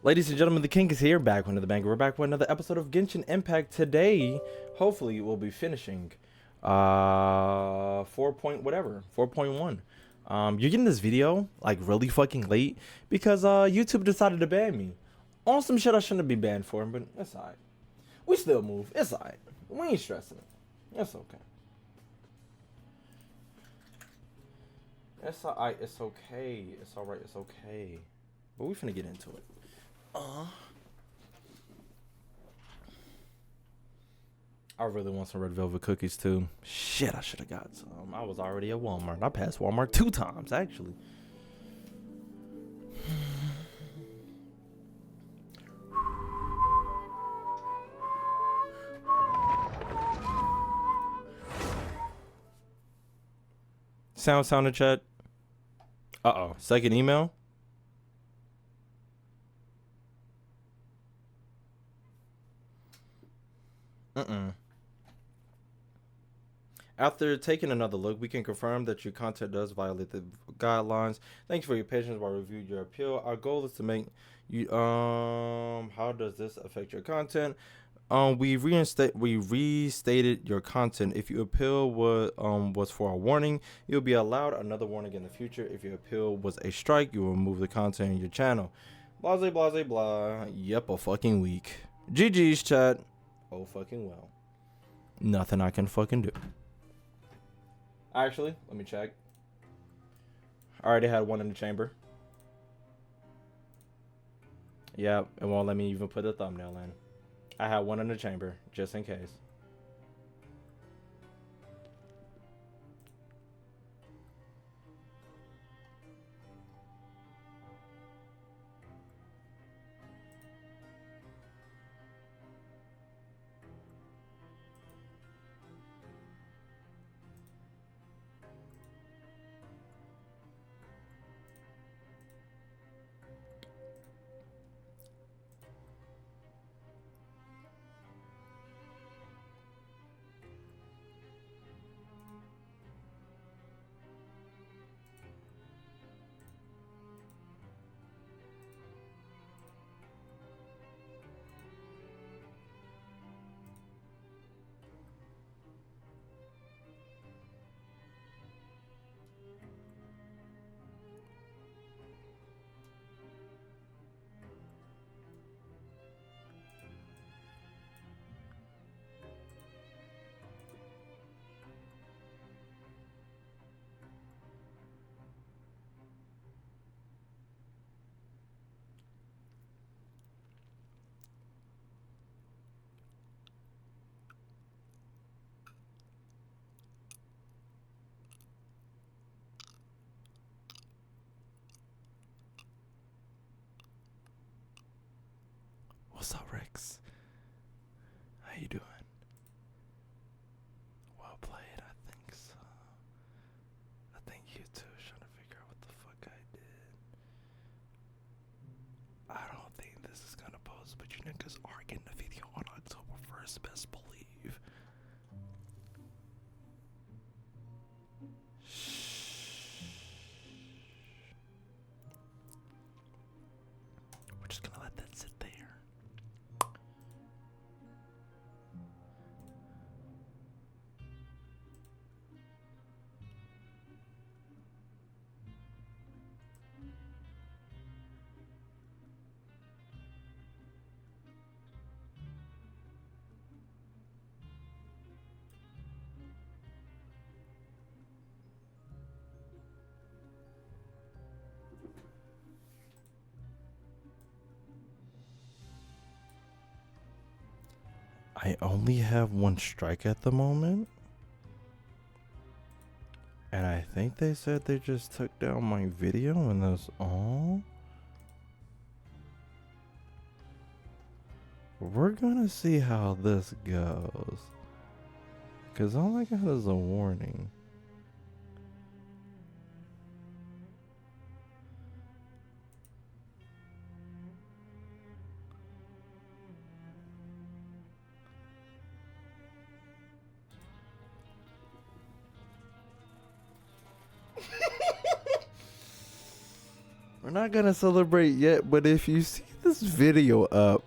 Ladies and gentlemen, the King is here, back with another banger. We're back with another episode of Genshin Impact. Today, hopefully, we'll be finishing 4.1. You're getting this video like really fucking late because YouTube decided to ban me on some shit I shouldn't be banned for, but it's alright. We still move. It's alright. We ain't stressing it. It's okay. It's alright. It's okay. It's alright. It's okay. But we finna get into it. I really want some red velvet cookies too. Shit, I should have got some. I was already at Walmart. I passed Walmart 2 times actually. Sound in chat. Uh-oh. Second email. After taking another look, we can confirm that your content does violate the guidelines. Thanks for your patience while I reviewed your appeal. Our goal is to make you how does this affect your content? We restated your content. If your appeal was for a warning, you'll be allowed another warning in the future. If your appeal was a strike, you will remove the content in your channel. Blase blase blah. Yep, a fucking week. GG's chat. Oh fucking well. Nothing I can fucking do. Actually, let me check. I already had one in the chamber. Yeah, it won't let me even put a thumbnail in. I had one in the chamber, just in case. What's up, Rex? How you doing? Well played, I think so. I think you two are trying to figure out what the fuck I did. I don't think this is gonna pose, but you niggas are getting a video on October 1st, best believe. We're just gonna let that sit there. I only have one strike at the moment. And I think they said they just took down my video and that's all. We're gonna see how this goes. Cause all I got is a warning. We're not gonna celebrate yet, but if you see this video up.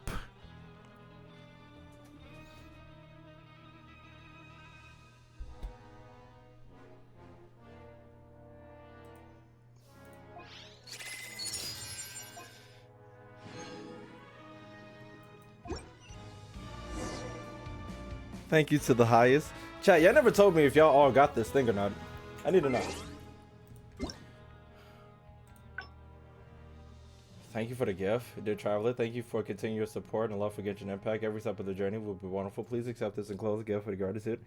Thank you to the highest. Chat, y'all never told me if y'all all got this thing or not. I need to know. Thank you for the gift, dear traveler. Thank you for continuing your support and love for Genshin Impact. Every step of the journey will be wonderful. Please accept this enclosed gift for the gratitude.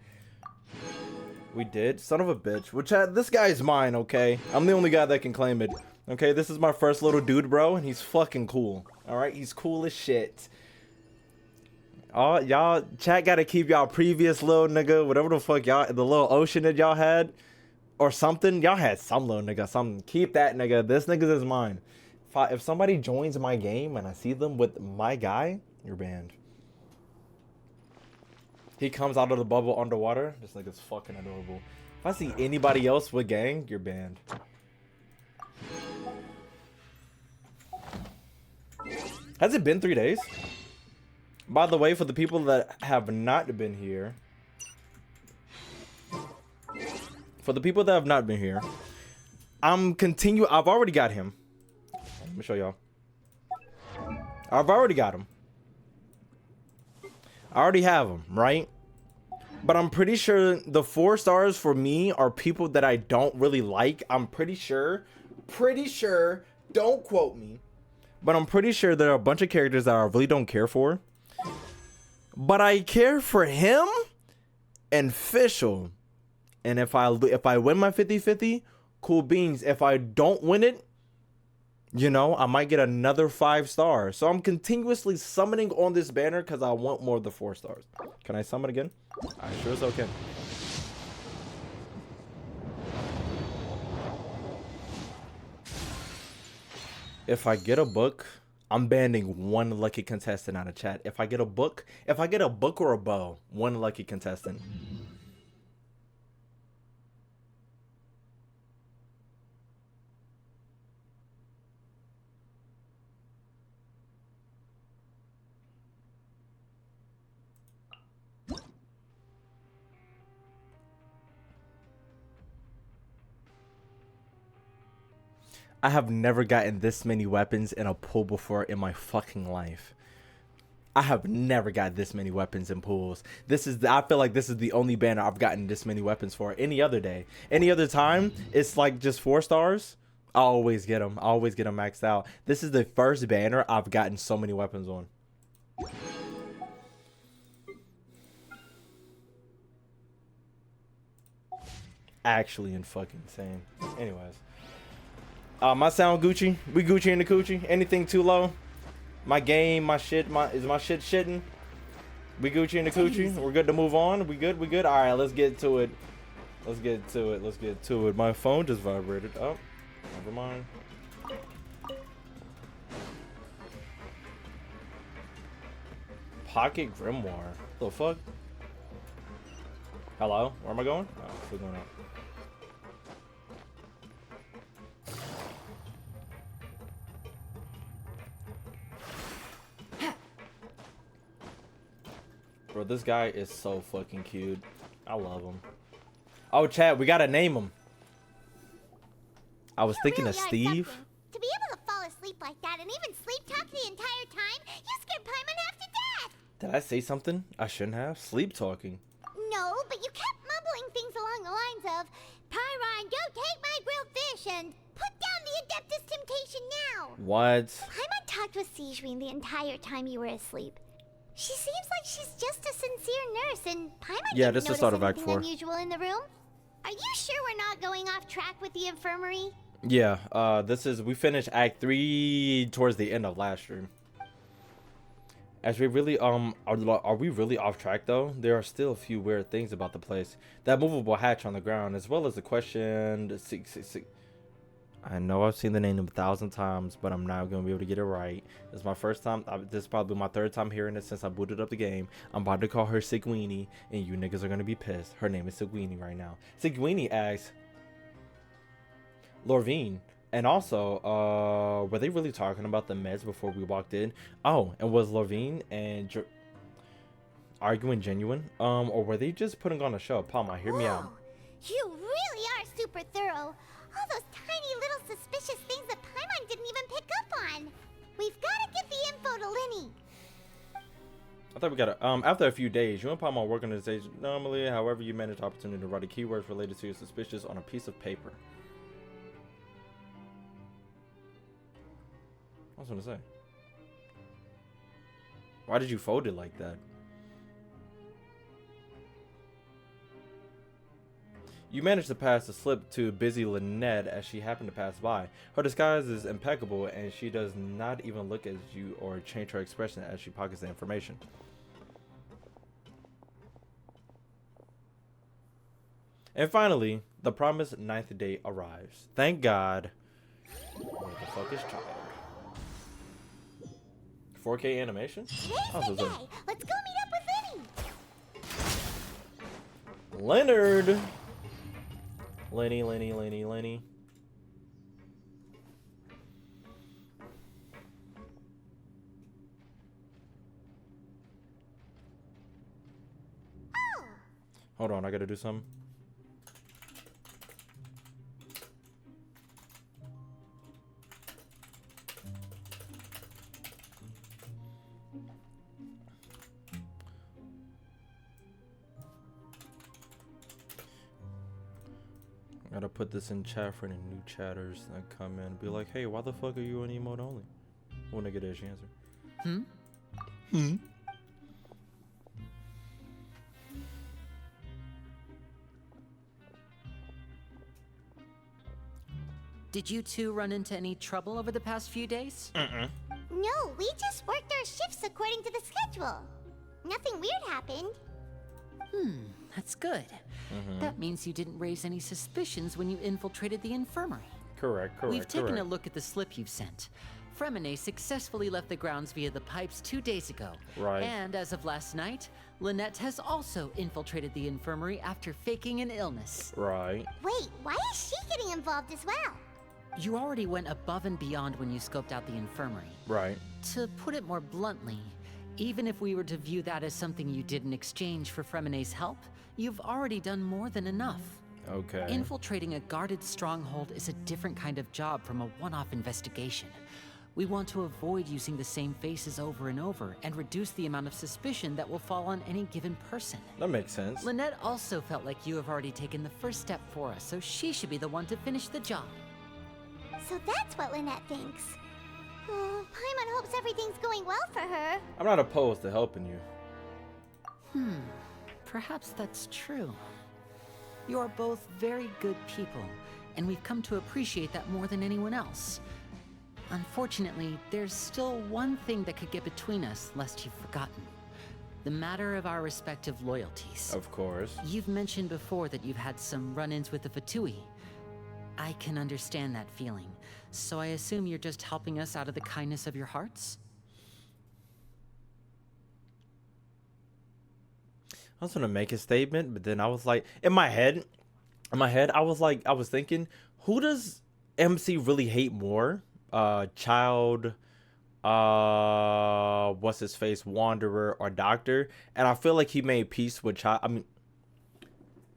We did? Son of a bitch. Well, chat, this guy is mine, okay? I'm the only guy that can claim it. Okay, this is my first little dude, bro, and he's fucking cool. Alright, he's cool as shit. Oh, y'all, chat gotta keep y'all previous little nigga, whatever the fuck y'all, the little ocean that y'all had, or something. Y'all had some little nigga, something. Keep that nigga. This nigga is mine. If somebody joins my game and I see them with my guy, you're banned. He comes out of the bubble underwater. This nigga's fucking adorable. If I see anybody else with gang, you're banned. Has it been 3 days? By the way, for the people that have not been here, I've already got him. Let me show y'all. I've already got him. I already have him, right? But I'm pretty sure the 4 stars for me are people that I don't really like. I'm pretty sure, don't quote me, but I'm pretty sure there are a bunch of characters that I really don't care for. But I care for him and Fischl. And if I win my 50-50, cool beans. If I don't win it, you know, I might get another 5 stars. So I'm continuously summoning on this banner because I want more of the 4 stars. Can I summon again? I sure as hell can. If I get a book, I'm banning 1 lucky contestant out of chat. If I get a book or a bow, 1 lucky contestant. I have never gotten this many weapons in a pool before in my fucking life. I have never got this many weapons in pools. I feel like this is the only banner I've gotten this many weapons for any other day. Any other time, it's like just 4 stars. I always get them. I always get them maxed out. This is the first banner I've gotten so many weapons on. Actually fucking insane. Anyways. My sound Gucci. We Gucci in the coochie. Anything too low? My game, my shit shitting? We Gucci in the coochie. We're good to move on. We good? All right, let's get to it. Let's get to it. My phone just vibrated. Oh, never mind. Pocket Grimoire. The fuck? Hello? Where am I going? Oh, still going up. Bro, this guy is so fucking cute. I love him. Oh, chat, we gotta name him. I was thinking of Steve. To be able to fall asleep like that and even sleep talk the entire time, you scared Paimon half to death. Did I say something I shouldn't have? Sleep talking. No, but you kept mumbling things along the lines of, Pyron, don't take my grilled fish and put down the Adeptus Temptation now. What? Paimon talked with Sigewinne the entire time you were asleep. She seems like she's just a sincere nurse, and Paimon didn't notice anything unusual in the room. Are you sure we're not going off track with the infirmary? Yeah, we finished Act 3 towards the end of last stream. As we really, are we really off track though? There are still a few weird things about the place. That movable hatch on the ground, as well as the question, I know I've seen the name 1,000 times, but I'm not going to be able to get it right. This is my first time. This is probably my 3rd time hearing it since I booted up the game. I'm about to call her Sigewinne, and you niggas are going to be pissed. Her name is Sigewinne right now. Sigewinne asks, Lorvine, And also, were they really talking about the meds before we walked in? Oh, and was Levine and arguing genuine? Or were they just putting on a show? Palma, hear me out. You really are super thorough. All those tiny little suspicious things that Paimon didn't even pick up on. We've got to get the info to Linny. I thought we got to, after a few days, you and Paimon work on the stage normally. However, you manage the opportunity to write the keywords related to your suspicious on a piece of paper. I was gonna say, why did you fold it like that? You managed to pass the slip to busy Lynette as she happened to pass by. Her disguise is impeccable, and she does not even look at you or change her expression as she pockets the information. And finally, the promised 9th day arrives. Thank God. Where the fuck is child? 4K animation? Today's the day. Let's go meet up with Linny. Leonard. Lenny. Oh. Hold on, I gotta do something. Gotta put this in chat for any new chatters that come in. Be like, hey, why the fuck are you on emote only? When they get an answer. Did you two run into any trouble over the past few days? No, we just worked our shifts according to the schedule. Nothing weird happened. That's good. That means you didn't raise any suspicions when you infiltrated the infirmary. Correct. We've taken a look at the slip you've sent. Fremine successfully left the grounds via the pipes 2 days ago. Right. And as of last night, Lynette has also infiltrated the infirmary after faking an illness. Right. Wait, why is she getting involved as well? You already went above and beyond when you scoped out the infirmary. Right. To put it more bluntly, even if we were to view that as something you did in exchange for Fremine's help, you've already done more than enough. Okay. Infiltrating a guarded stronghold is a different kind of job from a one-off investigation. We want to avoid using the same faces over and over and reduce the amount of suspicion that will fall on any given person. That makes sense. Lynette also felt like you have already taken the first step for us, so she should be the one to finish the job. So that's what Lynette thinks. Oh, Paimon hopes everything's going well for her. I'm not opposed to helping you. Perhaps that's true. You are both very good people, and we've come to appreciate that more than anyone else. Unfortunately, there's still one thing that could get between us, lest you've forgotten. The matter of our respective loyalties. Of course. You've mentioned before that you've had some run-ins with the Fatui. I can understand that feeling, so I assume you're just helping us out of the kindness of your hearts? I was gonna make a statement, but then I was like, in my head, I was thinking, who does MC really hate more? Child, what's his face, Wanderer, or Doctor? And I feel like he made peace with Child. I mean,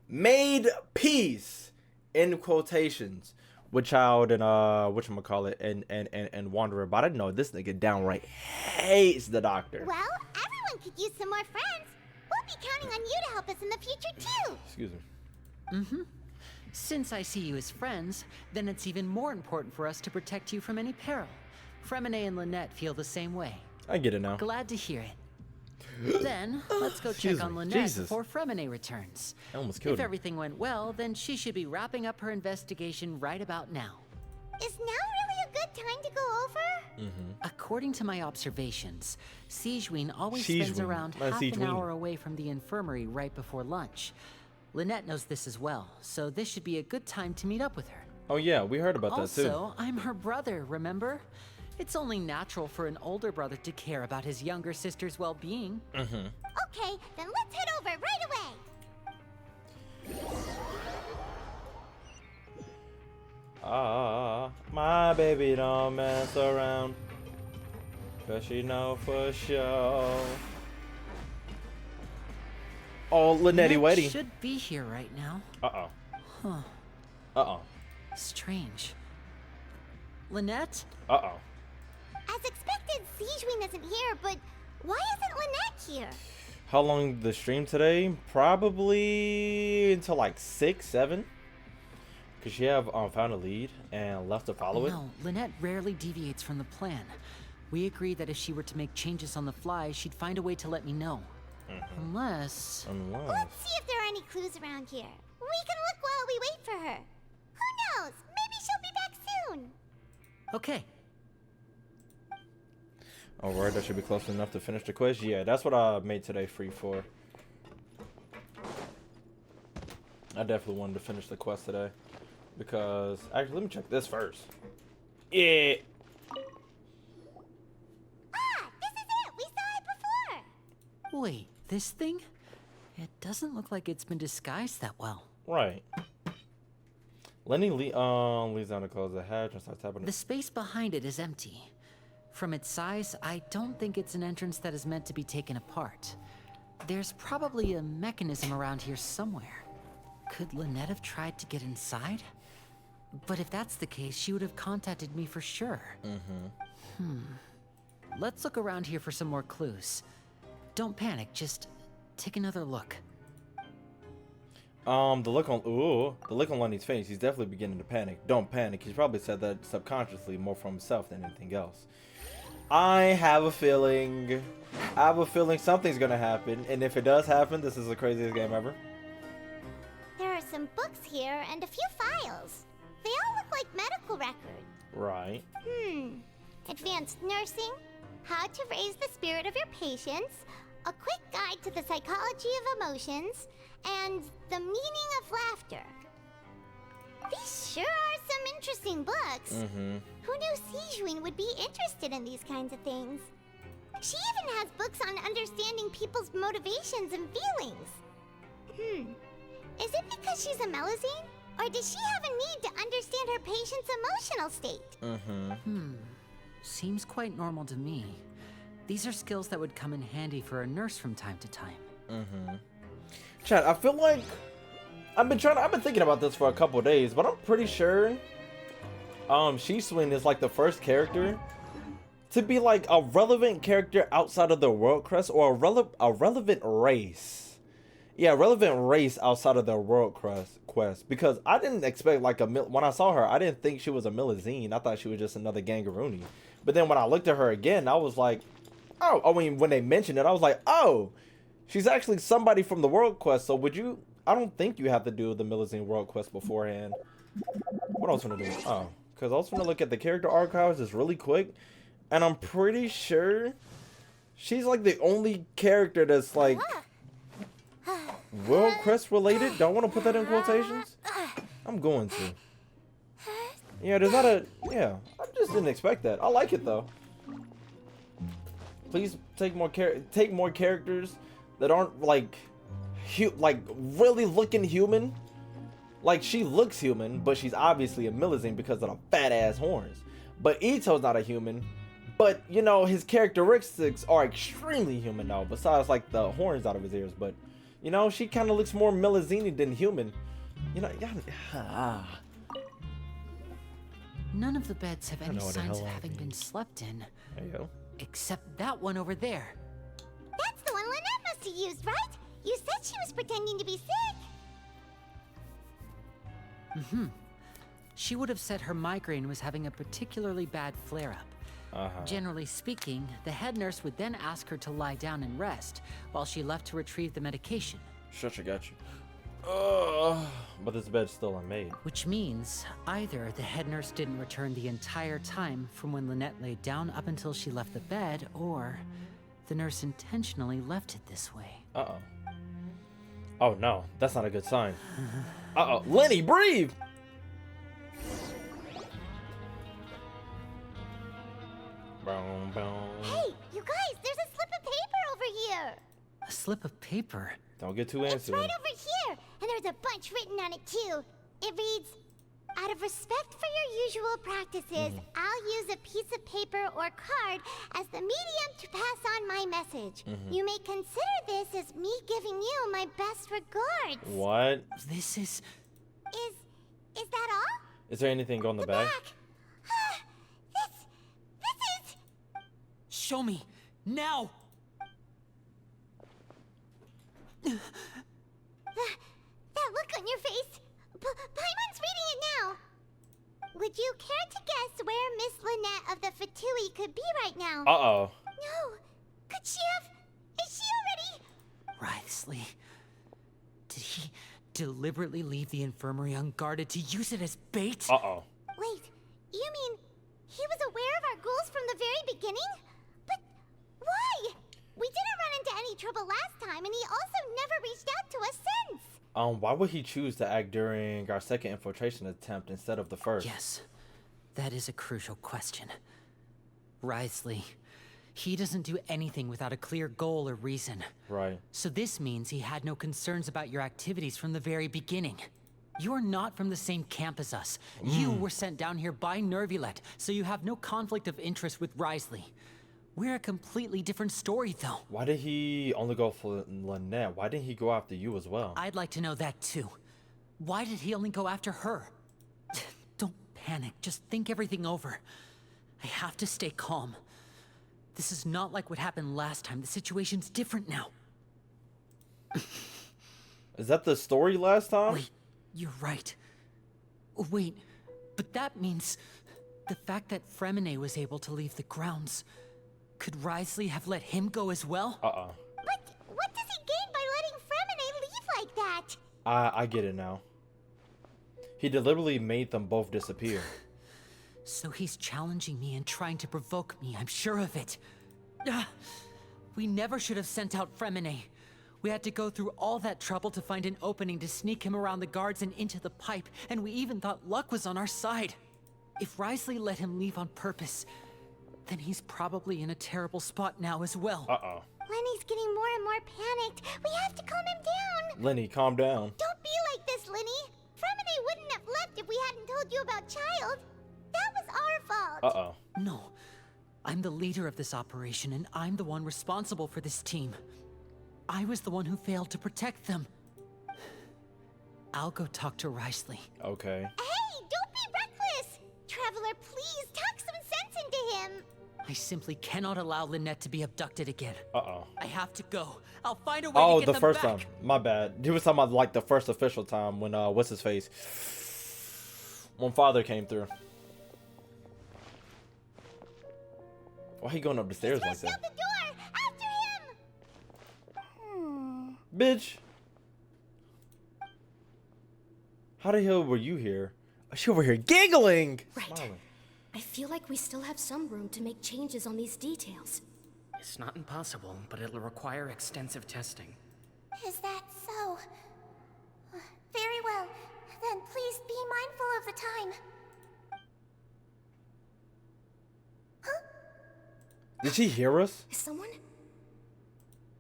made peace in quotations with Child and whatchamacallit and Wanderer. But I didn't know this nigga downright hates the Doctor. Well, everyone could use some more friends. We'll be counting on you to help us in the future, too. Excuse me. Since I see you as friends, then it's even more important for us to protect you from any peril. Fremine and Lynette feel the same way. I get it now. Glad to hear it. Then, let's go check on Lynette before Fremine returns. I almost killed If him. everything went well, then she should be wrapping up her investigation right about now. Is now really a good time to go over? According to my observations, Sigewinne always spends around half an hour away from the infirmary right before lunch. Lynette knows this as well, so this should be a good time to meet up with her. Oh yeah, we heard about that too. Also, I'm her brother, remember? It's only natural for an older brother to care about his younger sister's well-being. Okay, then let's head over right away. My baby don't mess around. Cause she know for sure. Oh, Lynette waiting. Should be here right now. Uh-oh. Huh. Uh-oh. Strange. Lynette? Uh-oh. As expected, Sigewinne isn't here, but why isn't Lynette here? How long the stream today? Probably until like 6, 7. Cause she have found a lead and left to follow it. No, Lynette rarely deviates from the plan. We agreed that if she were to make changes on the fly, she'd find a way to let me know. Unless... Let's see if there are any clues around here. We can look while we wait for her. Who knows? Maybe she'll be back soon. Okay. Alright, that should be close enough to finish the quiz. Yeah, that's what I made today free for. I definitely wanted to finish the quest today. Because, actually, let me check this first. Yeah. Ah, this is it. We saw it before. Wait, this thing? It doesn't look like it's been disguised that well. Right. Lenny leads down to close the hatch and starts tapping. The space behind it is empty. From its size, I don't think it's an entrance that is meant to be taken apart. There's probably a mechanism around here somewhere. Could Lynette have tried to get inside? But if that's the case, she would have contacted me for sure. Let's look around here for some more clues. Don't panic, just take another look. The look on Lenny's face, he's definitely beginning to panic. Don't panic. He's probably said that subconsciously more for himself than anything else. I have a feeling something's gonna happen, and if it does happen, this is the craziest game ever. There are some books here and a few files. They all look like medical records. Right. Advanced nursing, how to raise the spirit of your patients, a quick guide to the psychology of emotions, and the meaning of laughter. These sure are some interesting books. Who knew Sigewinne would be interested in these kinds of things? She even has books on understanding people's motivations and feelings. Is it because she's a Melusine? Or does she have a need to understand her patient's emotional state? Seems quite normal to me. These are skills that would come in handy for a nurse from time to time. Chad, I feel like I've been thinking about this for a couple of days, but I'm pretty sure Sigewinne is like the first character to be like a relevant character outside of the world quest, or a relevant race. Yeah, relevant race outside of the world quest, because I didn't expect like when I saw her, I didn't think she was a Melusine. I thought she was just another Gangaroonie. But then when I looked at her again, I was like, oh, I mean, when they mentioned it, I was like, oh, she's actually somebody from the world quest. So I don't think you have to do the Melusine world quest beforehand. What else gonna do? Oh, because I was gonna look at the character archives just really quick, and I'm pretty sure she's like the only character that's like world quest related. Don't want to put that in quotations. I'm going to. Yeah, there's not a. Yeah, I just didn't expect that. I like it though. Please take more characters that aren't like really looking human. Like, she looks human, but she's obviously a Melusine because of the fat ass horns. But Ito's not a human, but you know his characteristics are extremely human though. Besides like the horns out of his ears, but you know she kind of looks more Melusine than human. You know, None of the beds have any signs of having been slept in. Ayo. Except that one over there. That's the one Lynette must have used, right? You said she was pretending to be sick. She would have said her migraine was having a particularly bad flare-up. Generally speaking, the head nurse would then ask her to lie down and rest, while she left to retrieve the medication. Shush, I got you. But this bed's still unmade. Which means either the head nurse didn't return the entire time from when Lynette laid down up until she left the bed, or the nurse intentionally left it this way. Oh no, that's not a good sign. Lenny, breathe! Hey, you guys, there's a slip of paper over here. A slip of paper? Don't get too antsy. It's right over here, and there's a bunch written on it too. It reads, Out of respect for your usual practices, I'll use a piece of paper or card as the medium to pass on my message. You may consider this as me giving you my best regards. What? This is... Is that all? Is there anything on the back? This is... Show me! Now! That look on your face. Paimon's reading it now. Would you care to guess where Miss Lynette of the Fatui could be right now? Uh-oh. No. Could she have... Is she already... Wriothesley. Did he deliberately leave the infirmary unguarded to use it as bait? Uh-oh. Wait, you mean he was aware of our goals from the very beginning? But why? We didn't run into any trouble last time, and he also never reached out to us since. Why would he choose to act during our second infiltration attempt instead of the first? Yes, that is a crucial question. Wriothesley, he doesn't do anything without a clear goal or reason. Right. So this means he had no concerns about your activities from the very beginning. You're not from the same camp as us. You were sent down here by Nervulet, so you have no conflict of interest with Wriothesley. We're a completely different story, though. Why did he only go for Lynette? Why didn't he go after you as well? I'd like to know that, too. Why did he only go after her? Don't panic. Just think everything over. I have to stay calm. This is not like what happened last time. The situation's different now. Is that the story last time? Wait, you're right. Wait, but that means the fact that Fremine was able to leave the grounds. Could Wriothesley have let him go as well? Uh-oh. But what does he gain by letting Fremine leave like that? I get it now. He deliberately made them both disappear. So he's challenging me and trying to provoke me, I'm sure of it. We never should have sent out Fremine. We had to go through all that trouble to find an opening to sneak him around the guards and into the pipe, and we even thought luck was on our side. If Wriothesley let him leave on purpose, then he's probably in a terrible spot now as well. Uh-oh. Lenny's getting more and more panicked. We have to calm him down. Lenny, calm down. Don't be like this, Lenny. Fremine wouldn't have left if we hadn't told you about Child. That was our fault. Uh-oh. No. I'm the leader of this operation, and I'm the one responsible for this team. I was the one who failed to protect them. I'll go talk to Wriothesley. Okay. Hey, don't be reckless. Traveler, please talk some sense into him. I simply cannot allow Lynette to be abducted again. Uh-oh. I have to go. I'll find a way Oh, to get the them first back. time. My bad. He was talking about like the first official time when what's his face? When Father came through. Why he going up the stairs like that? Out the door. After him. Bitch. How the hell were you here? She over here giggling. Right. Smiling. I feel like we still have some room to make changes on these details. It's not impossible, but it'll require extensive testing. Is that so? Very well. Then please be mindful of the time. Huh? Did she hear us? Is someone?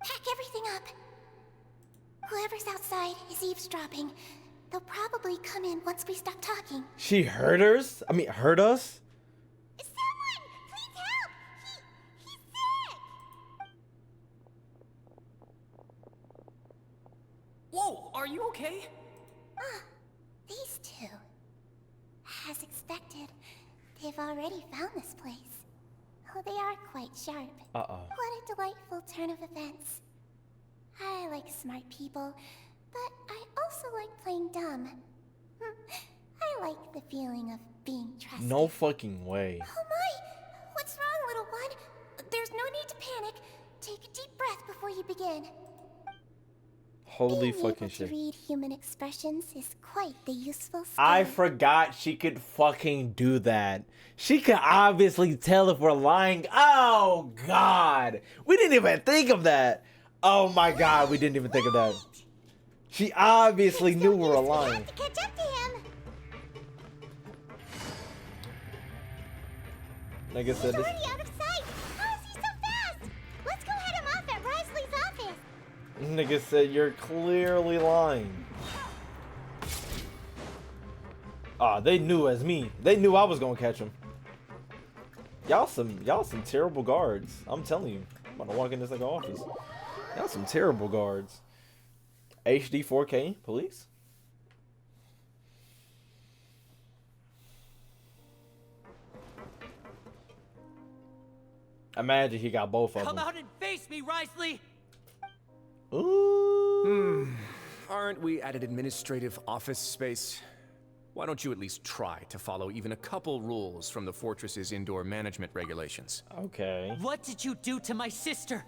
Pack everything up. Whoever's outside is eavesdropping. They'll probably come in once we stop talking. She heard us? I mean, heard us? Someone! Please help! He's sick! Whoa, are you okay? These two. As expected, they've already found this place. Oh, they are quite sharp. Uh-oh. What a delightful turn of events. I like smart people, but I also like playing dumb. I like the feeling of being trusted. No fucking way. Oh my! What's wrong, little one? There's no need to panic. Take a deep breath before you begin. Holy Being fucking able shit. to read human expressions is quite the useful skill. I forgot she could fucking do that. She could obviously tell if we're lying. Oh, God. We didn't even think of that. Oh, my God. We didn't even think of that. She obviously knew we were lying. We have to catch up to him. Like I He's said, already out of sight. How is he so fast? Let's go head him off at Wriothesley's office. nigga said you're clearly lying. Ah, they knew as me. They knew I was gonna catch him. Y'all some terrible guards. I'm telling you. I'm about to walk in this like office. Y'all some terrible guards. HD 4K police. Imagine he got both of them. Come out and face me, Risley. Ooh. Aren't we at an administrative office space? Why don't you at least try to follow even a couple rules from the fortress's indoor management regulations? Okay. What did you do to my sister?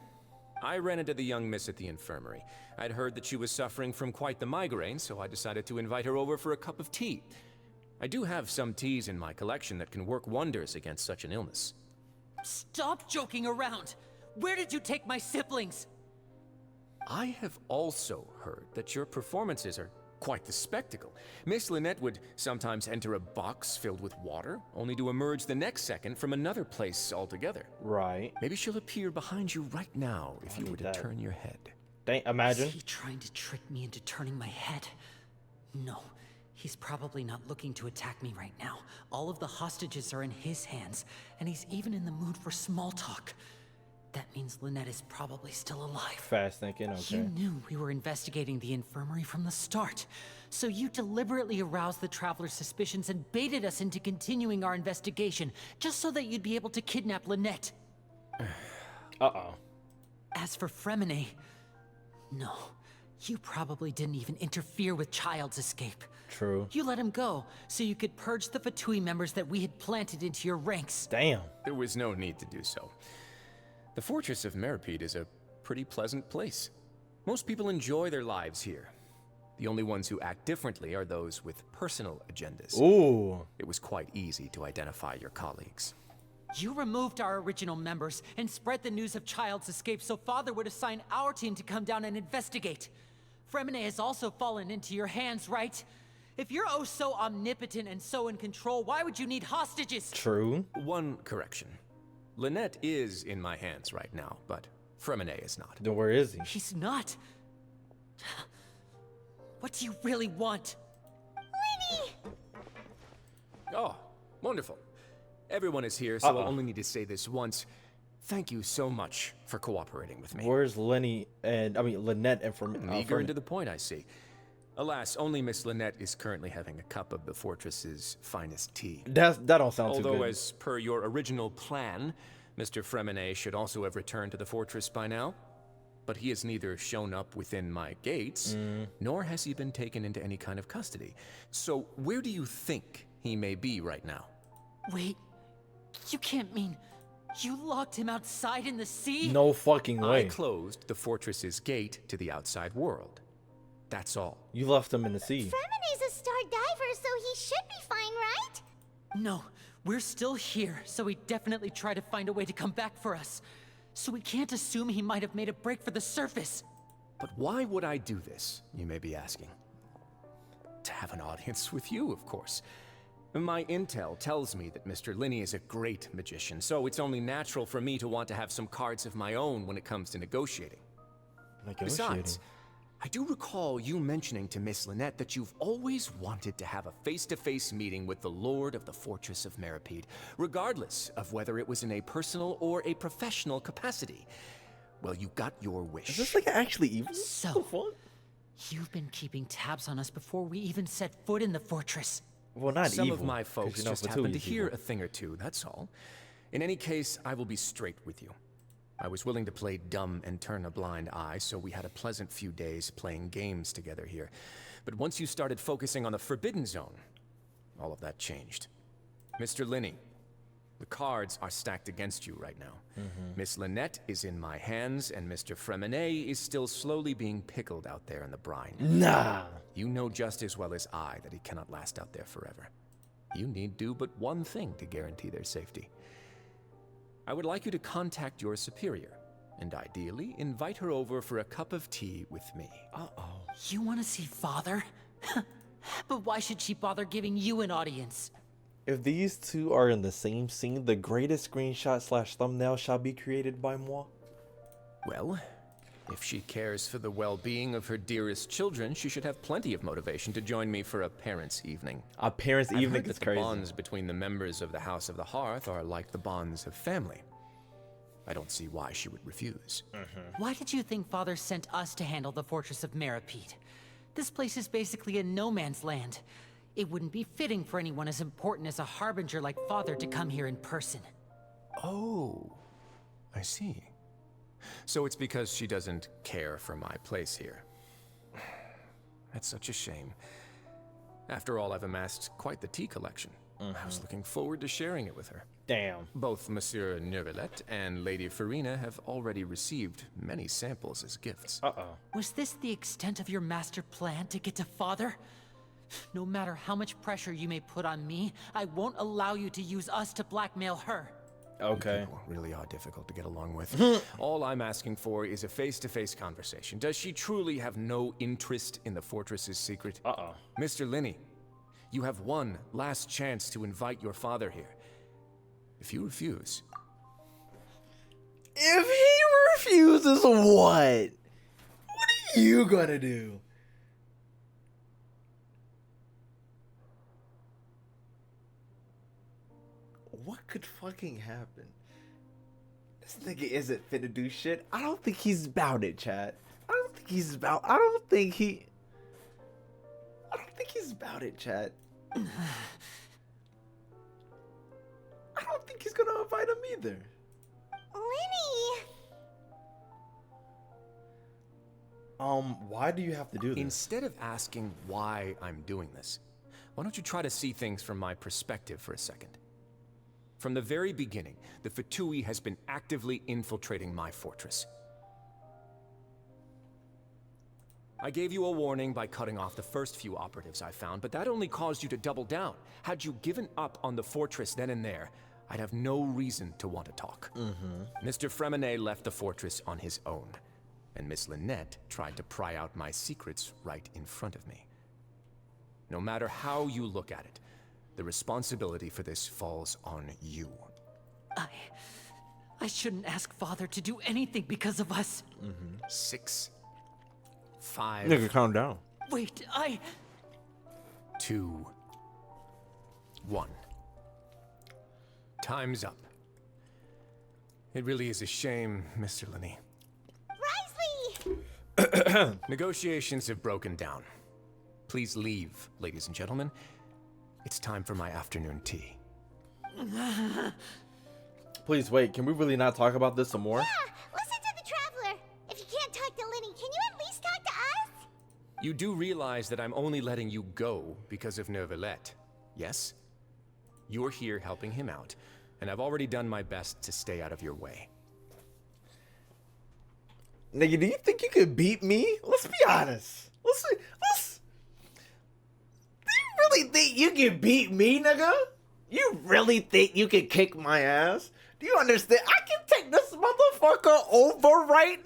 I ran into the young miss at the infirmary. I'd heard that she was suffering from quite the migraine, so I decided to invite her over for a cup of tea. I do have some teas in my collection that can work wonders against such an illness. Stop joking around. Where did you take my siblings? I have also heard that your performances are quite the spectacle. Miss Lynette would sometimes enter a box filled with water, only to emerge the next second from another place altogether. Right. Maybe she'll appear behind you right now if you were to turn your head. Imagine. Is he trying to trick me into turning my head? No. He's probably not looking to attack me right now. All of the hostages are in his hands, and he's even in the mood for small talk. That means Lynette is probably still alive. Fast thinking, okay. You knew we were investigating the infirmary from the start, so you deliberately aroused the Traveler's suspicions and baited us into continuing our investigation, just so that you'd be able to kidnap Lynette. Uh-oh. As for Fremine, no. You probably didn't even interfere with Child's escape. True. You let him go, so you could purge the Fatui members that we had planted into your ranks. Damn. There was no need to do so. The Fortress of Meripede is a pretty pleasant place. Most people enjoy their lives here. The only ones who act differently are those with personal agendas. Ooh. It was quite easy to identify your colleagues. You removed our original members and spread the news of Child's escape so Father would assign our team to come down and investigate. Fremine has also fallen into your hands, right? If you're oh so omnipotent and so in control, why would you need hostages? True. One correction. Lynette is in my hands right now, but Fremine is not. Then where is he? He's not. What do you really want? Lenny! Oh, wonderful. Everyone is here, so I'll only need to say this once. Thank you so much for cooperating with me. Where's Lynette and Eager and to the point, I see. Alas, only Miss Lynette is currently having a cup of the fortress's finest tea. That don't sound too good. Although, as per your original plan, Mr. Fremine should also have returned to the fortress by now. But he has neither shown up within my gates, nor has he been taken into any kind of custody. So, where do you think he may be right now? Wait, you can't mean you locked him outside in the sea? No fucking way. I closed the fortress's gate to the outside world. That's all. You left him in the sea. Fremine's a star diver, so he should be fine, right? No, we're still here, so he definitely tried to find a way to come back for us. So we can't assume he might have made a break for the surface. But why would I do this, you may be asking? To have an audience with you, of course. My intel tells me that Mr. Linney is a great magician, so it's only natural for me to want to have some cards of my own when it comes to negotiating. Besides, I do recall you mentioning to Miss Lynette that you've always wanted to have a face-to-face meeting with the Lord of the Fortress of Meripede, regardless of whether it was in a personal or a professional capacity. Well, you got your wish. Is this like actually evil? So, you've been keeping tabs on us before we even set foot in the fortress. Well, not Some evil. of my folks you know, just happened to hear a thing or two, that's all. In any case, I will be straight with you. I was willing to play dumb and turn a blind eye, so we had a pleasant few days playing games together here. But once you started focusing on the Forbidden Zone, all of that changed. Mr. Linney, the cards are stacked against you right now. Miss Lynette is in my hands, and Mr. Fremine is still slowly being pickled out there in the brine. Nah. You know just as well as I that he cannot last out there forever. You need do but one thing to guarantee their safety. I would like you to contact your superior, and ideally invite her over for a cup of tea with me. You want to see Father? But why should she bother giving you an audience? If these two are in the same scene, the greatest screenshot / thumbnail shall be created by moi. Well, If she cares for the well-being of her dearest children, she should have plenty of motivation to join me for a parents' evening. A parents' evening is crazy. The bonds between the members of the House of the Hearth are like the bonds of family. I don't see why she would refuse. Why did you think Father sent us to handle the Fortress of Meripede? This place is basically a no man's land. It wouldn't be fitting for anyone as important as a harbinger like Father to come here in person. Oh, I see. So it's because she doesn't care for my place here. That's such a shame. After all, I've amassed quite the tea collection. I was looking forward to sharing it with her. Damn. Both Monsieur Neuvillette and Lady Farina have already received many samples as gifts. Was this the extent of your master plan to get to Father? No matter how much pressure you may put on me, I won't allow you to use us to blackmail her. Okay. People really are difficult to get along with. All I'm asking for is a face-to-face conversation. Does she truly have no interest in the fortress's secret? Mr. Linney, you have one last chance to invite your father here. If you refuse... If he refuses, what? What are you gonna do? What could fucking happen? This nigga isn't fit to do shit. I don't think he's about it, Chad. I don't think he's about it, Chad. I don't think he's gonna invite him either. Linny! Why do you have to do this? Instead of asking why I'm doing this, why don't you try to see things from my perspective for a second? From the very beginning, the Fatui has been actively infiltrating my fortress. I gave you a warning by cutting off the first few operatives I found, but that only caused you to double down. Had you given up on the fortress then and there, I'd have no reason to want to talk. Mr. Freminet left the fortress on his own, and Miss Lynette tried to pry out my secrets right in front of me. No matter how you look at it, the responsibility for this falls on you. I shouldn't ask Father to do anything because of us. 6, 5... Nigga, calm down. Wait, 2, 1. Time's up. It really is a shame, Mr. Linney. Risley! Negotiations have broken down. Please leave, ladies and gentlemen. It's time for my afternoon tea. Please wait, can we really not talk about this some more? Yeah, listen to the Traveler. If you can't talk to Linny, can you at least talk to us? You do realize that I'm only letting you go because of Neuvillette, yes? You're here helping him out, and I've already done my best to stay out of your way. Nigga, do you think you could beat me? Let's be honest. Let's do you really think you can beat me, nigga? You really think you can kick my ass? Do you understand? I can take this motherfucker over right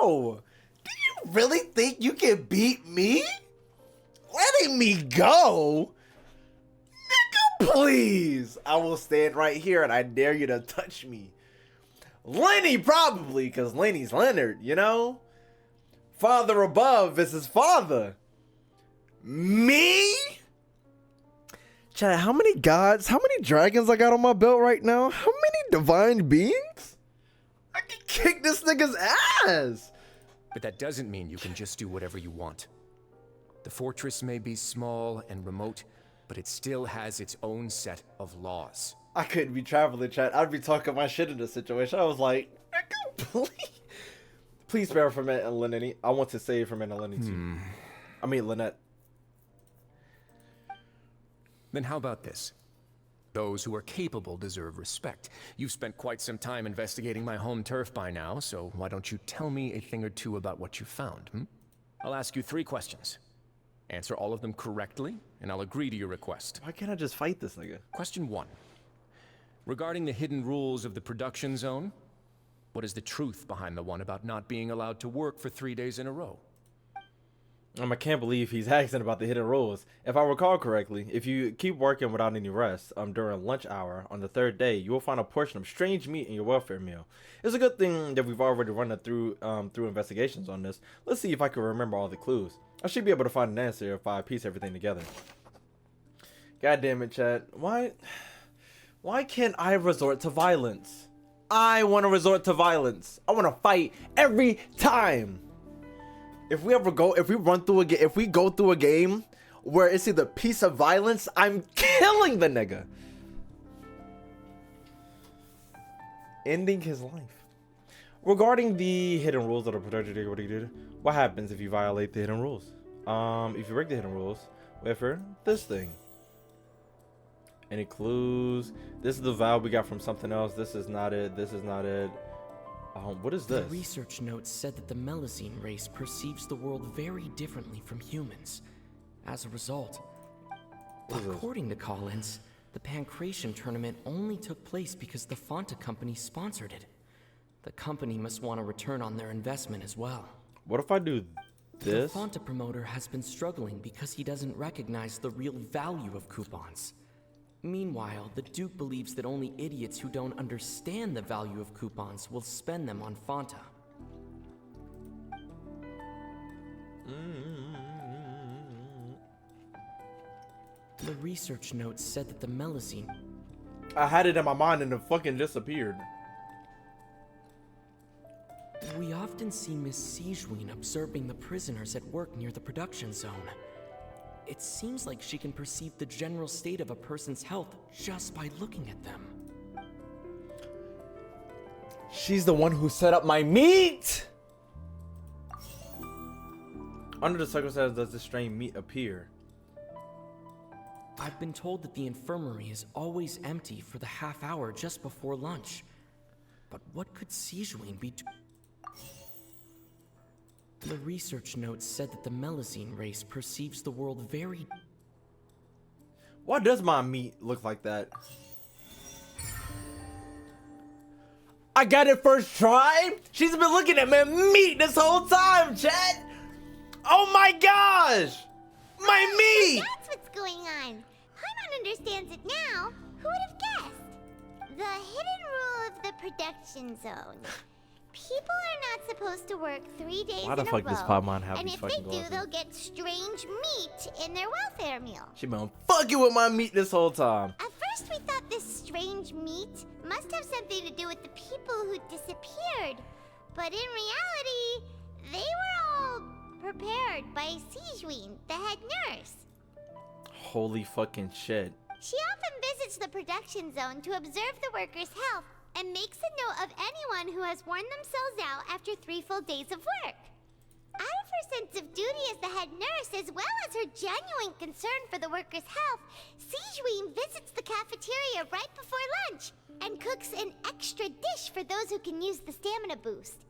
now. Do you really think you can beat me? Letting me go? Nigga, please. I will stand right here and I dare you to touch me. Lenny probably, because Lenny's Leonard, you know? Father above is his father. Me? Chad, how many gods, how many dragons I got on my belt right now? How many divine beings? I can kick this nigga's ass. But that doesn't mean you can just do whatever you want. The fortress may be small and remote, but it still has its own set of laws. I couldn't be traveling, Chad. I'd be talking my shit in this situation. I was like, nigga, please spare from it and Lenny. I want to save from it and Lenny too. I mean, Lynette. Then how about this? Those who are capable deserve respect. You've spent quite some time investigating my home turf by now, so why don't you tell me a thing or two about what you found, I'll ask you 3 questions. Answer all of them correctly, and I'll agree to your request. Why can't I just fight this nigga? Question 1. Regarding the hidden rules of the production zone, what is the truth behind the one about not being allowed to work for 3 days in a row? I can't believe he's asking about the hidden rules. If I recall correctly, if you keep working without any rest during lunch hour on the third day, you will find a portion of strange meat in your welfare meal. It's a good thing that we've already run it through investigations on this. Let's see if I can remember all the clues. I should be able to find an answer if I piece everything together. God damn it, chat. Why can't I resort to violence? I want to resort to violence. I want to fight every time. If we go through a game where it's either peace or violence, I'm killing the nigga. Ending his life. Regarding the hidden rules that are protected, what happens if you violate the hidden rules? If you break the hidden rules, wait for this thing. Any clues? This is the vow we got from something else. This is not it. This is not it. What is this? The research notes said that the Melusine race perceives the world very differently from humans. As a result, according to Collins, the Pancration tournament only took place because the Fanta company sponsored it. The company must want a return on their investment as well. What if I do this? The Fanta promoter has been struggling because he doesn't recognize the real value of coupons. Meanwhile, the Duke believes that only idiots who don't understand the value of coupons will spend them on Fanta. The research notes said that the Melusine... I had it in my mind and it fucking disappeared. We often see Miss Sigewinne observing the prisoners at work near the production zone. It seems like she can perceive the general state of a person's health just by looking at them. She's the one who set up my meat! Under the circumstances does this strange meat appear? I've been told that the infirmary is always empty for the half hour just before lunch. But what could Sigewinne be doing? The research notes said that the Melusine race perceives the world very... Why does my meat look like that? I got it first try? She's been looking at my meat this whole time, chat! Oh my gosh! My meat! That's what's going on. Paimon understands it now. Who would have guessed? The hidden rule of the production zone. People are not supposed to work 3 days in a row. Why the fuck does Paimon have and these if fucking they do, glasses? they'll get strange meat in their welfare meal. She been fucking with my meat this whole time. At first, we thought this strange meat must have something to do with the people who disappeared. But in reality, they were all prepared by Sigewinne, the head nurse. Holy fucking shit. She often visits the production zone to observe the workers' health and makes a note of anyone who has worn themselves out after 3 full days of work. Out of her sense of duty as the head nurse, as well as her genuine concern for the workers' health, Sigewinne visits the cafeteria right before lunch and cooks an extra dish for those who can use the stamina boost.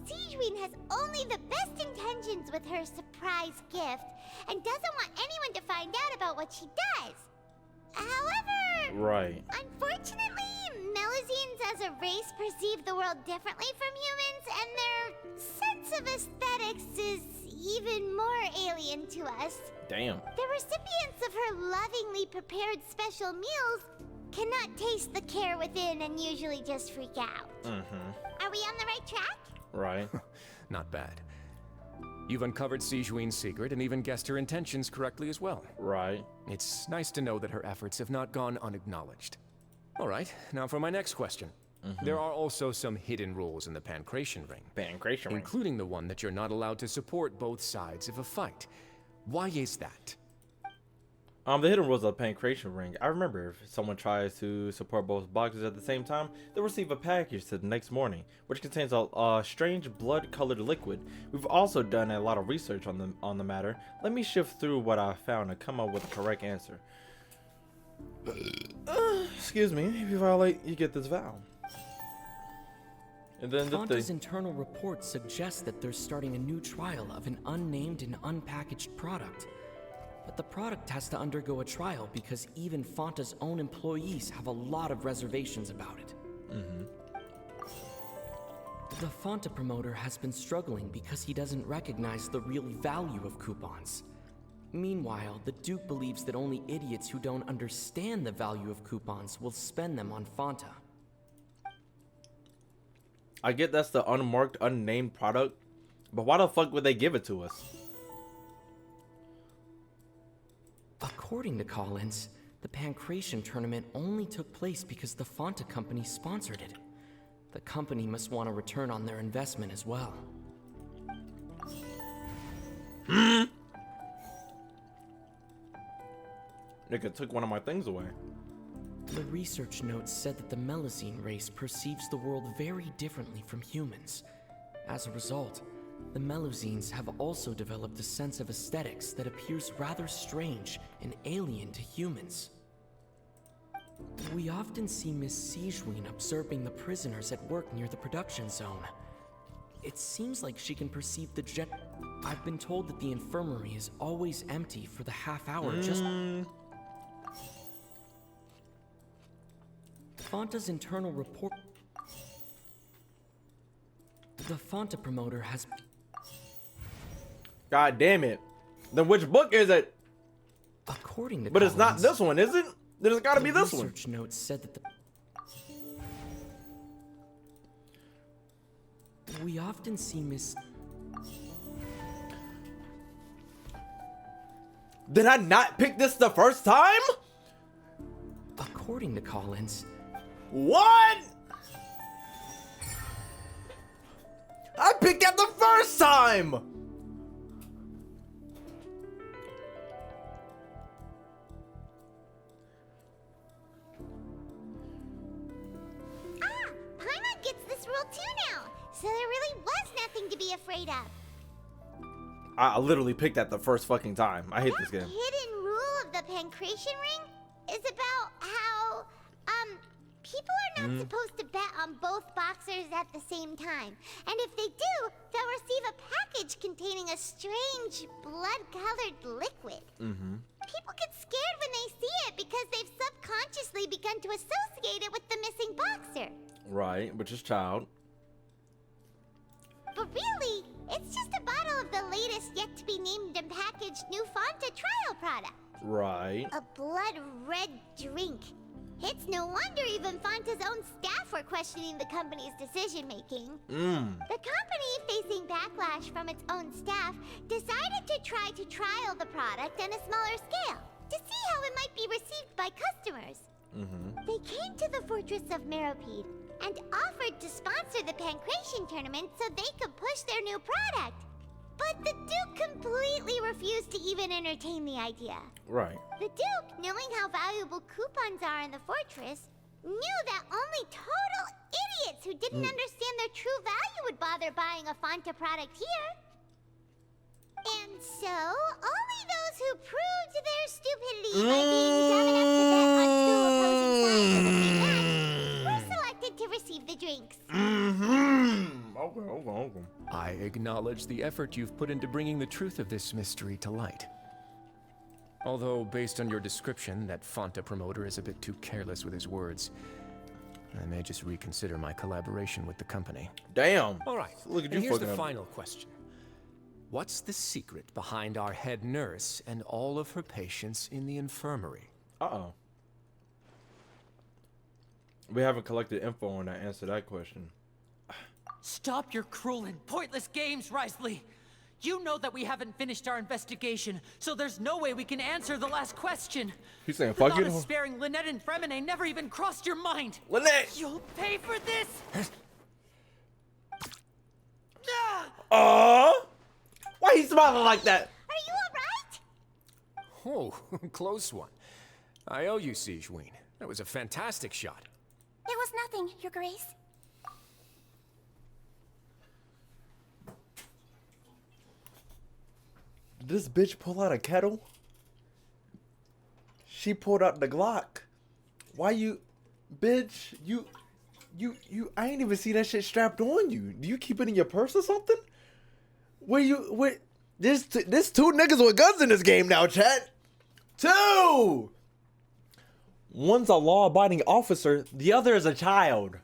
Sigewinne has only the best intentions with her surprise gift and doesn't want anyone to find out about what she does. However, Right. unfortunately, Melusines as a race perceive the world differently from humans, and their sense of aesthetics is even more alien to us. Damn. The recipients of her lovingly prepared special meals cannot taste the care within and usually just freak out. Are we on the right track? Right. Not bad. You've uncovered Sigewinne's secret and even guessed her intentions correctly as well. Right. It's nice to know that her efforts have not gone unacknowledged. All right, now for my next question. There are also some hidden rules in the Pancration Ring. Pancration Ring. Including the one that you're not allowed to support both sides of a fight. Why is that? The hidden rules of the Pancration Ring. I remember if someone tries to support both boxes at the same time, they'll receive a package the next morning, which contains a strange blood-colored liquid. We've also done a lot of research on the matter. Let me shift through what I found and come up with the correct answer. Excuse me. If you violate, you get this vow. And then Fanta's internal report suggests that they're starting a new trial of an unnamed and unpackaged product. But the product has to undergo a trial because even Fanta's own employees have a lot of reservations about it. The Fanta promoter has been struggling because he doesn't recognize the real value of coupons. Meanwhile, the Duke believes that only idiots who don't understand the value of coupons will spend them on Fanta. I get that's the unmarked, unnamed product, but why the fuck would they give it to us? According to Collins, the Pancration tournament only took place because the Fanta company sponsored it. The company must want a return on their investment as well. Nigga took one of my things away. The research notes said that the Melusine race perceives the world very differently from humans. As a result, the Melusines have also developed a sense of aesthetics that appears rather strange and alien to humans. We often see Miss Sigewinne observing the prisoners at work near the production zone. It seems like she can perceive the I've been told that the infirmary is always empty for the half hour just... Fanta's internal report... The Fanta promoter has... God damn it. Then which book is it? According to But Collins, it's not this one, is it? Then it's gotta be this one. Research notes said that we often see Miss... Did I not pick this the first time? According to Collins... What? I picked that the first time! Paimon gets this rule too now, so there really was nothing to be afraid of. I literally picked that the first fucking time. I hate this game. The hidden rule of the Pancration ring is about how, people are not supposed to bet on both boxers at the same time. And if they do, they'll receive a package containing a strange blood-colored liquid. People get scared when they see it because they've subconsciously begun to associate it with the missing boxer. Right, which is child. But really, it's just a bottle of the latest yet-to-be-named and packaged new Fanta trial product. Right. A blood-red drink. It's no wonder even Fanta's own staff were questioning the company's decision-making. The company, facing backlash from its own staff, decided to try to trial the product on a smaller scale to see how it might be received by customers. They came to the fortress of Meropide and offered to sponsor the Pancration tournament so they could push their new product. But the Duke completely refused to even entertain the idea. Right. The Duke, knowing how valuable coupons are in the fortress, knew that only total idiots who didn't understand their true value would bother buying a Fanta product here. And so, only those who proved their stupidity by being dumb enough to bet on two opposing sides of the same match were selected to receive the drinks. Okay. I acknowledge the effort you've put into bringing the truth of this mystery to light. Although, based on your description, that Fanta promoter is a bit too careless with his words. I may just reconsider my collaboration with the company. Damn. All right, Look at and you here's fucking the up. final question. What's the secret behind our head nurse and all of her patients in the infirmary? Uh-oh. We haven't collected info on that answer that question. Stop your cruel and pointless games, Risley! You know that we haven't finished our investigation, so there's no way we can answer the last question. He's saying, The fuck thought you. of sparing Lynette and Fremine never even crossed your mind! Lynette! You'll pay for this! Why he smiling like that? Are you alright? Oh, close one. I owe you, Sigewinne. That was a fantastic shot. It was nothing, Your Grace. Did this bitch pull out a kettle? She pulled out the Glock. Why you, bitch? You, I ain't even see that shit strapped on you. Do you keep it in your purse or something? There's two niggas with guns in this game now, chat. Two! One's a law-abiding officer, the other is a child.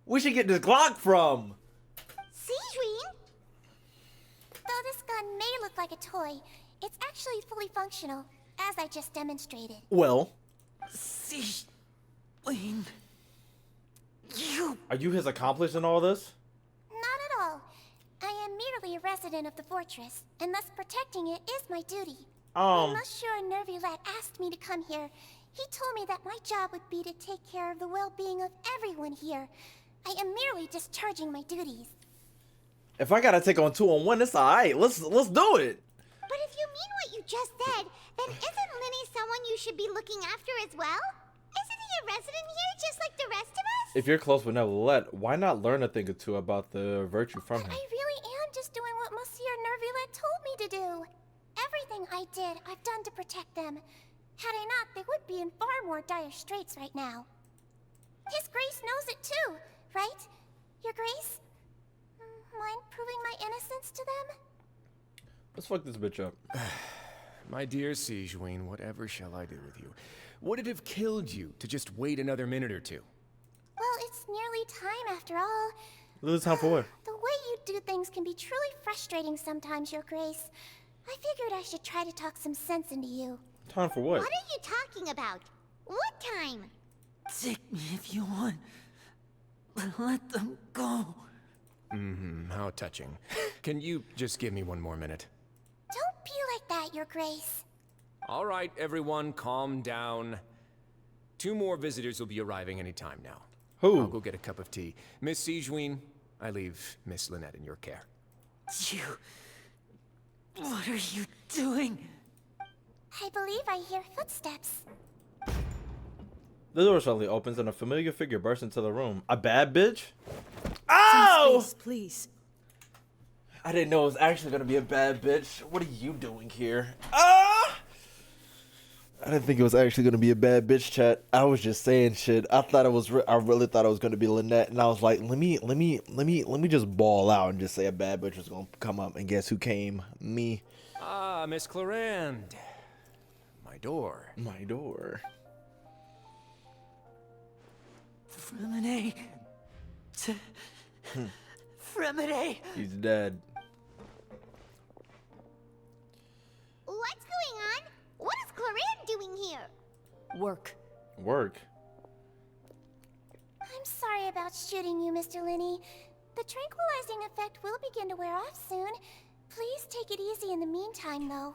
We should get this Glock from. Sigewinne? Though this gun may look like a toy, it's actually fully functional, as I just demonstrated. Well. Sigewinne. You... Are you his accomplice in all this? Not at all. I am merely a resident of the fortress, and thus protecting it is my duty. When Monsieur Neuvillette asked me to come here, he told me that my job would be to take care of the well-being of everyone here. I am merely discharging my duties. If I gotta take on 2-on-1, it's alright. Let's do it. But if you mean what you just said, then isn't Linny someone you should be looking after as well? Isn't he a resident here just like the rest of us? If you're close with Neuvillette, why not learn a thing or two about the virtue from him? I really am just doing what Monsieur Neuvillette told me to do. Everything I did, I've done to protect them. Had I not, they would be in far more dire straits right now. His Grace knows it too, right? Your Grace? Mind proving my innocence to them? Let's fuck this bitch up. My dear Sigewinne, whatever shall I do with you? Would it have killed you to just wait another minute or two? Well, it's nearly time after all. Lose time for what? The way you do things can be truly frustrating sometimes, Your Grace. I figured I should try to talk some sense into you. Time for what? What are you talking about? What time? Take me if you want. Let them go. How touching. Can you just give me one more minute? Don't be like that, Your Grace. All right, everyone, calm down. 2 more visitors will be arriving any time now. Who? I'll go get a cup of tea. Miss Sigewinne, I leave Miss Lynette in your care. You... What are you doing? I believe I hear footsteps. The door suddenly opens and a familiar figure bursts into the room. A bad bitch? Oh! Some space, please. I didn't know it was actually gonna be a bad bitch. What are you doing here? Ah! I didn't think it was actually gonna be a bad bitch, chat. I was just saying shit. I thought it was. I really thought it was gonna be Lynette, and I was like, let me just ball out and just say a bad bitch was gonna come up, and guess who came? Me. Ah, Miss Clarande. My door. My door. Freminet. Freminet. He's dead. What's going on? What is Clarande doing here? Work. Work. I'm sorry about shooting you, Mr. Linny. The tranquilizing effect will begin to wear off soon. Please take it easy in the meantime, though.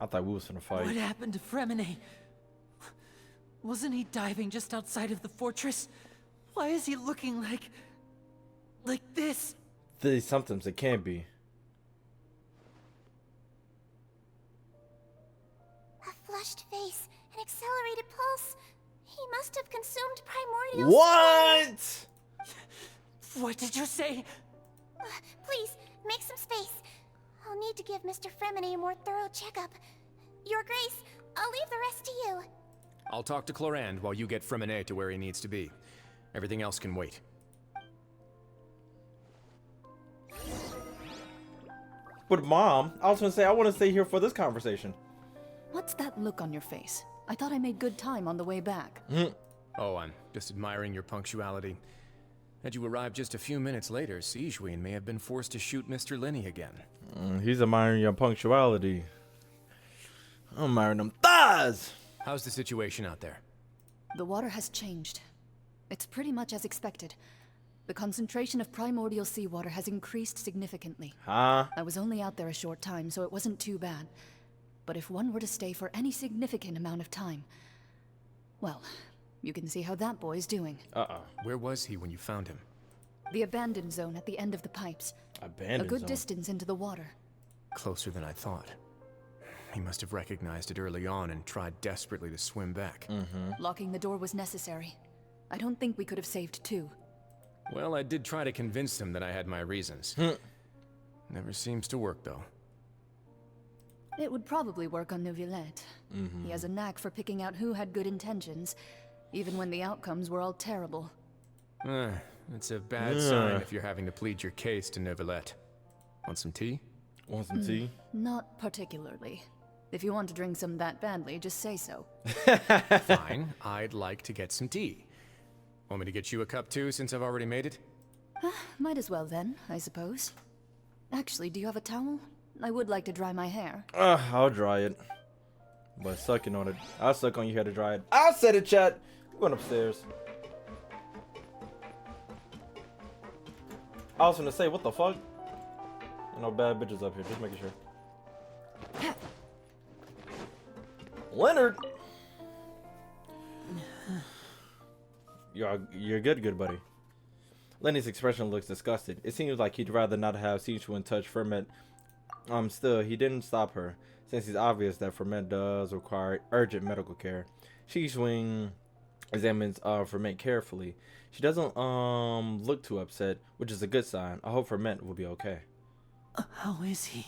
I thought we was gonna fight. What happened to Freminet? Wasn't he diving just outside of the fortress? Why is he looking like this? These symptoms, it can't be. A flushed face, an accelerated pulse. He must have consumed primordial... What? What did you say? Please, make some space. I'll need to give Mr. Freminet a more thorough checkup. Your Grace, I'll leave the rest to you. I'll talk to Clarande while you get Freminet to where he needs to be. Everything else can wait. But Mom, I was gonna say I want to stay here for this conversation. What's that look on your face? I thought I made good time on the way back. Oh, I'm just admiring your punctuality. Had you arrived just a few minutes later, Sigewinne may have been forced to shoot Mr. Linny again. He's admiring your punctuality. I'm admiring them thighs. How's the situation out there? The water has changed. It's pretty much as expected. The concentration of primordial seawater has increased significantly. Huh? I was only out there a short time, so it wasn't too bad. But if one were to stay for any significant amount of time, well, you can see how that boy's doing. Where was he when you found him? The abandoned zone at the end of the pipes. Abandoned A good zone. distance into the water. Closer than I thought. He must have recognized it early on and tried desperately to swim back. Locking the door was necessary. I don't think we could have saved two. Well, I did try to convince him that I had my reasons. Never seems to work, though. It would probably work on Neuvillette. He has a knack for picking out who had good intentions, even when the outcomes were all terrible. It's a bad sign if you're having to plead your case to Neuvillette. Want some tea? Want some tea? Not particularly. If you want to drink some that badly, just say so. Fine, I'd like to get some tea. Want me to get you a cup too, since I've already made it? Might as well then, I suppose. Actually, do you have a towel? I would like to dry my hair. I'll dry it. But sucking on it. I'll suck on your hair to dry it. I said it, chat. I'm going upstairs. I was gonna say, what the fuck? No bad bitches up here, just making sure. Leonard! You're good buddy. Lenny's expression looks disgusted. It seems like he'd rather not have Sichuan touch Ferment. Still, he didn't stop her, since it's obvious that Ferment does require urgent medical care. Sichuan examines Ferment carefully. She doesn't look too upset, which is a good sign. I hope Ferment will be okay. How is he?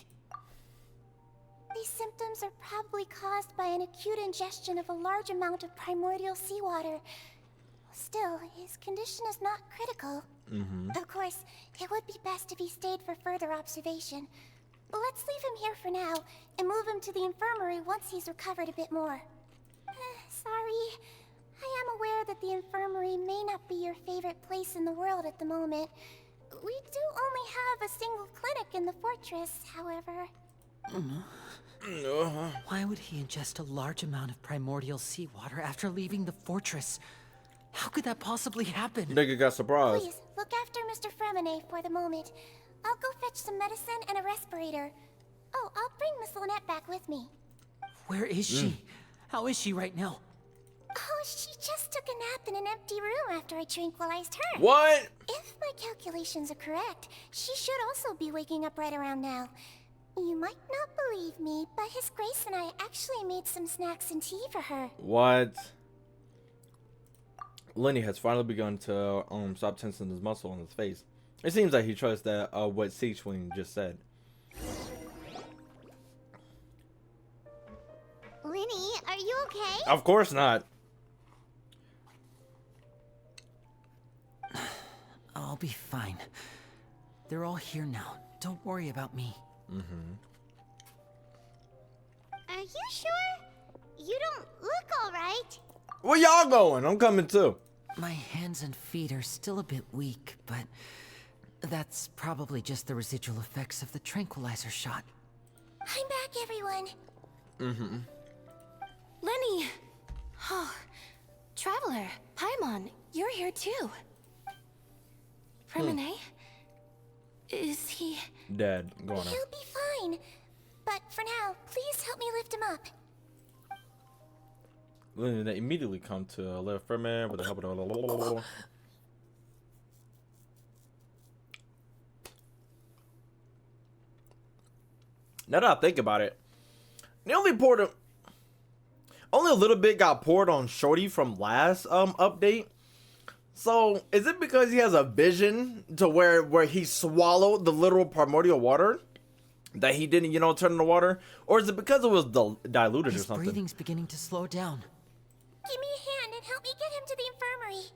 These symptoms are probably caused by an acute ingestion of a large amount of primordial seawater. Still, his condition is not critical. Of course, it would be best if he stayed for further observation. But let's leave him here for now, and move him to the infirmary once he's recovered a bit more. Sorry. I am aware that the infirmary may not be your favorite place in the world at the moment. We do only have a single clinic in the fortress, however. Why would he ingest a large amount of primordial seawater after leaving the fortress? How could that possibly happen? Nigga got surprised. Please, look after Mr. Fremine for the moment. I'll go fetch some medicine and a respirator. Oh, I'll bring Miss Lynette back with me. Where is she? How is she right now? Oh, she just took a nap in an empty room after I tranquilized her. What? If my calculations are correct, she should also be waking up right around now. You might not believe me, but His Grace and I actually made some snacks and tea for her. What? Lenny has finally begun to stop tensing his muscle on his face. It seems like he trusts that what Sichuan just said. Lenny, are you okay? Of course not. I'll be fine. They're all here now. Don't worry about me. Are you sure? You don't look alright. Where y'all going? I'm coming too. My hands and feet are still a bit weak, but that's probably just the residual effects of the tranquilizer shot. I'm back, everyone. Lenny! Oh, Traveler, Paimon, you're here too. Fremine? Is he... Dead. Go on. He'll be fine. But for now, please help me lift him up. Lenny, they immediately come to left Ferment with the help of Now that I think about it, they only poured only a little bit got poured on Shorty from last update. So is it because he has a vision to where he swallowed the literal primordial water that he didn't, turn into water, or is it because it was diluted or something? His breathing's beginning to slow down. Give me a hand and help me get him to the infirmary.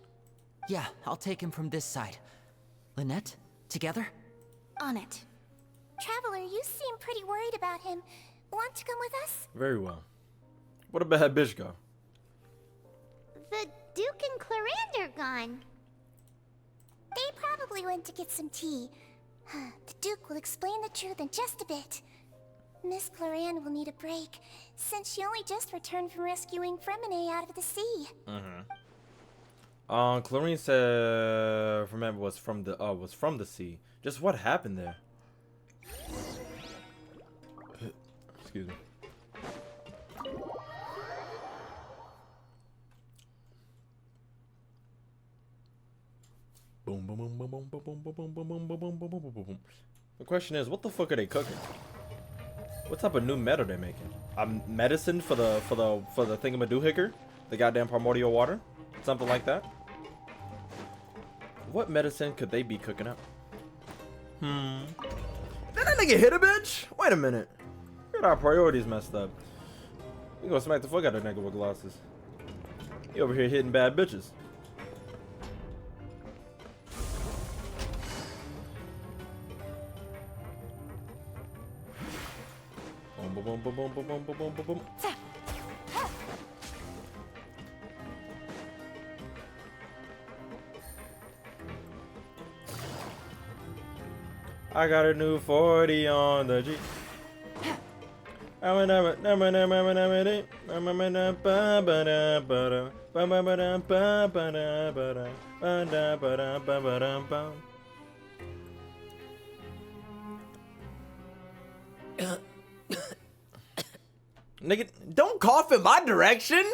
Yeah, I'll take him from this side. Lynette, together? On it. Traveler, you seem pretty worried about him. Want to come with us? Very well. What about that bitch go? The Duke and Clarande are gone. They probably went to get some tea. The Duke will explain the truth in just a bit. Miss Clarande will need a break, since she only just returned from rescuing Fremine out of the sea. Clarine said Fremine was from the sea. Just what happened there? Excuse me. Boom, boom, boom, boom, boom, boom, boom, boom, boom, boom, boom, boom, boom, boom, boom, boom. The question is, what the fuck are they cooking? What type of new metal they making? Medicine for the thingamadoohicker? The goddamn primordial water? Something like that? What medicine could they be cooking up? Did that nigga hit a bitch? Wait a minute. Got our priorities messed up. We gonna smack the fuck out of that nigga with glasses. He over here hitting bad bitches. Boom, boom, boom, boom, boom, boom, boom, boom, boom. I got a new 40 on the G. Nigga, don't cough in my direction.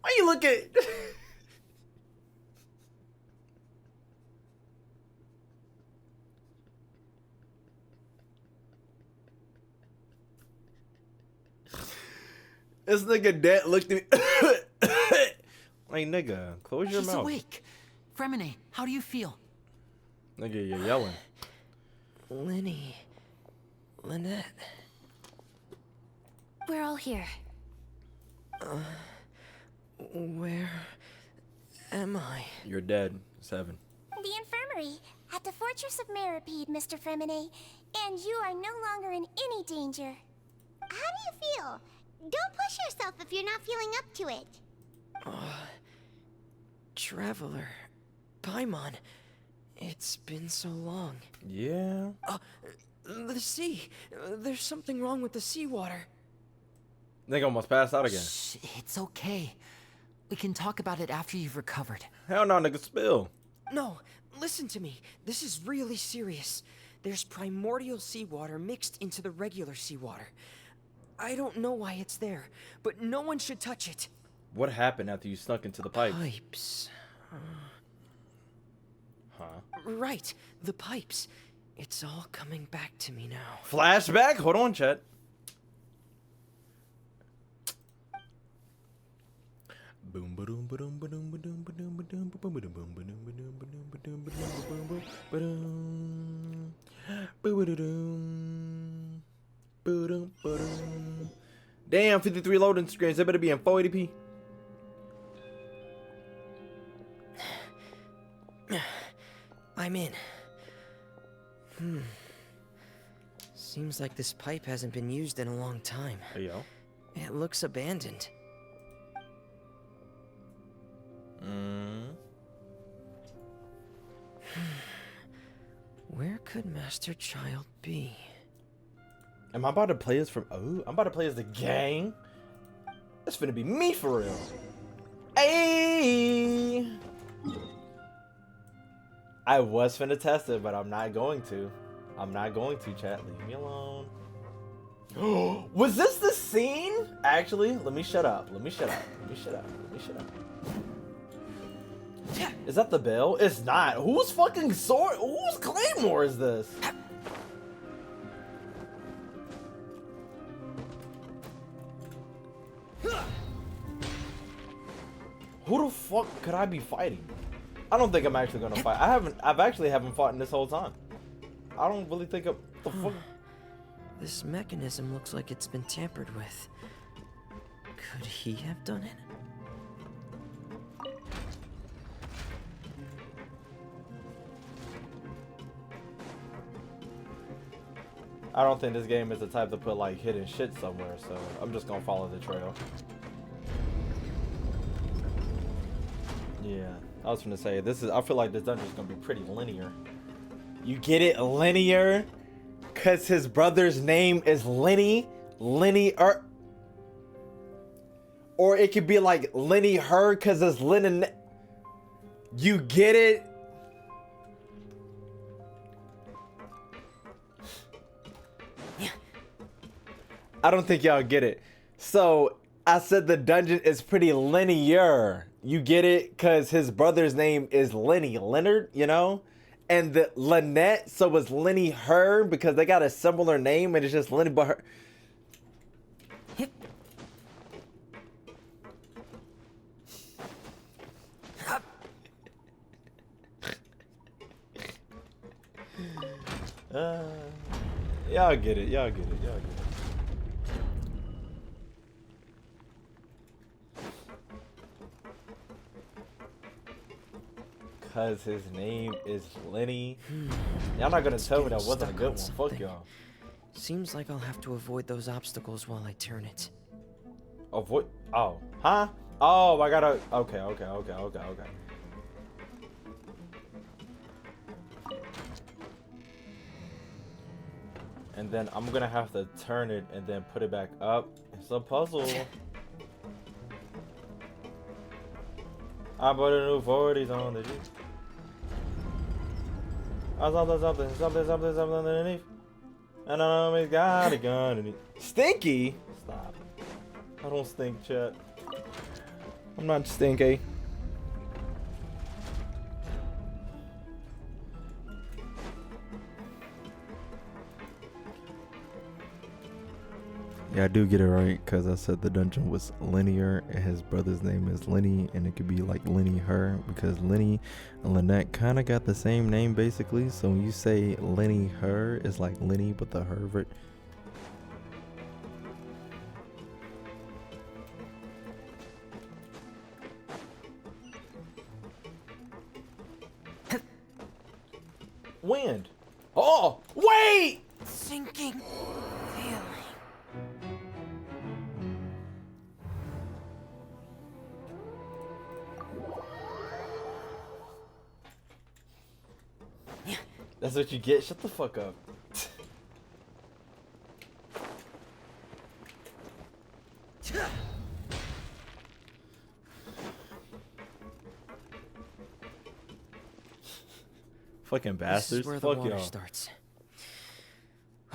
Why you look at? This nigga dead looked at me. Like, nigga, close your mouth. He's awake. Fremine, how do you feel? Nigga, you're yelling. Lenny. Lynette. We're all here. Where am I? You're dead. 7. The infirmary at the Fortress of Meripede, Mr. Fremine, and you are no longer in any danger. How do you feel? Don't push yourself if you're not feeling up to it. Traveler. Paimon. It's been so long. Yeah. The sea. There's something wrong with the seawater. Nigga almost passed out again. Shh, it's okay. We can talk about it after you've recovered. Hell no, nigga, spill. No, listen to me. This is really serious. There's primordial seawater mixed into the regular seawater. I don't know why it's there, but no one should touch it. What happened after you snuck into the pipe? Pipes. Huh? Right, the pipes. It's all coming back to me now. Flashback? Hold on, chat. Boom ba-doom ba-doom ba-doom ba-doom ba-doom ba-doom ba-doom ba-doom ba-doom ba-doom ba-doom ba-doom ba-doom ba-doom ba-doom ba-doom ba-doom. Damn, 53 loading screens. They better be in 480p. I'm in. Seems like this pipe hasn't been used in a long time. Hey, yo. It looks abandoned. Where could Master Child be? Am I about to play as from... Oh, I'm about to play as the gang? That's finna be me for real. Hey! I was finna test it, but I'm not going to. I'm not going to, chat. Leave me alone. Was this the scene? Actually, let me shut up. Let me shut up. Let me shut up. Let me shut up. Is that the bell? It's not. Whose fucking sword? Whose claymore is this? Who the fuck could I be fighting? I don't think I'm actually gonna fight. I've actually haven't fought in this whole time. I don't really think of the fuck. This mechanism looks like it's been tampered with. Could he have done it? I don't think this game is the type to put like hidden shit somewhere, so I'm just gonna follow the trail. Yeah, I was gonna say I feel like this dungeon is gonna be pretty linear. You get it, linear, cause his brother's name is Lenny, or it could be like Lenny her, cause it's Lennon. You get it? I don't think y'all get it. So I said the dungeon is pretty linear. You get it? Because his brother's name is Lenny Leonard, you know? And the Lynette, so it's Lenny her because they got a similar name and it's just Lenny but her. Y'all get it. Y'all get it. Y'all get it. Because his name is Lenny. Y'all not gonna tell me that wasn't a good one. Fuck y'all. Seems like I'll have to avoid those obstacles while I turn it. Avoid? Oh. Huh? Oh, I gotta... Okay. And then I'm gonna have to turn it and then put it back up. It's a puzzle. I put a new 40s on the Jeep. Something underneath. And I know he's got a gun underneath. Stinky? Stop. I don't stink, chat. I'm not stinky. Yeah, I do get it right because I said the dungeon was linear and his brother's name is Lenny, and it could be like Lenny her because Lenny and Lynette kind of got the same name basically. So when you say Lenny her, it's like Lenny but the Herbert. Wind. Oh, wait! Sinking feeling. That's what you get. Shut the fuck up. Fucking bastards. This is where the Fuck water y'all. starts.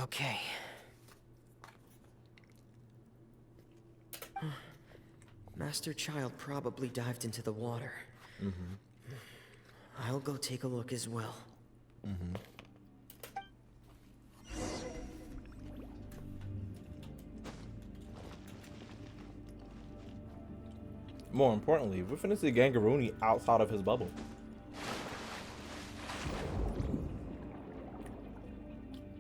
Okay. Master Child probably dived into the water. I'll go take a look as well. More importantly, we're finna see Gangaroony outside of his bubble.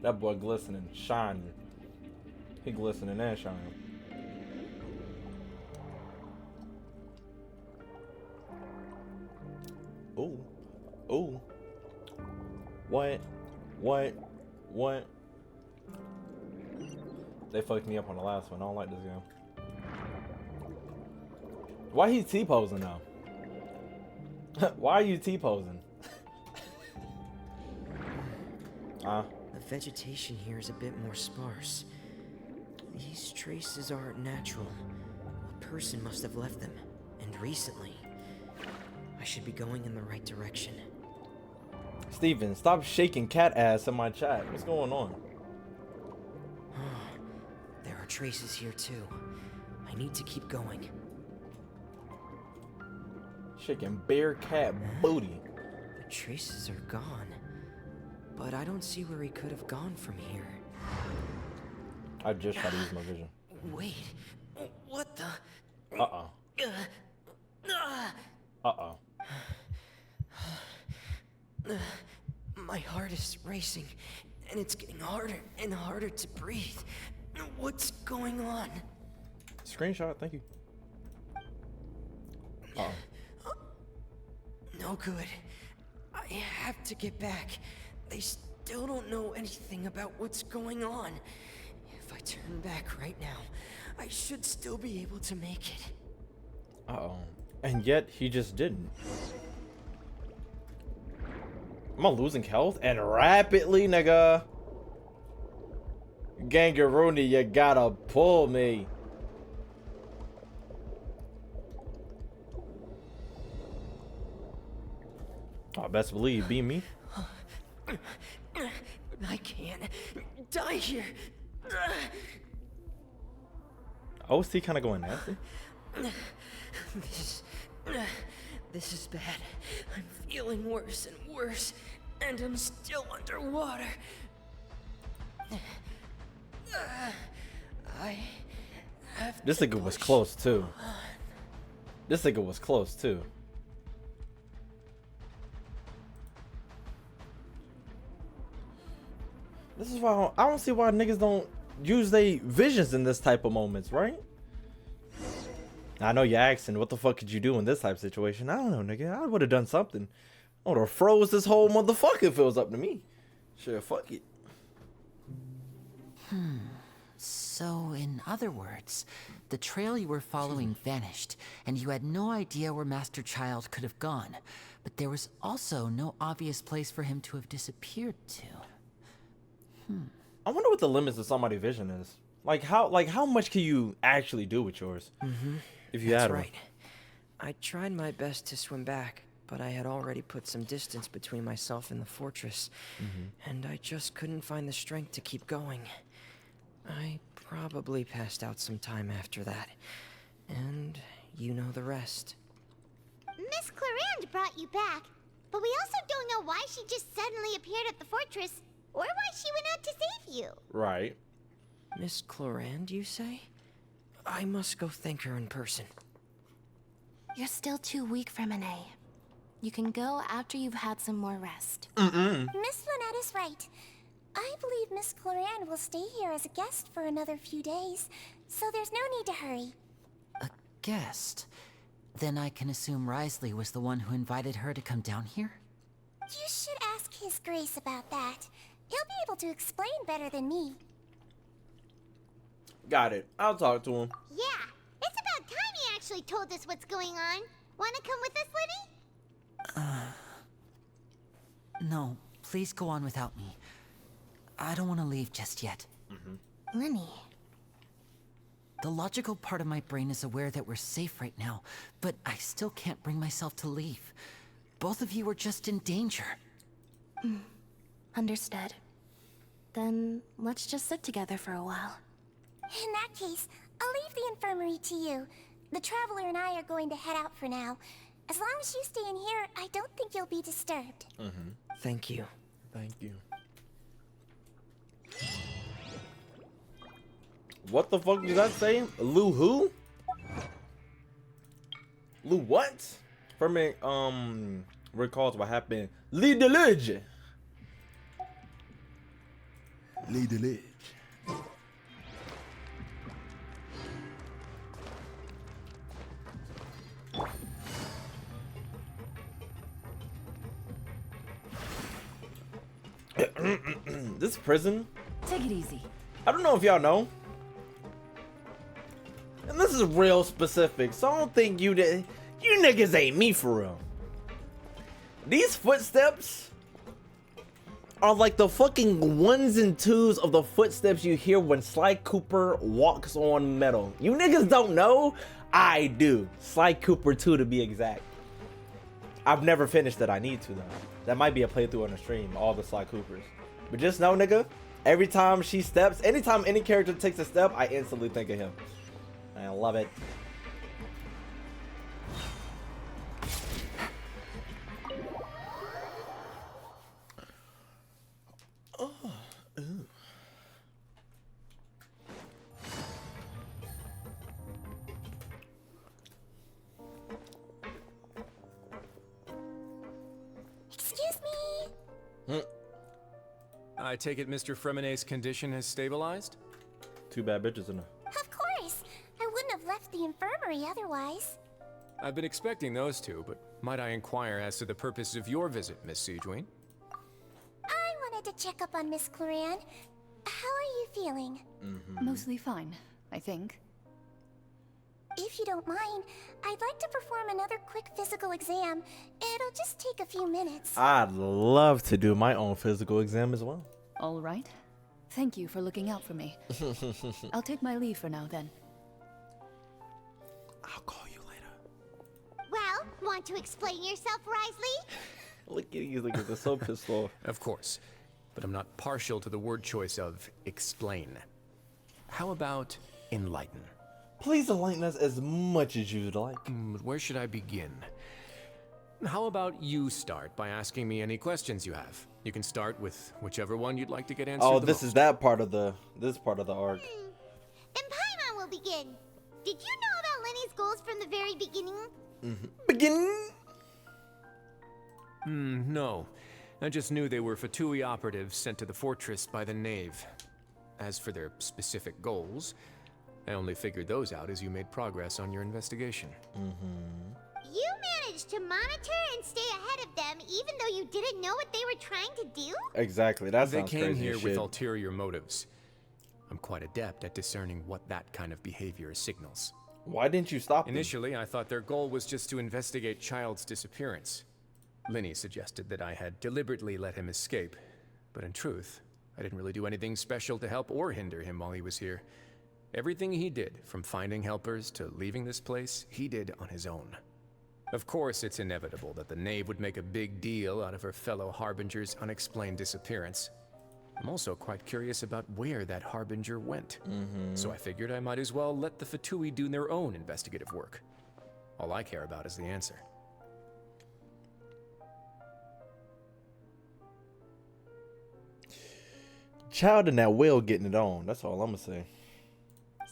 That boy glistening, shining. He glistening and shining. Ooh. Ooh. What? They fucked me up on the last one. I don't like this game. Why he T-posing now? Why are you T-posing? The vegetation here is a bit more sparse. These traces aren't natural. A person must have left them, and recently. I should be going in the right direction. Steven, stop shaking cat ass in my chat. What's going on? There are traces here too. I need to keep going. Shaking bear cat booty. The traces are gone. But I don't see where he could have gone from here. I just tried to use my vision. Wait. What the? Uh-oh. Uh-oh. My heart is racing, and it's getting harder and harder to breathe. What's going on? Screenshot, thank you. Uh-oh. No good. I have to get back. They still don't know anything about what's going on. If I turn back right now, I should still be able to make it. Uh-oh. And yet, he just didn't. Am I losing health? And rapidly, nigga. Gangaroony, you gotta pull me. I best believe, be me. I can't die here. OC kind of going nasty. This is bad. I'm feeling worse and worse, and I'm still underwater. I have This nigga was close too. This nigga was close too. This is why I don't see why niggas don't use their visions in this type of moments, right? I know you're asking, what the fuck could you do in this type of situation? I don't know, nigga. I would have done something. I would have froze this whole motherfucker if it was up to me. Sure, fuck it. So, in other words, the trail you were following vanished, and you had no idea where Master Child could have gone. But there was also no obvious place for him to have disappeared to. I wonder what the limits of somebody's vision is. Like how much can you actually do with yours? If you had one. That's right. I tried my best to swim back, but I had already put some distance between myself and the fortress, and I just couldn't find the strength to keep going. I probably passed out some time after that, and you know the rest. Miss Clarande brought you back, but we also don't know why she just suddenly appeared at the fortress, or why she went out to save you. Right. Miss Clarande, you say? I must go thank her in person. You're still too weak, Freminet. You can go after you've had some more rest. Miss Lynette is right. I believe Miss Clarande will stay here as a guest for another few days, so there's no need to hurry. A guest? Then I can assume Risley was the one who invited her to come down here? You should ask His Grace about that. He'll be able to explain better than me. Got it. I'll talk to him. Yeah, it's about time he actually told us what's going on. Wanna come with us, Lenny? No, please go on without me. I don't want to leave just yet. Lenny. The logical part of my brain is aware that we're safe right now, but I still can't bring myself to leave. Both of you are just in danger. Understood. Then let's just sit together for a while. In that case, I'll leave the infirmary to you. The Traveler and I are going to head out for now. As long as you stay in here, I don't think you'll be disturbed. Thank you. Thank you. What the fuck does that say? Lou who? Lou what? Fermi recalls what happened. Lee Delige. Lee Delige. This prison, Take it easy. I don't know if y'all know, and this is real specific, so I don't think you niggas ain't me for real. These footsteps are like the fucking ones and twos of the footsteps you hear when Sly Cooper walks on metal. You niggas don't know? I do. Sly Cooper 2 to be exact. I've never finished it. I need to though. That might be a playthrough on the stream, all the Sly Coopers. But just know, nigga, every time she steps, anytime any character takes a step, I instantly think of him. I love it. Oh, ooh. Excuse me. I take it Mr. Freminet's condition has stabilized? Two bad bitches in a. Of course. I wouldn't have left the infirmary otherwise. I've been expecting those two, but might I inquire as to the purpose of your visit, Miss Siegeween? I wanted to check up on Miss Clarande. How are you feeling? Mostly fine, I think. If you don't mind, I'd like to perform another quick physical exam. It'll just take a few minutes. I'd love to do my own physical exam as well. All right. Thank you for looking out for me. I'll take my leave for now, then. I'll call you later. Well, want to explain yourself, Risley? Look at you, look at this, so pissed off. Of course, but I'm not partial to the word choice of explain. How about enlighten? Please enlighten us as much as you'd like. Where should I begin? How about you start by asking me any questions you have? You can start with whichever one you'd like to get answered. Oh, this is that part of the arc. Then Paimon will begin. Did you know about Lenny's goals from the very beginning? Begin. No. I just knew they were Fatui operatives sent to the fortress by the Knave. As for their specific goals, I only figured those out as you made progress on your investigation. You managed to monitor and stay ahead of them even though you didn't know what they were trying to do? Exactly, that They sounds came crazy here as with shit. ulterior motives. I'm quite adept at discerning what that kind of behavior signals. Why didn't you stop them? Initially, I thought their goal was just to investigate Child's disappearance. Linny suggested that I had deliberately let him escape, but in truth, I didn't really do anything special to help or hinder him while he was here. Everything he did, from finding helpers to leaving this place, he did on his own. Of course, it's inevitable that the knave would make a big deal out of her fellow Harbinger's unexplained disappearance. I'm also quite curious about where that Harbinger went. So I figured I might as well let the Fatui do their own investigative work. All I care about is the answer. Child and that whale getting it on. That's all I'm gonna say.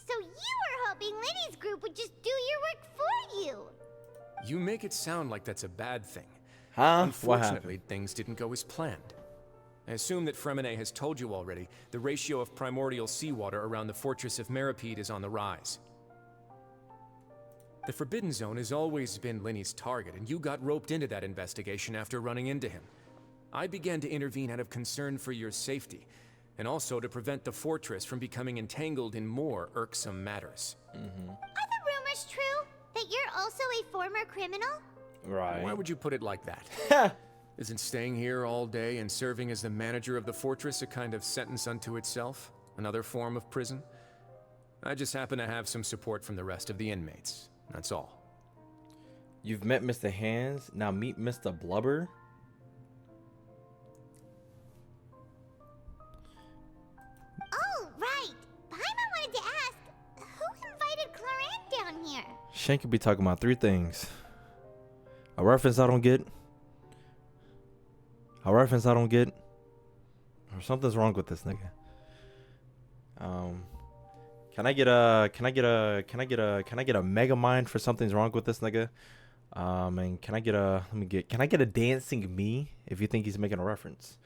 So you were hoping Lenny's group would just do your work for you. You make it sound like that's a bad thing. Huh? Unfortunately, things didn't go as planned. I assume that Fremine has told you already, the ratio of primordial seawater around the fortress of Meripede is on the rise. The Forbidden Zone has always been Lenny's target, and you got roped into that investigation after running into him. I began to intervene out of concern for your safety, and also to prevent the fortress from becoming entangled in more irksome matters. Are the rumors true? That you're also a former criminal? Right. Why would you put it like that? Isn't staying here all day and serving as the manager of the fortress a kind of sentence unto itself? Another form of prison? I just happen to have some support from the rest of the inmates. That's all. You've met Mr. Hands, now meet Mr. Blubber. Oh, right. Paimon wanted to ask, who invited Cloran down here? Shank could be talking about three things. A reference I don't get. A reference I don't get. Or something's wrong with this nigga. Can I get a mega mind for something's wrong with this nigga? And can I get a dancing me if you think he's making a reference?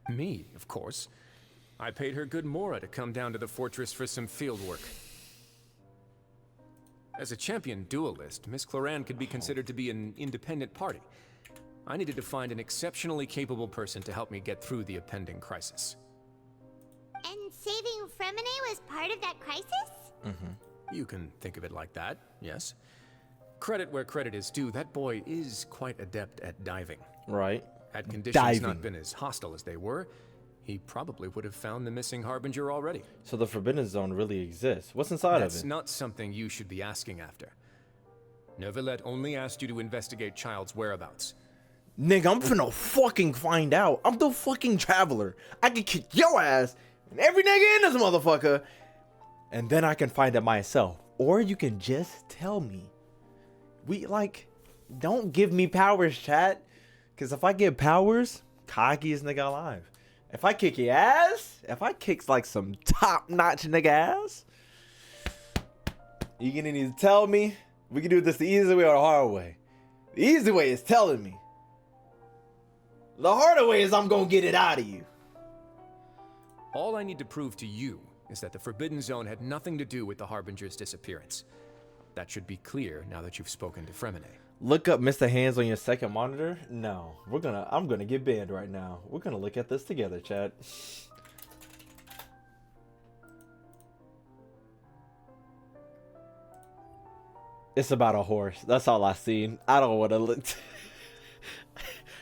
Me, of course. I paid her good mora to come down to the fortress for some field work. As a champion duelist, Miss Cloran could be considered to be an independent party. I needed to find an exceptionally capable person to help me get through the impending crisis. And saving Fremine was part of that crisis? You can think of it like that, yes. Credit where credit is due, that boy is quite adept at diving. Right. Had conditions not been as hostile as they were, he probably would have found the missing Harbinger already. So the Forbidden Zone really exists. What's inside of it? That's not something you should be asking after. Neuvillette only asked you to investigate Child's whereabouts. Nigga, I'm finna fucking find out. I'm the fucking traveler. I can kick your ass and every nigga in this motherfucker, and then I can find it myself. Or you can just tell me. Don't give me powers, chat. Because if I get powers, cockiest nigga alive. If I kick your ass, if I kick like some top-notch nigga ass, you're gonna need to tell me. We can do this the easy way or the hard way. The easy way is telling me. The harder way is I'm gonna get it out of you. All I need to prove to you is that the Forbidden Zone had nothing to do with the Harbinger's disappearance. That should be clear now that you've spoken to Fremine. Look up Mr. Hands on your second monitor. No, I'm gonna get banned right now. We're gonna look at this together, chat. It's about a horse. That's all I seen. I don't want to look.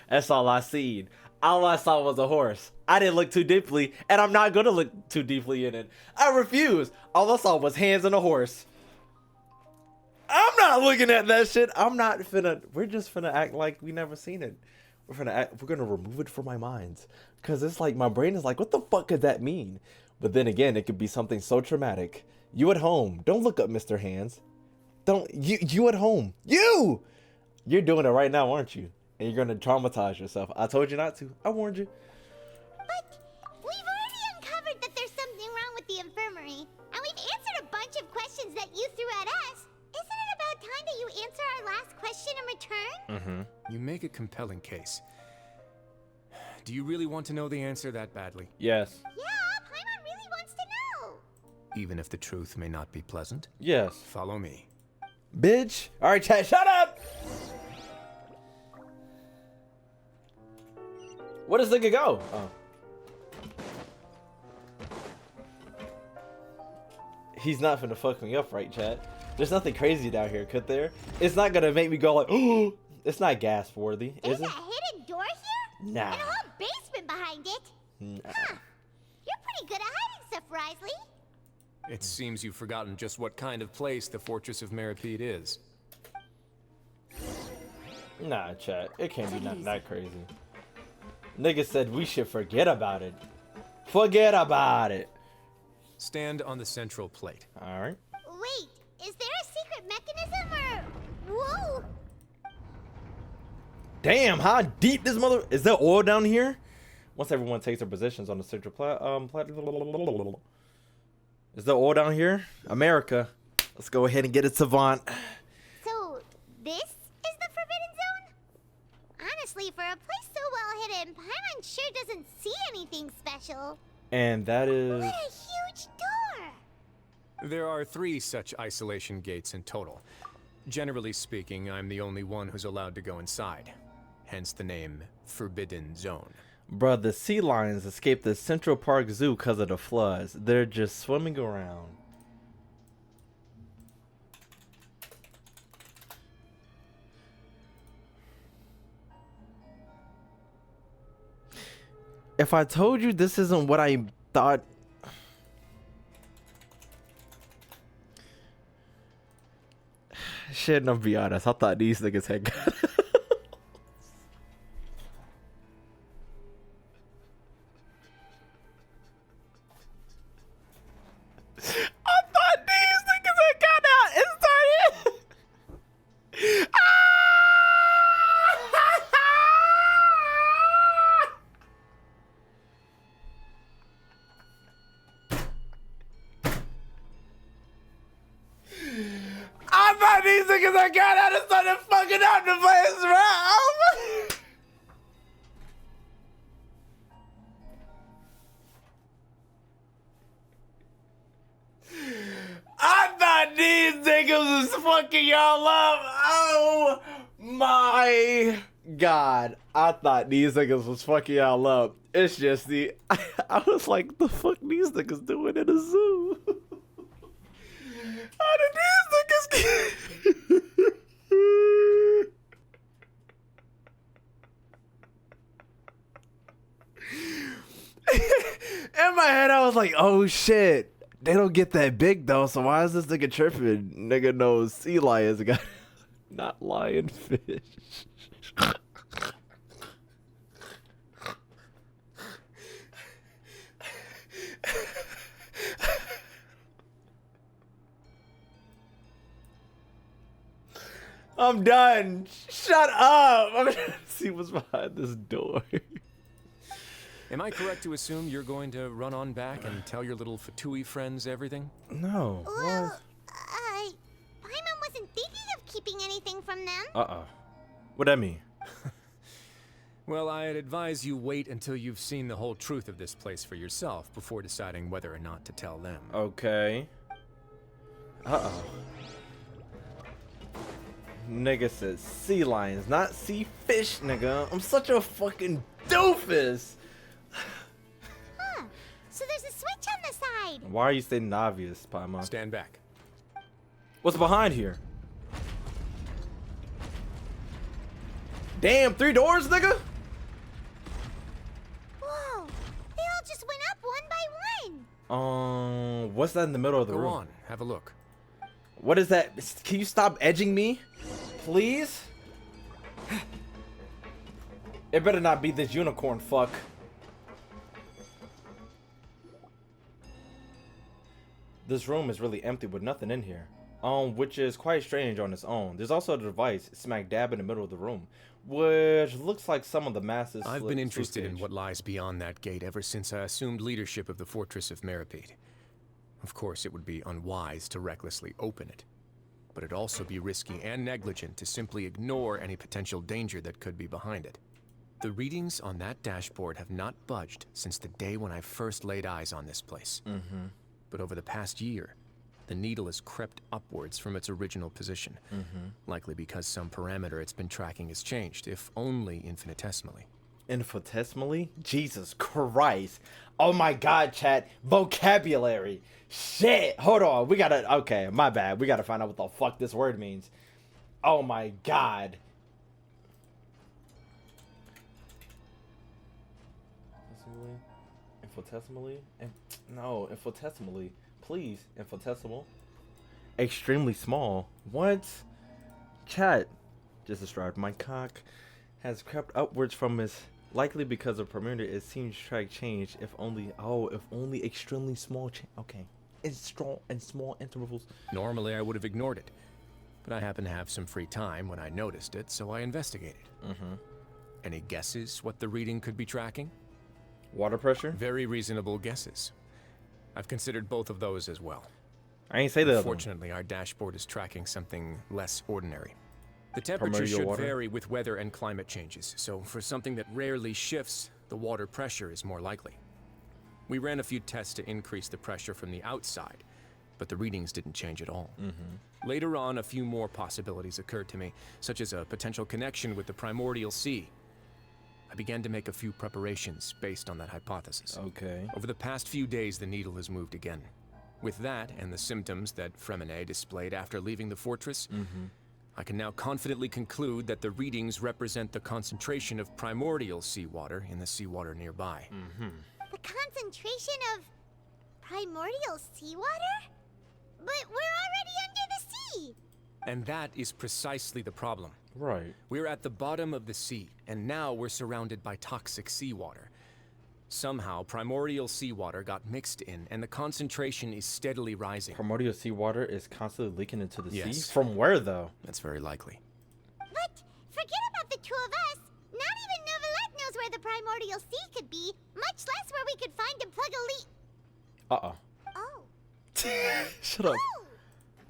That's all I seen. All I saw was a horse. I didn't look too deeply, and I'm not gonna look too deeply in it. I refuse. All I saw was hands and a horse. I'm not looking at that shit. We're just finna act like we never seen it. We're gonna remove it from my mind. Cause it's like, my brain is like, what the fuck could that mean? But then again, it could be something so traumatic. You at home, don't look up Mr. Hands. You at home. You're doing it right now, aren't you? And you're gonna traumatize yourself. I told you not to. I warned you. But we've already uncovered that there's something wrong with the infirmary. And we've answered a bunch of questions that you threw at us. Isn't it about time that you answer our last question in return? You make a compelling case. Do you really want to know the answer that badly? Yes. Yeah, Paimon really wants to know. Even if the truth may not be pleasant? Yes. Follow me. Bitch. Alright, chat, shut up! Where does nigga go? Oh. He's not finna fuck me up, right, chat? There's nothing crazy down here, could there? It's not gonna make me go like, oh! It's not gasp worthy, is it? There's a hidden door here? Nah. And a whole basement behind it? Nah. Huh. pretty good at hiding stuff, Risley. It seems you've forgotten just what kind of place the Fortress of Meripede is. Nah, chat. It can't be nothing that crazy. Nigga said we should forget about it. Forget about it. Stand on the central plate. Alright. Wait, is there a secret mechanism or... Whoa! Damn, how deep this mother... Is there oil down here? Once everyone takes their positions on the central Is there oil down here? America. Let's go ahead and get it, Savant. So, this is the Forbidden Zone? Honestly, for a place so well hidden, Paimon sure doesn't see anything special. And that is... What a huge door! There are 3 such isolation gates in total. Generally speaking, I'm the only one who's allowed to go inside. Hence the name Forbidden Zone. Bruh, the sea lions escaped the Central Park Zoo because of the floods. They're just swimming around. If I told you this isn't what I thought... Shit, no, be honest. I thought these niggas had got these niggas that got out and started fucking up the place, bro. I thought these niggas was fucking y'all up. Oh my god. I thought these niggas was fucking y'all up. It's just the... I was like, the fuck these niggas doing in a zoo? How did these niggas get... In my head, I was like, oh shit. They don't get that big though, so why is this nigga tripping? Nigga knows sea lions got not lionfish. I'm done. Shut up. I'm trying to see what's behind this door. Am I correct to assume you're going to run on back and tell your little Fatui friends everything? No. Well, Paimon wasn't thinking of keeping anything from them. What'd that mean? Well, I'd advise you wait until you've seen the whole truth of this place for yourself before deciding whether or not to tell them. Okay. Nigga says sea lions, not sea fish, nigga. I'm such a fucking doofus. Huh. So there's a switch on the side. Why are you stating the obvious, Paimon? Stand back. What's behind here? Damn, 3 doors, nigga? Whoa. They all just went up one by one. What's that in the middle of the room? Go on, have a look. What is that? Can you stop edging me? Please? It better not be this unicorn fuck. This room is really empty with nothing in here. Which is quite strange on its own. There's also a device smack dab in the middle of the room, which looks like some of the masses. I've been interested in what lies beyond that gate ever since I assumed leadership of the Fortress of Meripede. Of course, it would be unwise to recklessly open it, but it'd also be risky and negligent to simply ignore any potential danger that could be behind it. The readings on that dashboard have not budged since the day when I first laid eyes on this place. But over the past year, the needle has crept upwards from its original position, likely because some parameter it's been tracking has changed, if only infinitesimally. Infinitesimally? Jesus Christ. Oh my god, chat. Vocabulary. Shit. Hold on. We gotta... Okay, my bad. We gotta find out what the fuck this word means. Oh my god. Infinitesimally? No, infinitesimally. Please, infinitesimal. Extremely small. What? Chat. Just described. My cock has crept upwards from his... Likely because of Premier, it seems track changed. If only... Oh, if only extremely small... Okay. It's strong and small intervals. Normally, I would have ignored it. But I happened to have some free time when I noticed it, so I investigated. Any guesses what the reading could be tracking? Water pressure? Very reasonable guesses. I've considered both of those as well. I ain't say that. Unfortunately, our dashboard is tracking something less ordinary. The temperature should vary with weather and climate changes, so for something that rarely shifts, the water pressure is more likely. We ran a few tests to increase the pressure from the outside, but the readings didn't change at all. Later on, a few more possibilities occurred to me, such as a potential connection with the primordial sea. I began to make a few preparations based on that hypothesis. Okay. Over the past few days, the needle has moved again. With that and the symptoms that Freminet displayed after leaving the fortress, I can now confidently conclude that the readings represent the concentration of primordial seawater in the seawater nearby. The concentration of primordial seawater? But we're already under the sea! And that is precisely the problem. Right. We're at the bottom of the sea, and now we're surrounded by toxic seawater. Somehow, primordial seawater got mixed in, and the concentration is steadily rising. Primordial seawater is constantly leaking into the sea? Yes. From where, though? That's very likely. But forget about the two of us. Not even Neuvillette knows where the primordial sea could be, much less where we could find and plug a leak. Oh. Shut up.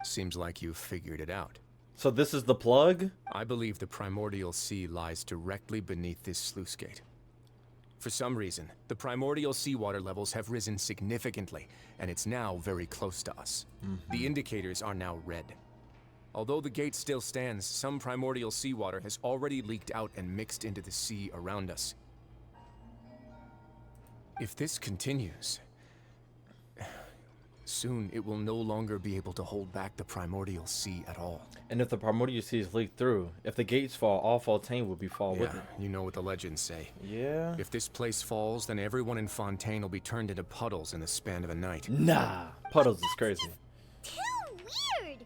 Seems like you've figured it out. So this is the plug? I believe the primordial sea lies directly beneath this sluice gate. For some reason, the primordial seawater levels have risen significantly, and it's now very close to us. The indicators are now red. Although the gate still stands, some primordial seawater has already leaked out and mixed into the sea around us. If this continues, soon it will no longer be able to hold back the primordial sea at all. And if the primordial sea is leaked through, if the gates fall, all Fontaine will be fall with it. You know what the legends say. Yeah. If this place falls, then everyone in Fontaine will be turned into puddles in the span of a night. Nah, puddles is crazy. Too weird!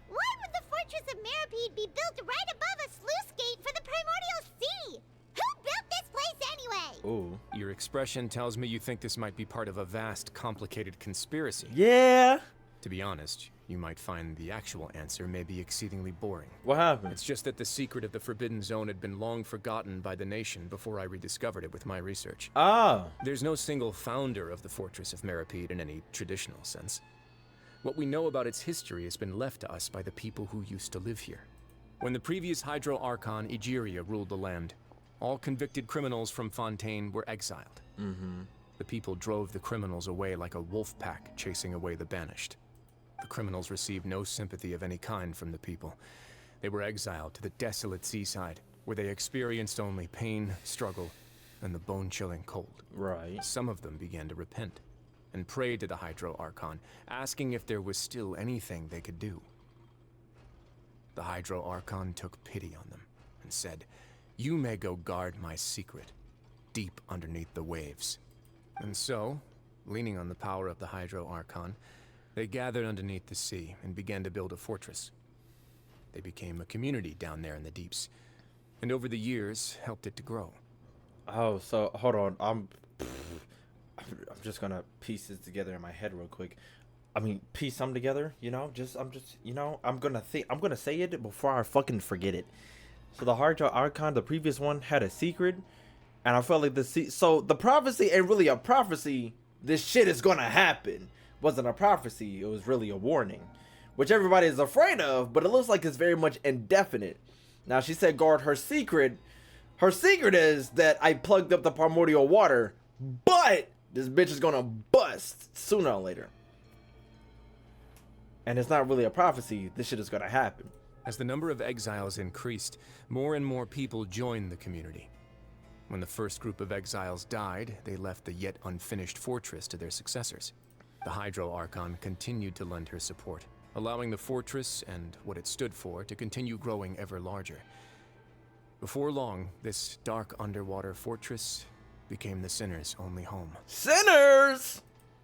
Why would the Fortress of Meripede be built right above a sluice gate for the primordial sea? Who built this place anyway? Ooh. Your expression tells me you think this might be part of a vast, complicated conspiracy. Yeah. To be honest, you might find the actual answer may be exceedingly boring. What happened? It's just that the secret of the Forbidden Zone had been long forgotten by the nation before I rediscovered it with my research. Ah. There's no single founder of the Fortress of Meripede in any traditional sense. What we know about its history has been left to us by the people who used to live here. When the previous Hydro Archon, Egeria, ruled the land, all convicted criminals from Fontaine were exiled. The people drove the criminals away like a wolf pack chasing away the banished. The criminals received no sympathy of any kind from the people. They were exiled to the desolate seaside, where they experienced only pain, struggle, and the bone-chilling cold. Right. Some of them began to repent, and prayed to the Hydro Archon, asking if there was still anything they could do. The Hydro Archon took pity on them, and said, "You may go guard my secret, deep underneath the waves." And so, leaning on the power of the Hydro Archon, they gathered underneath the sea and began to build a fortress. They became a community down there in the deeps, and over the years helped it to grow. Oh, so hold on. I'm just gonna piece this together in my head real quick. I mean, piece some together, you know. I'm gonna say it before I fucking forget it. So the Hydro Archon, the previous one, had a secret, and I felt like so the prophecy ain't really a prophecy. This shit is gonna happen. Wasn't a prophecy, it was really a warning, which everybody is afraid of, but it looks like it's very much indefinite. Now, she said guard her secret. Her secret is that I plugged up the primordial water, but this bitch is gonna bust sooner or later. And it's not really a prophecy, this shit is gonna happen. As the number of exiles increased, more and more people joined the community. When the first group of exiles died, they left the yet unfinished fortress to their successors. The Hydro Archon continued to lend her support, allowing the fortress and what it stood for to continue growing ever larger. Before long, this dark underwater fortress became the Sinner's only home. Sinners!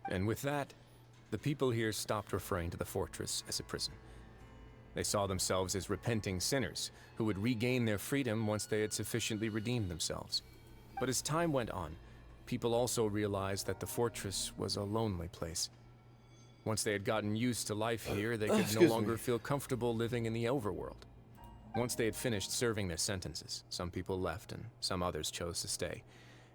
And with that, the people here stopped referring to the fortress as a prison. They saw themselves as repenting sinners who would regain their freedom once they had sufficiently redeemed themselves. But as time went on, people also realized that the fortress was a lonely place. Once they had gotten used to life here, they could no longer feel comfortable living in the overworld. Once they had finished serving their sentences, some people left and some others chose to stay.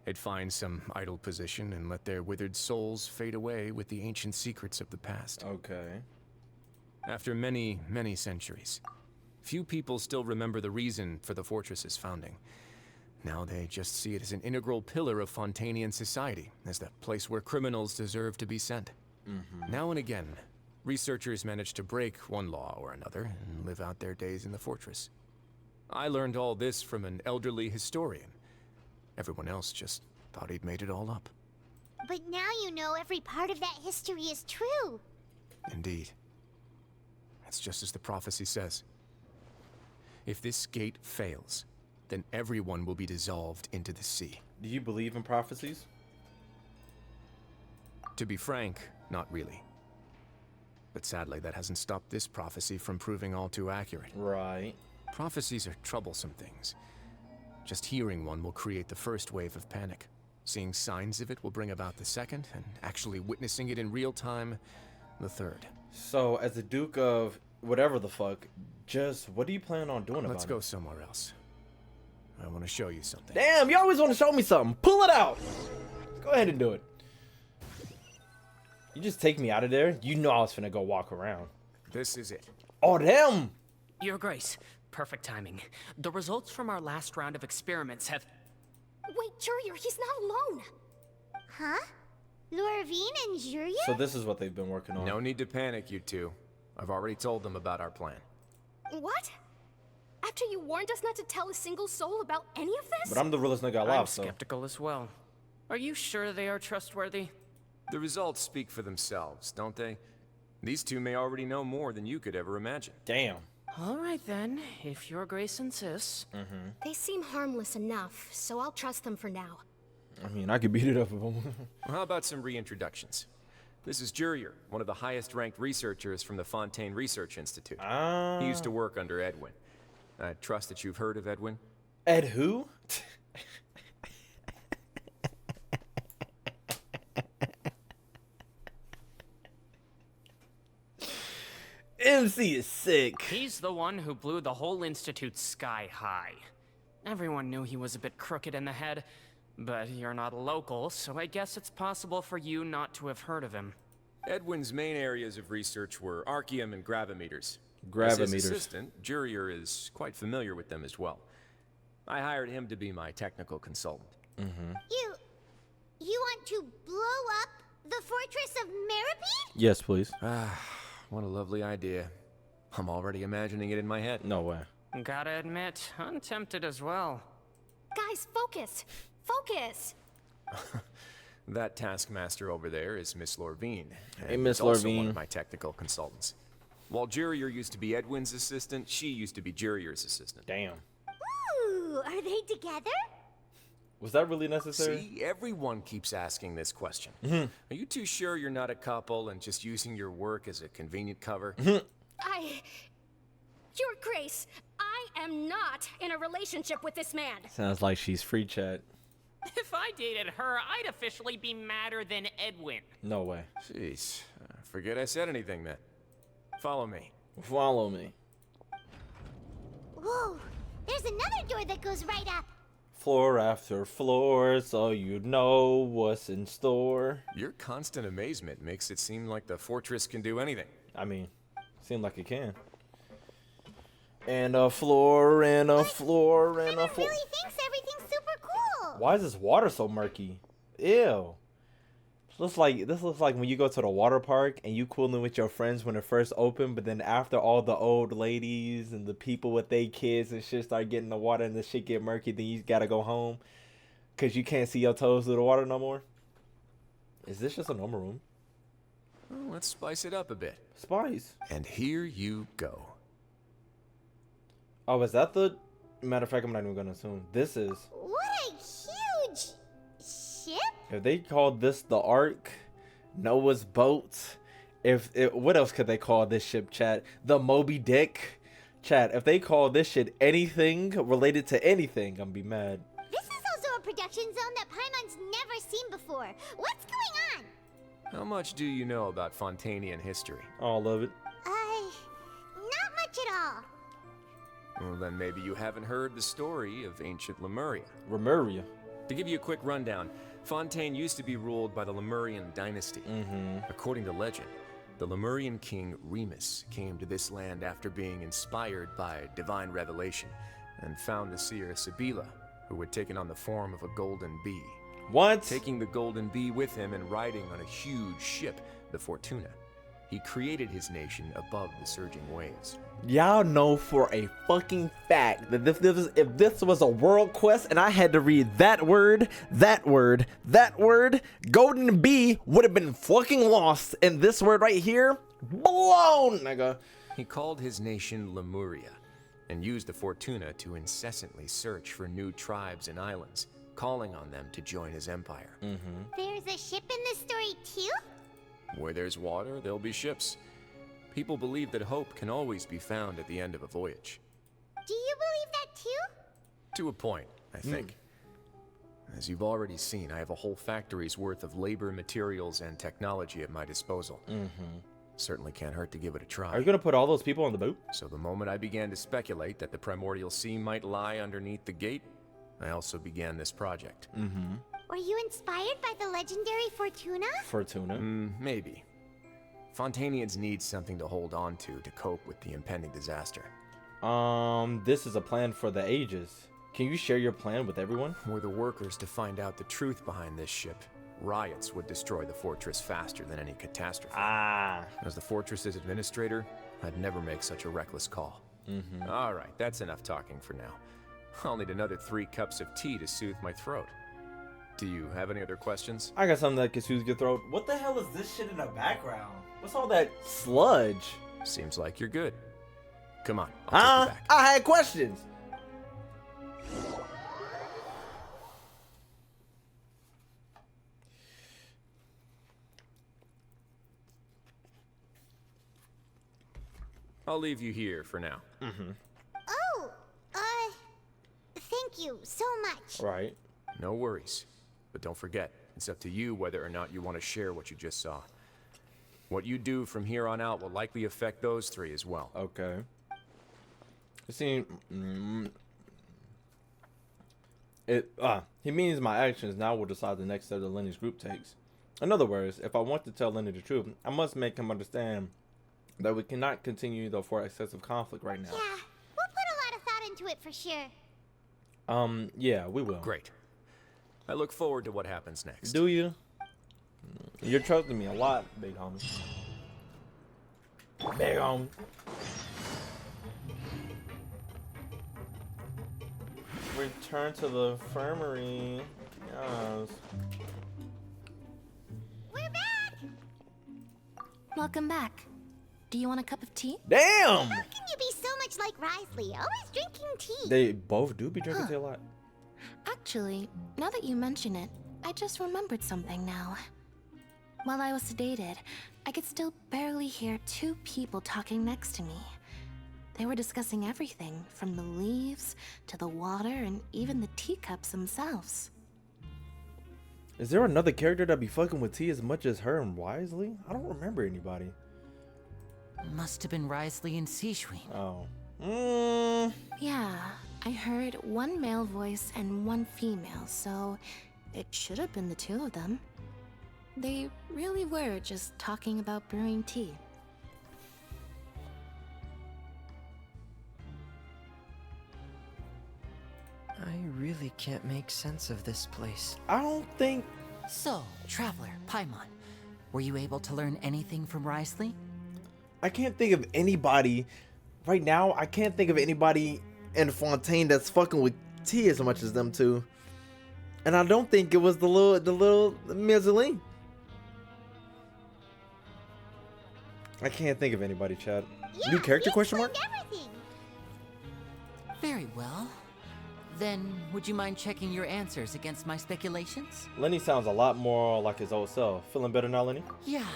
They'd find some idle position and let their withered souls fade away with the ancient secrets of the past. Okay. After many, many centuries, few people still remember the reason for the fortress's founding. Now they just see it as an integral pillar of Fontanian society, as the place where criminals deserve to be sent. Now and again, researchers manage to break one law or another and live out their days in the fortress. I learned all this from an elderly historian. Everyone else just thought he'd made it all up. But now you know every part of that history is true. Indeed. It's just as the prophecy says. If this gate fails, then everyone will be dissolved into the sea. Do you believe in prophecies? To be frank, not really. But sadly, that hasn't stopped this prophecy from proving all too accurate. Right. Prophecies are troublesome things. Just hearing one will create the first wave of panic. Seeing signs of it will bring about the second, and actually witnessing it in real time, the third. So, as the Duke of whatever the fuck, just what do you plan on doing about it? Let's go somewhere else. I want to show you something. Damn, you always want to show me something. Pull it out. Go ahead and do it. You just take me out of there. You know I was finna go walk around. This is it. Oh, damn. Your Grace, perfect timing. The results from our last round of experiments have... Wait, Jurier, he's not alone. Huh? Lorvine and Jurier? So this is what they've been working on. No need to panic, you two. I've already told them about our plan. What? After you warned us not to tell a single soul about any of this? But I'm the realest nigga alive, I'm so. skeptical as well. Are you sure they are trustworthy? The results speak for themselves, don't they? These two may already know more than you could ever imagine. Damn. All right then, if Your Grace insists. They seem harmless enough, so I'll trust them for now. I mean, I could beat it up if I want. How about some reintroductions? This is Jurier, one of the highest-ranked researchers from the Fontaine Research Institute. He used to work under Edwin. I trust that you've heard of Edwin. Ed who? MC is sick. He's the one who blew the whole institute sky high. Everyone knew he was a bit crooked in the head, but you're not local, so I guess it's possible for you not to have heard of him. Edwin's main areas of research were archaeum and gravimeters. Gravimeters. As his assistant, Jurier is quite familiar with them as well. I hired him to be my technical consultant. You want to blow up the fortress of Meripede? Yes, please. What a lovely idea. I'm already imagining it in my head. No way. Gotta admit, I'm tempted as well. Guys, focus! Focus! That taskmaster over there is Miss Lorvine. Hey, Miss Also one Lorvine. of my technical consultants. While Jurier used to be Edwin's assistant, she used to be Jurier's assistant. Damn. Ooh, are they together? Was that really necessary? See, everyone keeps asking this question. Are you too sure you're not a couple and just using your work as a convenient cover? Your Grace, I am not in a relationship with this man. Sounds like she's free chat. If I dated her, I'd officially be madder than Edwin. No way. Jeez, forget I said anything then. Follow me. Follow me. Whoa, there's another door that goes right up. Floor after floor, so you know what's in store. Your constant amazement makes it seem like the fortress can do anything. I mean, seems like it can. And a floor, and a floor, and a floor. Really thinks everything's super cool. Why is this water so murky? Ew. This looks like when you go to the water park and you cooling with your friends when it first opened, but then after all the old ladies and the people with their kids and shit start getting the water and the shit get murky, then you gotta go home because you can't see your toes through the water no more. Is this just a normal room? Well, let's spice it up a bit. Spice. And here you go. Oh, is that the... Matter of fact, I'm not even gonna assume. This is... What a huge ship. If they called this the Ark, Noah's boat. What else could they call this ship, chat? The Moby Dick. Chat, if they call this shit anything related to anything, I'm gonna be mad. This is also a production zone that Paimon's never seen before. What's going on? How much do you know about Fontanian history? All of it. Not much at all. Well, then maybe you haven't heard the story of ancient Lemuria. Lemuria. To give you a quick rundown, Fontaine used to be ruled by the Lemurian dynasty. According to legend, the Lemurian king Remus came to this land after being inspired by divine revelation and found the seer Sibila, who had taken on the form of a golden bee. What? Taking the golden bee with him and riding on a huge ship, the Fortuna, he created his nation above the surging waves. Y'all know for a fucking fact that if this was a world quest and I had to read that word, golden bee would have been fucking lost. And this word right here, blown, nigga. He called his nation Lemuria and used the Fortuna to incessantly search for new tribes and islands, calling on them to join his empire. There's a ship in this story too? Where there's water, there'll be ships. People believe that hope can always be found at the end of a voyage. Do you believe that too? To a point, I think. As you've already seen, I have a whole factory's worth of labor, materials, and technology at my disposal. Certainly can't hurt to give it a try. Are you gonna put all those people on the boat? So the moment I began to speculate that the primordial sea might lie underneath the gate, I also began this project. Were you inspired by the legendary Fortuna? Fortuna. Maybe. Fontanians need something to hold on to cope with the impending disaster. This is a plan for the ages. Can you share your plan with everyone? Were the workers to find out the truth behind this ship, riots would destroy the fortress faster than any catastrophe. As the fortress's administrator, I'd never make such a reckless call. All right, that's enough talking for now. I'll need another 3 cups of tea to soothe my throat. Do you have any other questions? I got something that can soothe your throat. What the hell is this shit in the background? What's all that sludge? Seems like you're good. Come on, I'll take you back. I had questions. I'll leave you here for now. Oh, thank you so much. Right. No worries. But don't forget, it's up to you whether or not you want to share what you just saw. What you do from here on out will likely affect those 3 as well. Okay. See, he means my actions now will decide the next step that Lenny's group takes. In other words, if I want to tell Lenny the truth, I must make him understand that we cannot continue for excessive conflict right now. Yeah, we'll put a lot of thought into it for sure. Yeah, we will. Great. I look forward to what happens next. Do you? You're trusting me a lot, big homie. Big homie. Return to the infirmary. Yes. We're back! Welcome back. Do you want a cup of tea? Damn! How can you be so much like Risley, always drinking tea? They both do be drinking tea a lot. Actually, now that you mention it, I just remembered something now. While I was sedated, I could still barely hear 2 people talking next to me. They were discussing everything, from the leaves to the water and even the teacups themselves. Is there another character that be fucking with tea as much as her and Wisely? I don't remember anybody. Must have been Risley and Seishween. Oh. Yeah, I heard 1 male voice and 1 female, so it should have been the 2 of them. They really were just talking about brewing tea. I really can't make sense of this place. I don't think... So, Traveler, Paimon, were you able to learn anything from Risley? I can't think of anybody... Right now, I can't think of anybody in Fontaine that's fucking with tea as much as them 2. And I don't think it was the little Mizeline. I can't think of anybody, Chad. Yeah, New character we question mark? explained everything. Very well. Then, would you mind checking your answers against my speculations? Lenny sounds a lot more like his old self. Feeling better now, Lenny? Yeah,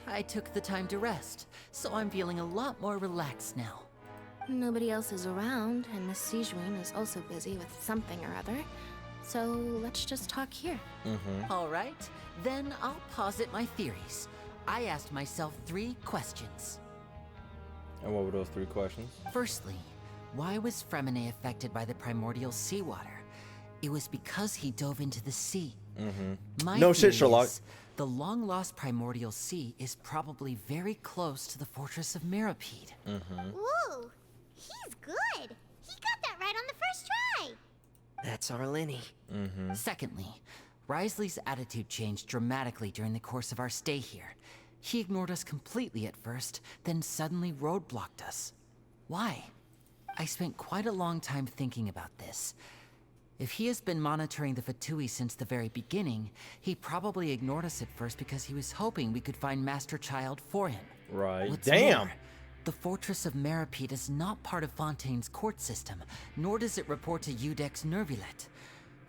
I took the time to rest, so I'm feeling a lot more relaxed now. Nobody else is around, and Miss Sijwin is also busy with something or other. So let's just talk here. All right, then I'll posit my theories. I asked myself 3 questions. And what were those 3 questions? Firstly, why was Fremine affected by the primordial seawater? It was because he dove into the sea. My No shit, theory Sherlock. is the long-lost primordial sea is probably very close to the fortress of Mirapede. Ooh, he's good. He got that right on the first try. That's our Lenny. Secondly, Wriothesley's attitude changed dramatically during the course of our stay here. He ignored us completely at first, then suddenly roadblocked us. Why? I spent quite a long time thinking about this. If he has been monitoring the Fatui since the very beginning, he probably ignored us at first because he was hoping we could find Master Child for him. Right. What's Damn. more, the Fortress of Mirapede is not part of Fontaine's court system, nor does it report to Udex Nervulet.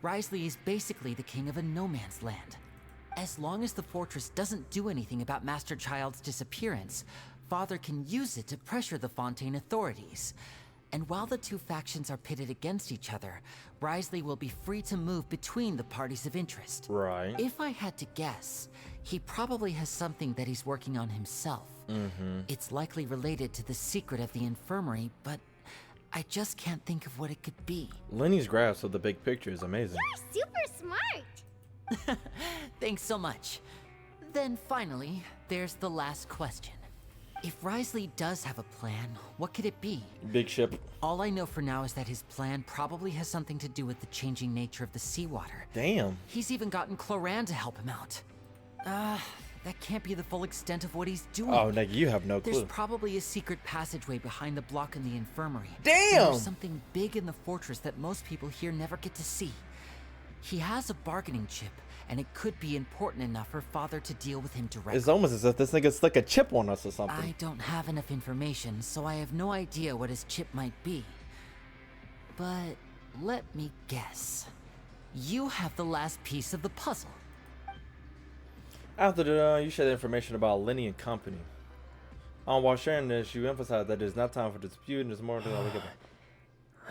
Wriothesley is basically the king of a no-man's land. As long as the fortress doesn't do anything about Master Child's disappearance, Father can use it to pressure the Fontaine authorities. And while the 2 factions are pitted against each other, Wriothesley will be free to move between the parties of interest. Right. If I had to guess, he probably has something that he's working on himself. It's likely related to the secret of the infirmary, but I just can't think of what it could be. Lenny's grasp of the big picture is amazing. You're super smart. Thanks so much. Then finally, there's the last question. If Wriothesley does have a plan, what could it be? Big ship. All I know for now is that his plan probably has something to do with the changing nature of the seawater. Damn. He's even gotten Cloran to help him out. That can't be the full extent of what he's doing. Oh, nigga, you have no clue. There's probably a secret passageway behind the block in the infirmary. Damn! And there's something big in the fortress that most people here never get to see. He has a bargaining chip, and it could be important enough for Father to deal with him directly. It's almost as if this nigga stuck a chip on us or something. I don't have enough information, so I have no idea what his chip might be. But let me guess. You have the last piece of the puzzle. After you shared information about Lenny and company. While sharing this, you emphasize that it's not time for dispute and it's more than all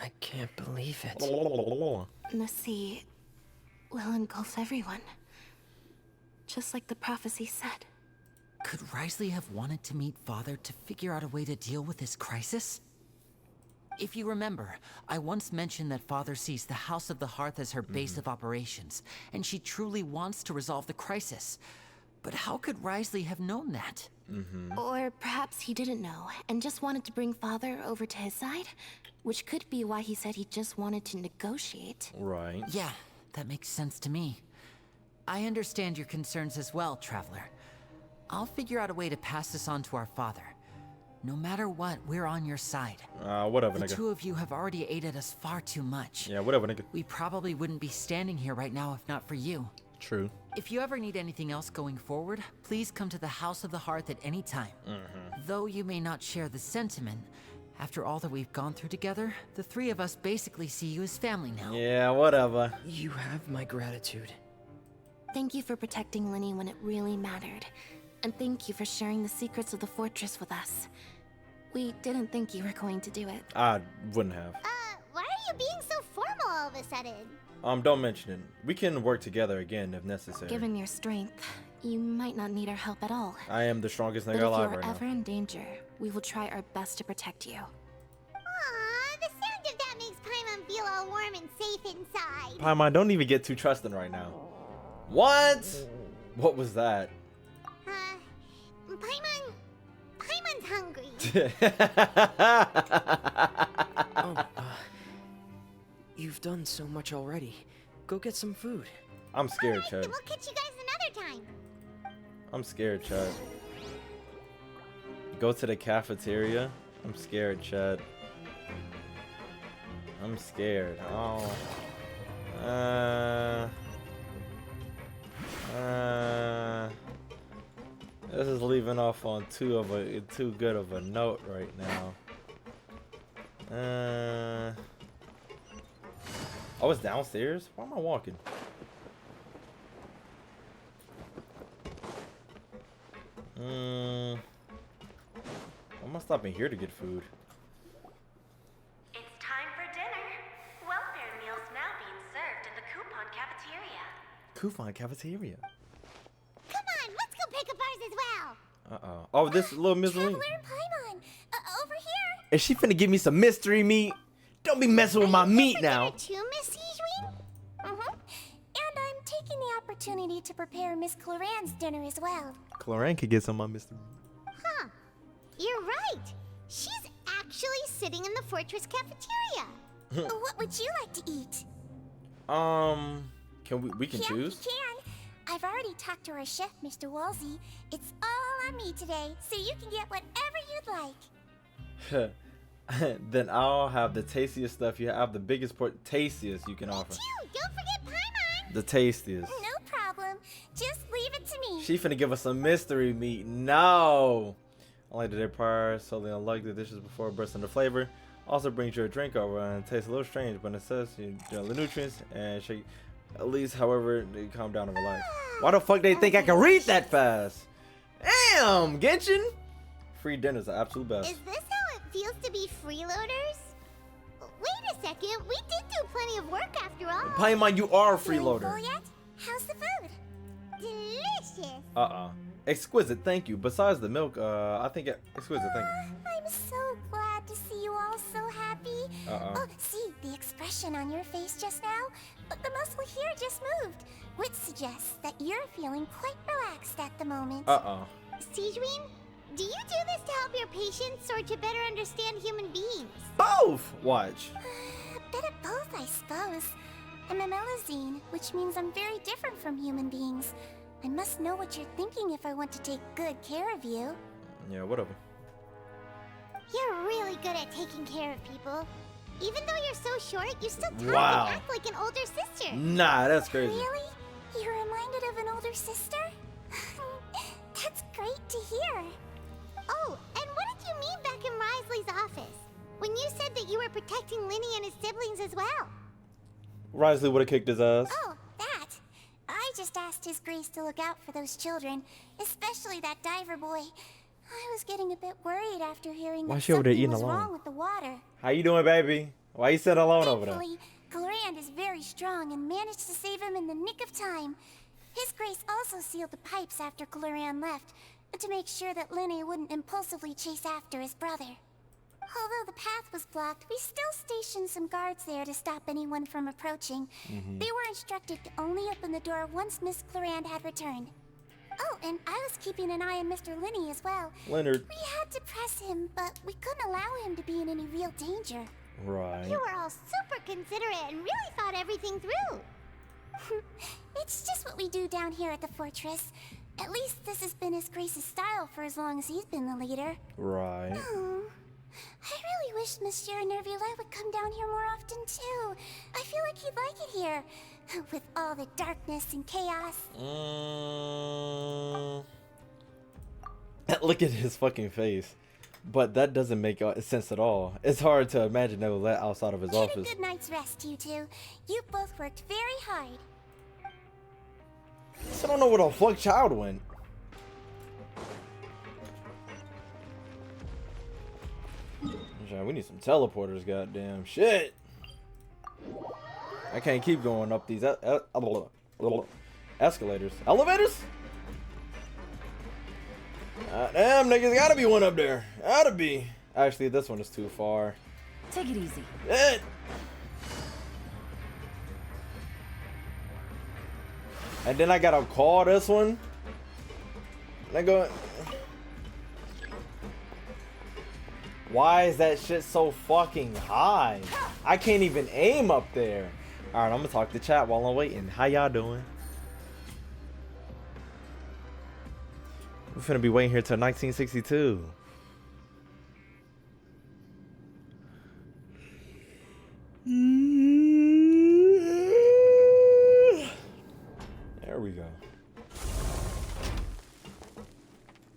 I can't believe it. The sea will engulf everyone. Just like the prophecy said. Could Wriothesley have wanted to meet Father to figure out a way to deal with this crisis? If you remember, I once mentioned that Father sees the House of the Hearth as her base of operations, and she truly wants to resolve the crisis. But how could Wriothesley have known that? Or perhaps he didn't know, and just wanted to bring Father over to his side? Which could be why he said he just wanted to negotiate. Right. Yeah, that makes sense to me. I understand your concerns as well, Traveler. I'll figure out a way to pass this on to our father. No matter what, we're on your side. Whatever, The nigga. 2 of you have already aided us far too much. Yeah, whatever, nigga. We probably wouldn't be standing here right now if not for you. True. If you ever need anything else going forward, please come to the House of the Hearth at any time. Though you may not share the sentiment, after all that we've gone through together, the 3 of us basically see you as family now. Yeah, whatever. You have my gratitude. Thank you for protecting Lenny when it really mattered. And thank you for sharing the secrets of the fortress with us. We didn't think you were going to do it. I wouldn't have. Why are you being so formal all of a sudden? Don't mention it. We can work together again if necessary. Given your strength, you might not need our help at all. I am the strongest But nigga if alive you're right ever now. in danger, we will try our best to protect you. Aw, the sound of that makes Paimon feel all warm and safe inside. Paimon, don't even get too trusting right now. What? What was that? Paimon's hungry. Oh, you've done so much already. Go get some food. I'm scared, Alright, Chad. then we'll catch you guys another time. I'm scared, Chad. Go to the cafeteria. I'm scared, Chad. I'm scared. Oh. This is leaving off on too good of a note right now. Oh, it's downstairs? Why am I walking? Why am I stopping here to get food? It's time for dinner. Welfare meals now being served in the coupon cafeteria. Coupon cafeteria. Come on, let's go pick up ours as well. Uh-oh. Oh, this little Miss Lee. Traveler and Paimon, over here. Is she finna give me some mystery meat? Don't be messing with my meat now. Too, Miss Sijwin? And I'm taking the opportunity to prepare Miss Cloran's dinner as well. Cloran could get some of my mystery meat. Huh. You're right. She's actually sitting in the fortress cafeteria. What would you like to eat? Can we can choose? We can. I've already talked to our chef, Mr. Wolsey. It's all on me today, so you can get whatever you'd like. Then I'll have the tastiest stuff you have, the biggest tastiest you can offer. Don't forget Paimon. The tastiest. No problem. Just leave it to me. She finna give us some mystery meat. No. Only the day prior, solely unlike the dishes before bursting the flavor. Also brings your drink over and it tastes a little strange, but it says you know the nutrients and shake. At least, however, they calm down and relax. Why the fuck they think I can read that fast? Damn, Genshin. Free dinner's the absolute best. Is this how it feels to be freeloaders? Wait a second, we did do plenty of work after all. Paimon, you are a Feeling freeloader. full yet? How's the food? Delicious. Exquisite, thank you. Besides the milk, I think exquisite, thank you. I'm so glad to see you all so happy. Oh, see the expression on your face just now? The muscle here just moved, which suggests that you're feeling quite relaxed at the moment. Sijwin, do you do this to help your patients or to better understand human beings? Both! Watch. A bit of both, I suppose. I'm a Melusine, which means I'm very different from human beings. I must know what you're thinking if I want to take good care of you. Yeah, whatever. You're really good at taking care of people. Even though you're so short, you still talk Wow. and act like an older sister. Nah, that's crazy. Really? You're reminded of an older sister? That's great to hear. Oh, and what did you mean back in Risley's office? When you said that you were protecting Linny and his siblings as well? Risley would have kicked his ass. Oh, that. I just asked His Grace to look out for those children, especially that diver boy. I was getting a bit worried after hearing Why that she over there something eating was alone? wrong with the water. How you doing, baby? Why you sitting alone over there? Thankfully, Clorand is very strong and managed to save him in the nick of time. His Grace also sealed the pipes after Clorand left, to make sure that Linny wouldn't impulsively chase after his brother. Although the path was blocked, we still stationed some guards there to stop anyone from approaching. They were instructed to only open the door once Miss Clorand had returned. Oh, and I was keeping an eye on Mr. Linny as well. Leonard. We had to press him, but we couldn't allow him to be in any real danger. Right. You were all super considerate and really thought everything through. It's just what we do down here at the fortress. At least this has been His Grace's style for as long as he's been the leader. Right. Oh, I really wish Monsieur Nervula would come down here more often too. I feel like he'd like it here, with all the darkness and chaos. Look at his fucking face. But that doesn't make sense at all. It's hard to imagine they would let outside of his Get office. a good night's rest, you two. You both worked very hard. I don't know where the fuck child went. We need some teleporters, goddamn shit. I can't keep going up these escalators. Elevators? Damn, niggas, gotta be one up there. Gotta be. Actually, this one is too far. Take it easy. Shit. And then I gotta call this one. And I go. Why is that shit so fucking high? I can't even aim up there. Alright, I'm gonna talk to chat while I'm waiting. How y'all doing? We're finna be waiting here till 1962. There we go.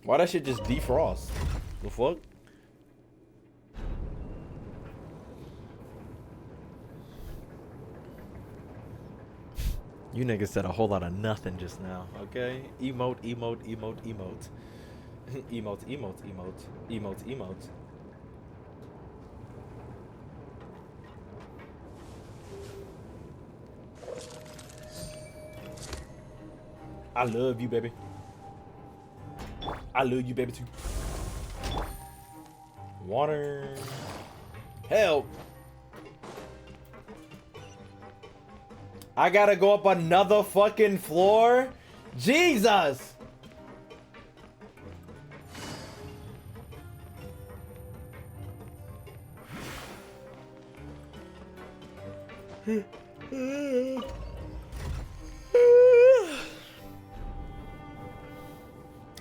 Why that shit just defrost? The fuck? You niggas said a whole lot of nothing just now, okay? Emote, emote, emote, emote. Emote, emote, emote, emote, emote. I love you, baby. I love you, baby, too. Water. Help. I gotta go up another fucking floor? Jesus!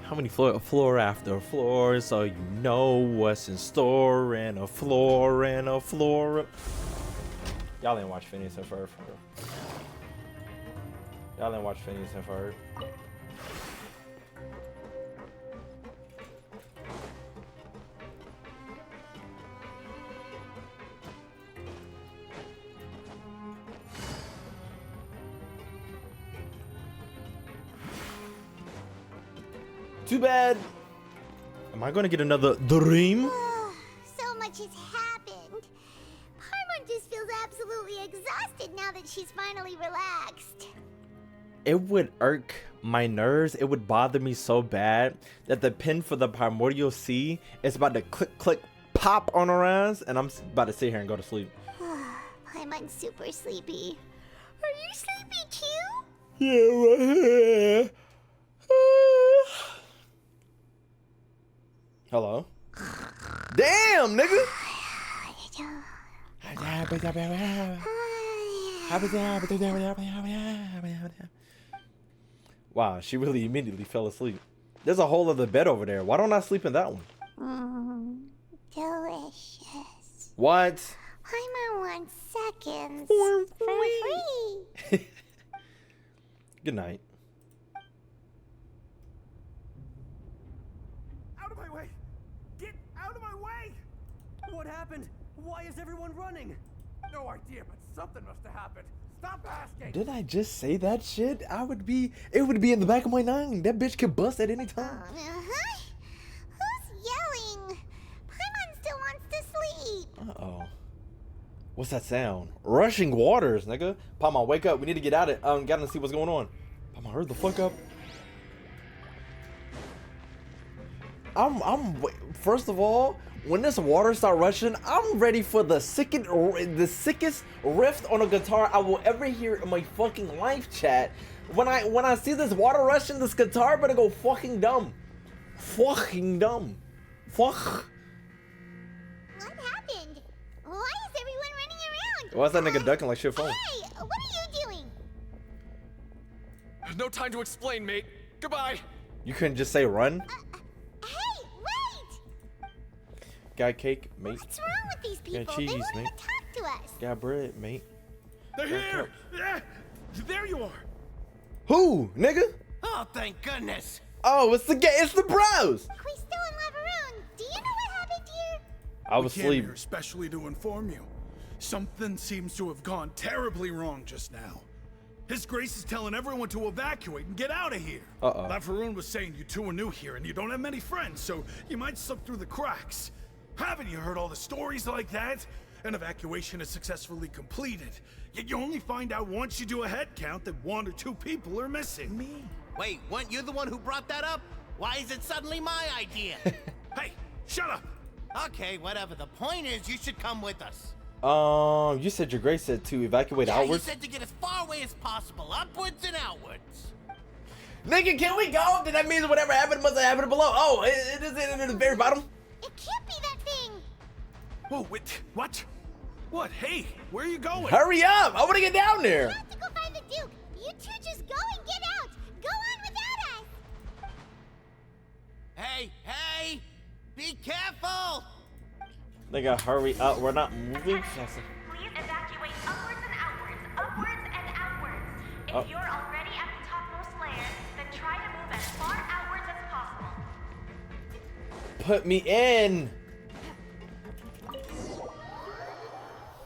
How many floor after floor, so you know what's in store, and a floor and a floor. Y'all didn't watch Phineas and Ferb. Y'all didn't watch Phineas and Ferb. Too bad. Am I gonna get another dream? So much has happened. Paimon just feels absolutely exhausted now that she's finally relaxed. It would irk my nerves. It would bother me so bad that the pin for the primordial sea is about to click, click, pop on her ass, and I'm about to sit here and go to sleep. Paimon's super sleepy. Are you sleepy too? Yeah, right here. Hello? Damn, nigga! Wow, she really immediately fell asleep. There's a whole other bed over there. Why don't I sleep in that one? Delicious. What? Paimon wants seconds for free. Good night. Out of my way! Get out of my way! What happened? Why is everyone running? No idea, but something must have happened. Stop asking! Did I just say that shit? It would be in the back of my mind. That bitch could bust at any time. Who's yelling? Paimon still wants to sleep. Uh-oh. What's that sound? Rushing waters, nigga. Paimon, wake up. We need to get out of it. Gotta see what's going on. Paimon, hurry the fuck up. First of all, when this water start rushing, I'm ready for the sickest riff on a guitar I will ever hear in my fucking life, chat. When I see this water rushing, this guitar better go fucking dumb. Fucking dumb. Fuck. What happened? Why is everyone running around? Why's that nigga ducking like shit phone? Hey, what are you doing? No time to explain, mate. Goodbye. You couldn't just say run? Hey, wait! Got cake, mate. What's wrong with these people? Got cheese, They won't mate. even talk to us. Got bread, mate. They're here! Yeah, there you are. Who, nigga? Oh, thank goodness. Oh, it's the bros. We still in Lavaroon. Do you know what happened here? I was We came asleep. here especially to inform you. Something seems to have gone terribly wrong just now. His Grace is telling everyone to evacuate and get out of here. Uh-oh. Lavaroon was saying you two are new here and you don't have many friends, so you might slip through the cracks. Haven't you heard all the stories like that? An evacuation is successfully completed, yet you only find out once you do a head count that 1 or 2 people are missing. Me? Wait, weren't you the one who brought that up? Why is it suddenly my idea? Hey, shut up! Okay, whatever. The point is, you should come with us. You said your Grace said to evacuate Yeah, outwards. you said to get as far away as possible, upwards and outwards. Nigga, can we go? Then that means whatever happened must have happened below. Oh, it is in the very bottom. It can't be that thing. Whoa, wait, what? What? Hey, where are you going? Hurry up! I want to get down We there. have to go find the Duke. You two just go and get out. Go on without us. Hey, hey! Be careful! Nigga, hurry up. We're not moving fast. Please evacuate upwards and outwards, upwards and outwards. If Oh. you're already at the topmost layer, then try to move as far outwards as possible. Put me in.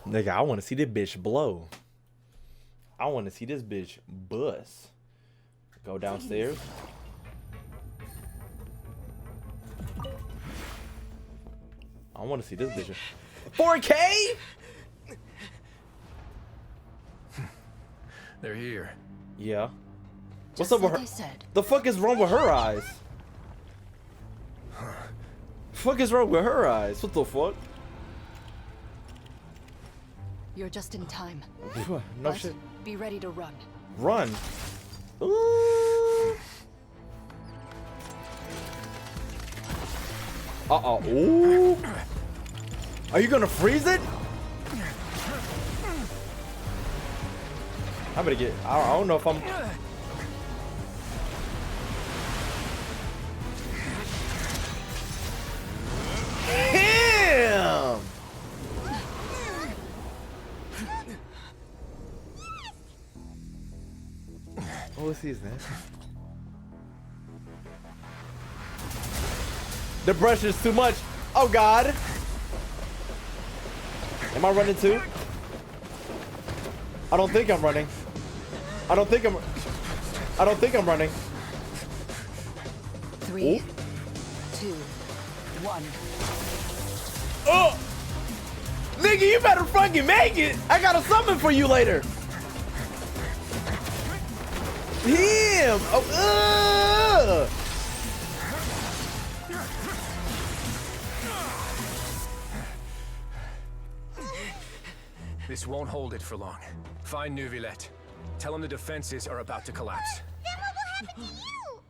Nigga, I want to see this bitch blow. I want to see this bitch bust. Go downstairs. I want to see this bitch. 4K? They're here. Yeah. What's Just up with like her? I said. The fuck is wrong with her eyes? Fuck is wrong with her eyes? What the fuck? You're just in time. No But shit. be ready to run. Run. Ooh. Uh-oh. Ooh. Are you gonna freeze it? I'm gonna get. I don't know if I'm. Damn! Oh, it's these, man. The brush is too much. Oh God. Am I running too? I don't think I'm running. I don't think I'm running. 3, Ooh. 2, 1. Oh! Nigga, you better fucking make it! I got a summon for you later! Damn! Oh, This won't hold it for long. Find Neuvillette. Tell him the defenses are about to collapse. Then what will happen to you?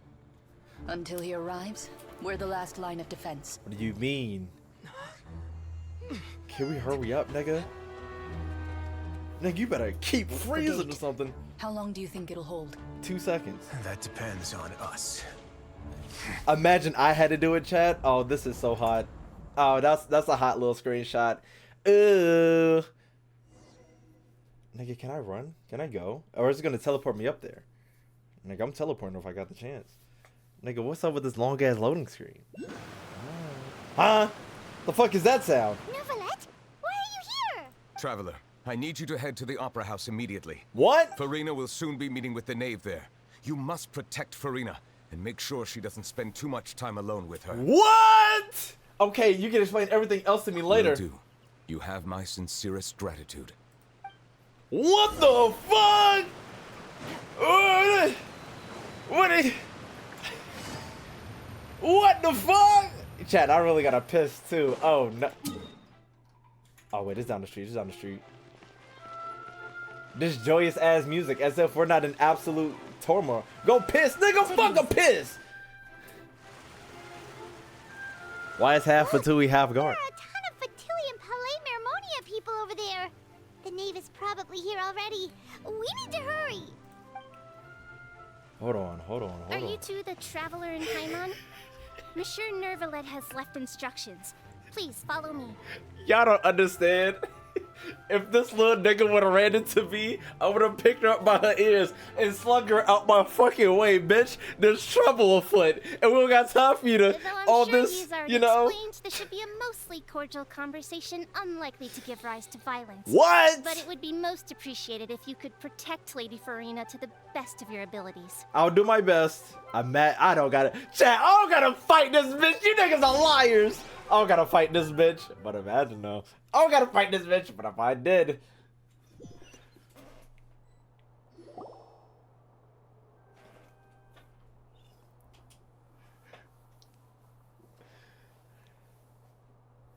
Until he arrives, we're the last line of defense. What do you mean? Can we hurry up, nigga? Nigga, you better keep freezing or something. How long do you think it'll hold? 2 seconds. That depends on us. Imagine I had to do it, chat. Oh, this is so hot. Oh, that's a hot little screenshot. Nigga, can I run? Can I go? Or is it gonna teleport me up there? Nigga, I'm teleporting if I got the chance. Nigga, what's up with this long ass loading screen? Huh? The fuck is that sound? Neuvillette, why are you here? Traveler, I need you to head to the Opera House immediately. What? Farina will soon be meeting with the knave there. You must protect Farina and make sure she doesn't spend too much time alone with her. What? Okay, you can explain everything else to me later. Will do. You have my sincerest gratitude. What the fuck? What the fuck? Chat, I really got a piss too. Oh no. Oh wait, it's down the street. It's down the street. This joyous ass music, as if we're not in absolute turmoil. Go piss, nigga. Fuck a piss. Why is half Fatui, half guard? There are a ton of Fatui and Palais Mermonia people over there. The knave is probably here already. We need to hurry. Hold on. Are you two the traveler in Paimon? Monsieur Neuvillette has left instructions. Please follow me. Y'all don't understand. If this little nigga would have ran into me, I would have picked her up by her ears and slung her out my fucking way, bitch. There's trouble afoot, and we don't got time for you to all Sure this, he's already you know. explained, this should be a mostly cordial conversation, unlikely to give rise to violence. What? But it would be most appreciated if you could protect Lady Farina to the best of your abilities. I'll do my best. I'm mad. I don't gotta. Chat, I don't gotta fight this bitch. You niggas are liars. I don't gotta fight this bitch. But imagine though. I don't gotta fight this bitch. But if I did.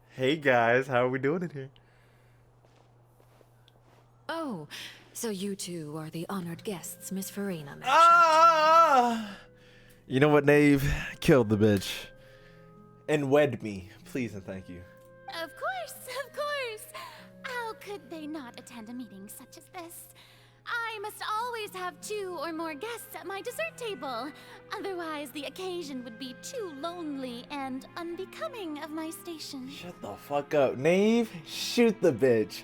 Hey guys, how are we doing in here? Oh, so you two are the honored guests Miss Farina mentioned. Ah! You know what, Knave? Killed the bitch. And wed me. Please and thank you. Of course, of course. How could they not attend a meeting such as this? I must always have 2 or more guests at my dessert table. Otherwise, the occasion would be too lonely and unbecoming of my station. Shut the fuck up, Knave. Shoot the bitch.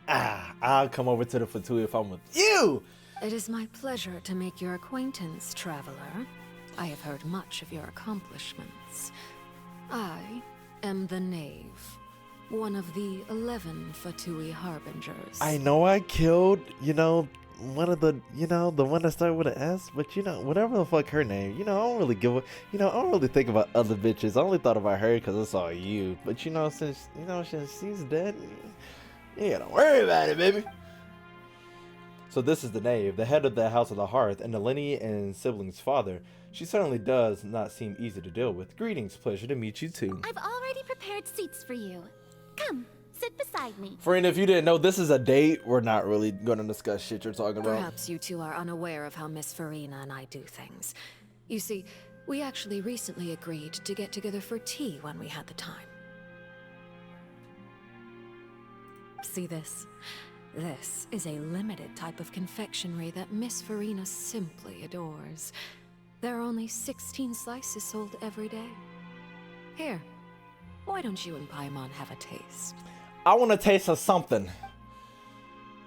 I'll come over to the Fatui if I'm with you. It is my pleasure to make your acquaintance, traveler. I have heard much of your accomplishments. I am the Knave, one of the 11 Fatui Harbingers. I know I killed, one of the, the one that started with an S, but whatever the fuck her name, I don't really give a, I don't really think about other bitches. I only thought about her because it's all you. But since she's dead, you gotta worry about it, baby. So this is the knave, the head of the House of the Hearth, and the lineage and siblings' father. She certainly does not seem easy to deal with. Greetings, pleasure to meet you too. I've already prepared seats for you. Come, sit beside me. Friend, if you didn't know, this is a date. We're not really going to discuss shit you're talking about. Perhaps you two are unaware of how Miss Farina and I do things. You see, we actually recently agreed to get together for tea when we had the time. See this? This is a limited type of confectionery that Miss Farina simply adores. There are only 16 slices sold every day. Here, why don't you and Paimon have a taste? I want a taste of something.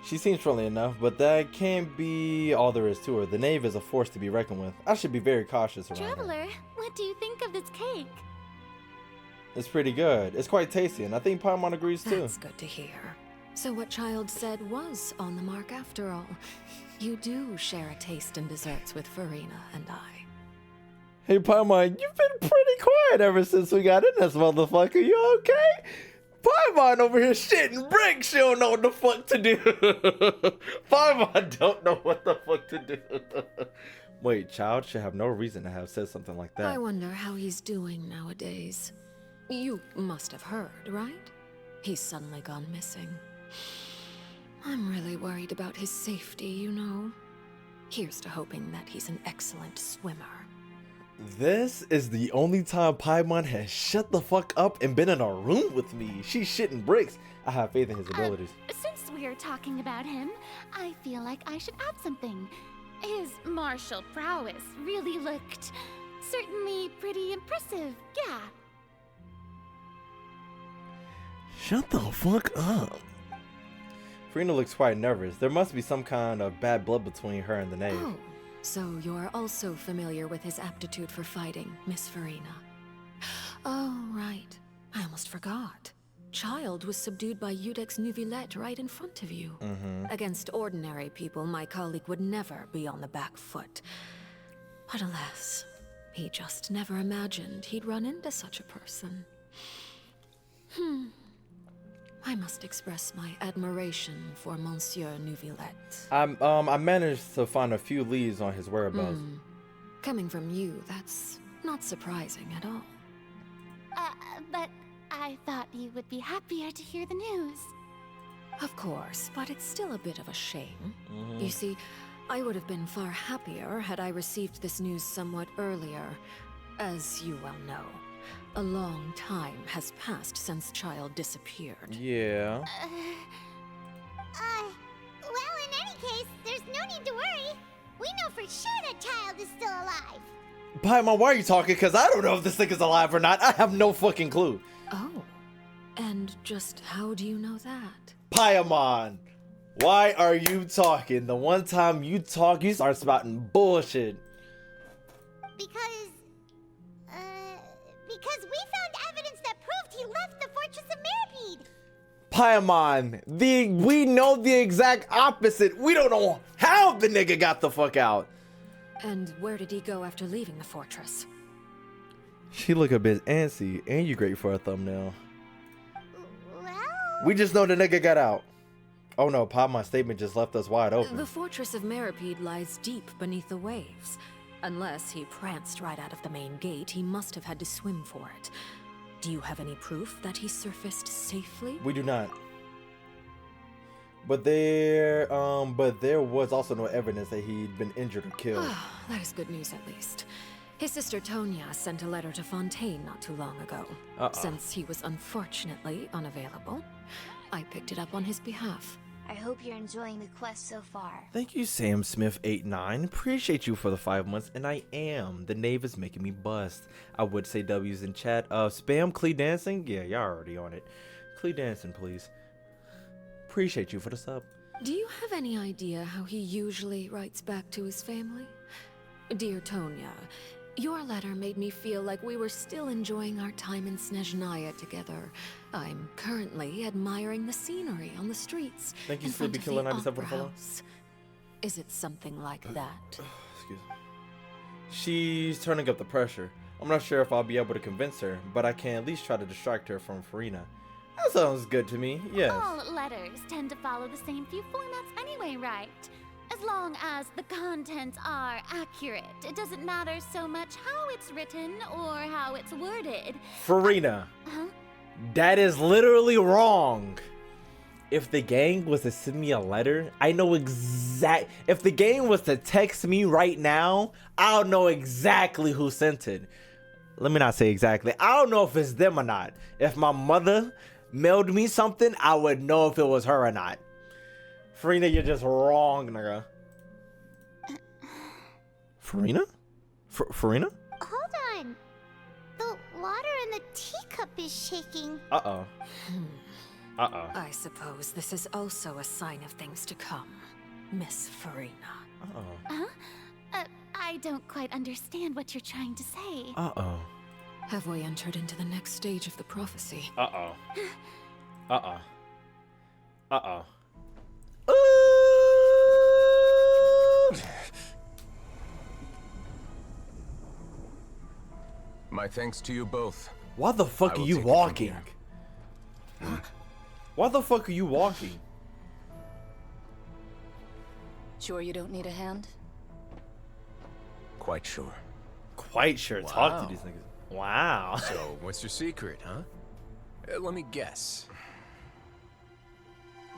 She seems friendly enough, but that can't be all there is to her. The knave is a force to be reckoned with. I should be very cautious around her. Traveler, what do you think of this cake? It's pretty good. It's quite tasty, and I think Paimon agrees too. That's good to hear. So what Child said was on the mark after all. You do share a taste in desserts with Farina and I. Hey Paimon, you've been pretty quiet ever since we got in this motherfucker. You okay? Paimon over here shitting bricks. She don't know what the fuck to do. Paimon don't know what the fuck to do. Wait, Child should have no reason to have said something like that. I wonder how he's doing nowadays. You must have heard, right? He's suddenly gone missing. I'm really worried about his safety, Here's to hoping that he's an excellent swimmer. This is the only time Paimon has shut the fuck up and been in a room with me. She's shitting bricks. I have faith in his abilities. Since we're talking about him, I feel like I should add something. His martial prowess really looked certainly pretty impressive, yeah. Shut the fuck up. Farina looks quite nervous. There must be some kind of bad blood between her and the knave. Oh, so you're also familiar with his aptitude for fighting, Miss Farina. Oh, right. I almost forgot. Child was subdued by Udex Nuvillette right in front of you. Against ordinary people, my colleague would never be on the back foot. But alas, he just never imagined he'd run into such a person. I must express my admiration for Monsieur Nuvillette. I managed to find a few leads on his whereabouts. Coming from you, that's not surprising at all. But I thought you would be happier to hear the news. Of course, but it's still a bit of a shame. You see, I would have been far happier had I received this news somewhat earlier. As you well know, a long time has passed since Child disappeared. Yeah. Well, in any case, there's no need to worry. We know for sure that Child is still alive. Paimon, why are you talking? Because I don't know if this thing is alive or not. I have no fucking clue. Oh, and just how do you know that? Paimon, why are you talking? The one time you talk, you start spouting bullshit. Because we found evidence that proved he left the Fortress of Meripede. Paimon, we know the exact opposite. We don't know how the nigga got the fuck out. And where did he go after leaving the fortress? She look a bit antsy, and you great for a thumbnail. Well... We just know the nigga got out. Oh no, Paimon's statement just left us wide open. The Fortress of Meripede lies deep beneath the waves. Unless he pranced right out of the main gate, he must have had to swim for it. Do you have any proof that he surfaced safely? We do not. But there was also no evidence that he'd been injured or killed. That is good news, at least. His sister Tonya sent a letter to Fontaine not too long ago. Since he was unfortunately unavailable, I picked it up on his behalf. I hope you're enjoying the quest so far. Thank you, Sam Smith89. Appreciate you for the 5 months, and I am. The knave is making me bust. I would say W's in chat. Spam Clee Dancing? Yeah, y'all already on it. Clee Dancing, please. Appreciate you for the sub. Do you have any idea how he usually writes back to his family? Dear Tonya, your letter made me feel like we were still enjoying our time in Snezhnaya together. I'm currently admiring the scenery on the streets. Thank you, in front Sleepy of Killer the 97 for Opera the follow. House. Is it something like that? Excuse me. She's turning up the pressure. I'm not sure if I'll be able to convince her, but I can at least try to distract her from Farina. That sounds good to me, yes. All letters tend to follow the same few formats anyway, right? As long as the contents are accurate, it doesn't matter so much how it's written or how it's worded. Farina, Huh? that is literally wrong. If the gang was to send me a letter, I know exact. If the gang was to text me right now, I'll know exactly who sent it. Let me not say exactly. I don't know if it's them or not. If my mother mailed me something, I would know if it was her or not. Farina, you're just wrong, nigga. Farina? Farina? Hold on. The water in the teacup is shaking. Uh-oh. I suppose this is also a sign of things to come, Miss Farina. Huh? I don't quite understand what you're trying to say. Uh-oh. Have we entered into the next stage of the prophecy? Uh-oh. Uh-oh. My thanks to you both. Why the fuck are you walking? Why the fuck are you walking? Sure you don't need a hand? Quite sure. Quite sure. Talk to these niggas. Wow. So, what's your secret, huh? Let me guess.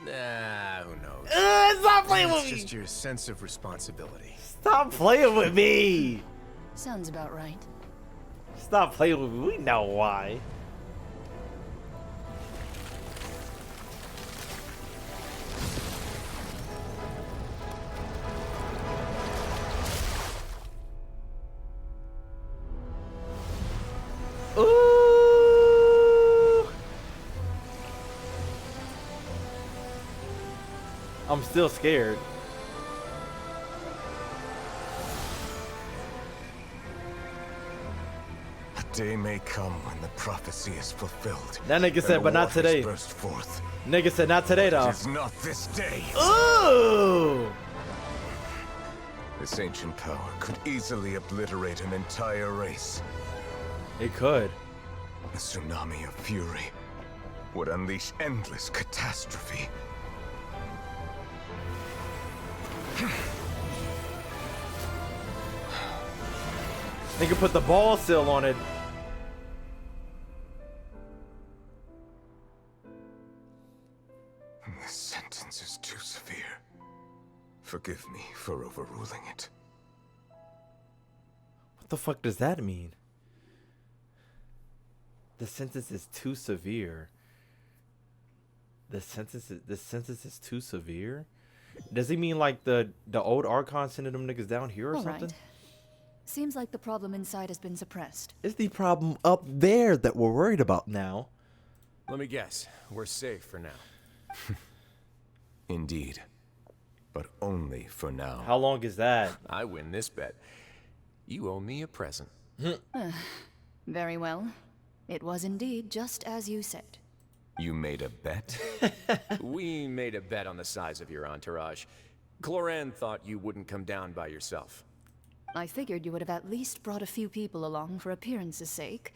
Nah, who knows? Stop playing with me! It's just your sense of responsibility. Stop playing with me! Sounds about right. Stop playing with me. We know why. Ooh. I'm still scared. A day may come when the prophecy is fulfilled. That nigga said, but not today. Burst forth. Nigga said, not today, though. It is not this day. Ooh! This ancient power could easily obliterate an entire race. It could. A tsunami of fury would unleash endless catastrophe. Nigga put the ball seal on it. This sentence is too severe. Forgive me for overruling it. What the fuck does that mean? The sentence is too severe. The sentence is too severe? Does he mean like the old Archon sending them niggas down here or something? Right. Seems like the problem inside has been suppressed. It's the problem up there that we're worried about now. Let me guess. We're safe for now. Indeed. But only for now. How long is that? I win this bet. You owe me a present. Very well. It was indeed just as you said. You made a bet? We made a bet on the size of your entourage. Cloran thought you wouldn't come down by yourself. I figured you would have at least brought a few people along for appearance's sake.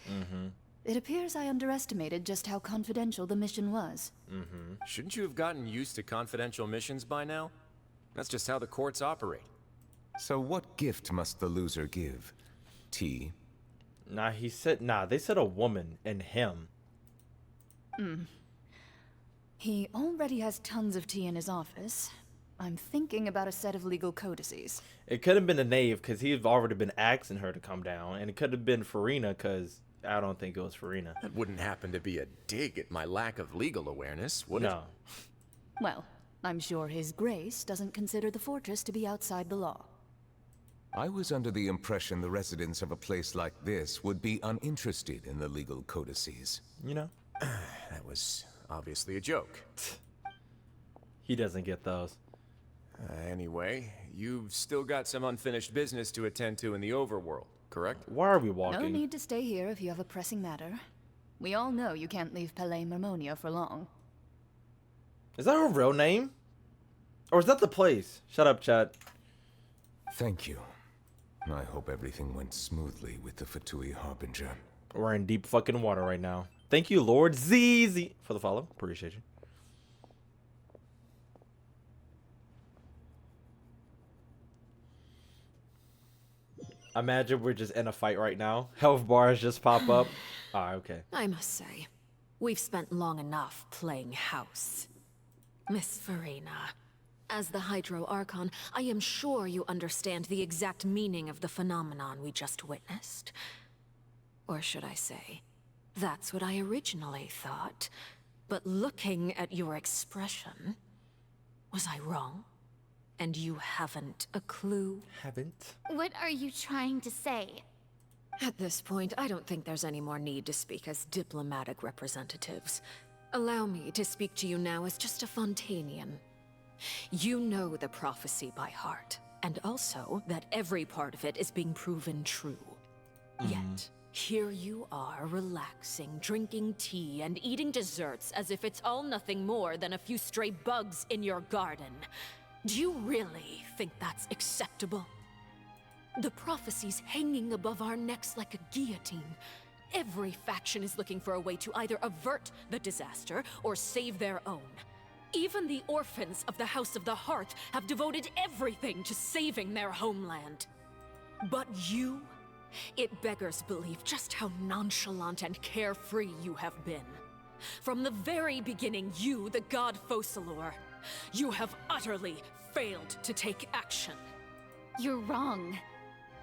It appears I underestimated just how confidential the mission was. Shouldn't you have gotten used to confidential missions by now? That's just how the courts operate. So what gift must the loser give? Tea? Nah, they said a woman and him. He already has tons of tea in his office. I'm thinking about a set of legal codices. It could have been a knave because he's already been asking her to come down. And it could have been Farina because I don't think it was Farina. That wouldn't happen to be a dig at my lack of legal awareness, would it? No. Well, I'm sure His Grace doesn't consider the fortress to be outside the law. I was under the impression the residents of a place like this would be uninterested in the legal codices. You know? That was obviously a joke. He doesn't get those. Anyway, you've still got some unfinished business to attend to in the overworld, correct? Why are we walking? No need to stay here if you have a pressing matter. We all know you can't leave Palais Marmonia for long. Is that her real name? Or is that the place? Shut up, chat. Thank you. I hope everything went smoothly with the Fatui Harbinger. We're in deep fucking water right now. Thank you, Lord ZZ, for the follow. Appreciate you. Imagine we're just in a fight right now. Health bars just pop up. Ah, okay. I must say, we've spent long enough playing house. Miss Farina, as the Hydro Archon, I am sure you understand the exact meaning of the phenomenon we just witnessed. Or should I say, that's what I originally thought. But looking at your expression, was I wrong? And you haven't a clue? Haven't? What are you trying to say? At this point, I don't think there's any more need to speak as diplomatic representatives. Allow me to speak to you now as just a Fontanian. You know the prophecy by heart, and also that every part of it is being proven true. Yet, here you are relaxing, drinking tea, and eating desserts as if it's all nothing more than a few stray bugs in your garden. Do you really think that's acceptable? The prophecy's hanging above our necks like a guillotine. Every faction is looking for a way to either avert the disaster or save their own. Even the orphans of the House of the Hearth have devoted everything to saving their homeland. But you, it beggars belief just how nonchalant and carefree you have been. From the very beginning, you, the god Focalor, you have utterly failed to take action. You're wrong.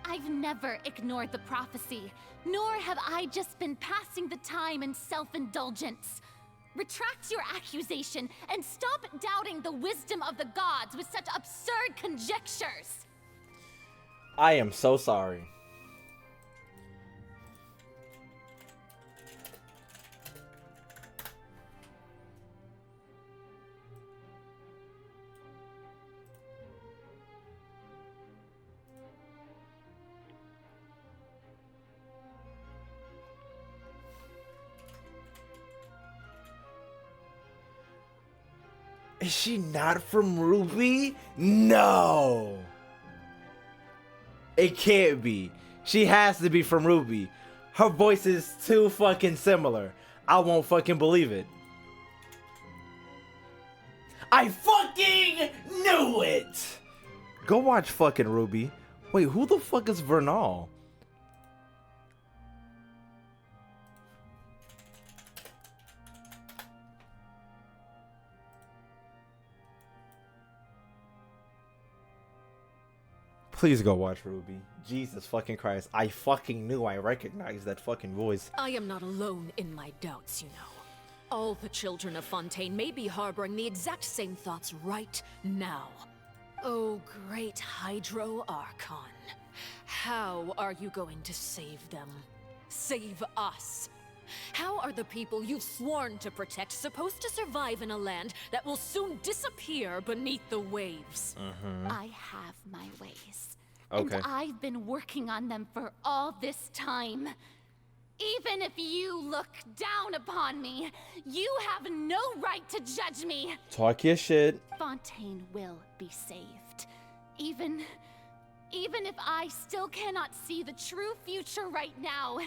I've never ignored the prophecy, nor have I just been passing the time in self-indulgence. Retract your accusation and stop doubting the wisdom of the gods with such absurd conjectures. I am so sorry. Is she not from Ruby? No. It can't be. She has to be from Ruby. Her voice is too fucking similar. I won't fucking believe it. I fucking knew it! Go watch fucking Ruby. Wait, who the fuck is Vernal? Please go watch Ruby. Jesus fucking Christ. I fucking knew I recognized that fucking voice. I am not alone in my doubts, you know. All the children of Fontaine may be harboring the exact same thoughts right now. Oh, great Hydro Archon. How are you going to save them? Save us? How are the people you've sworn to protect supposed to survive in a land that will soon disappear beneath the waves? I have my ways. Okay. And I've been working on them for all this time. Even if you look down upon me, you have no right to judge me. Talk your shit. Fontaine will be saved. Even if I still cannot see the true future right now,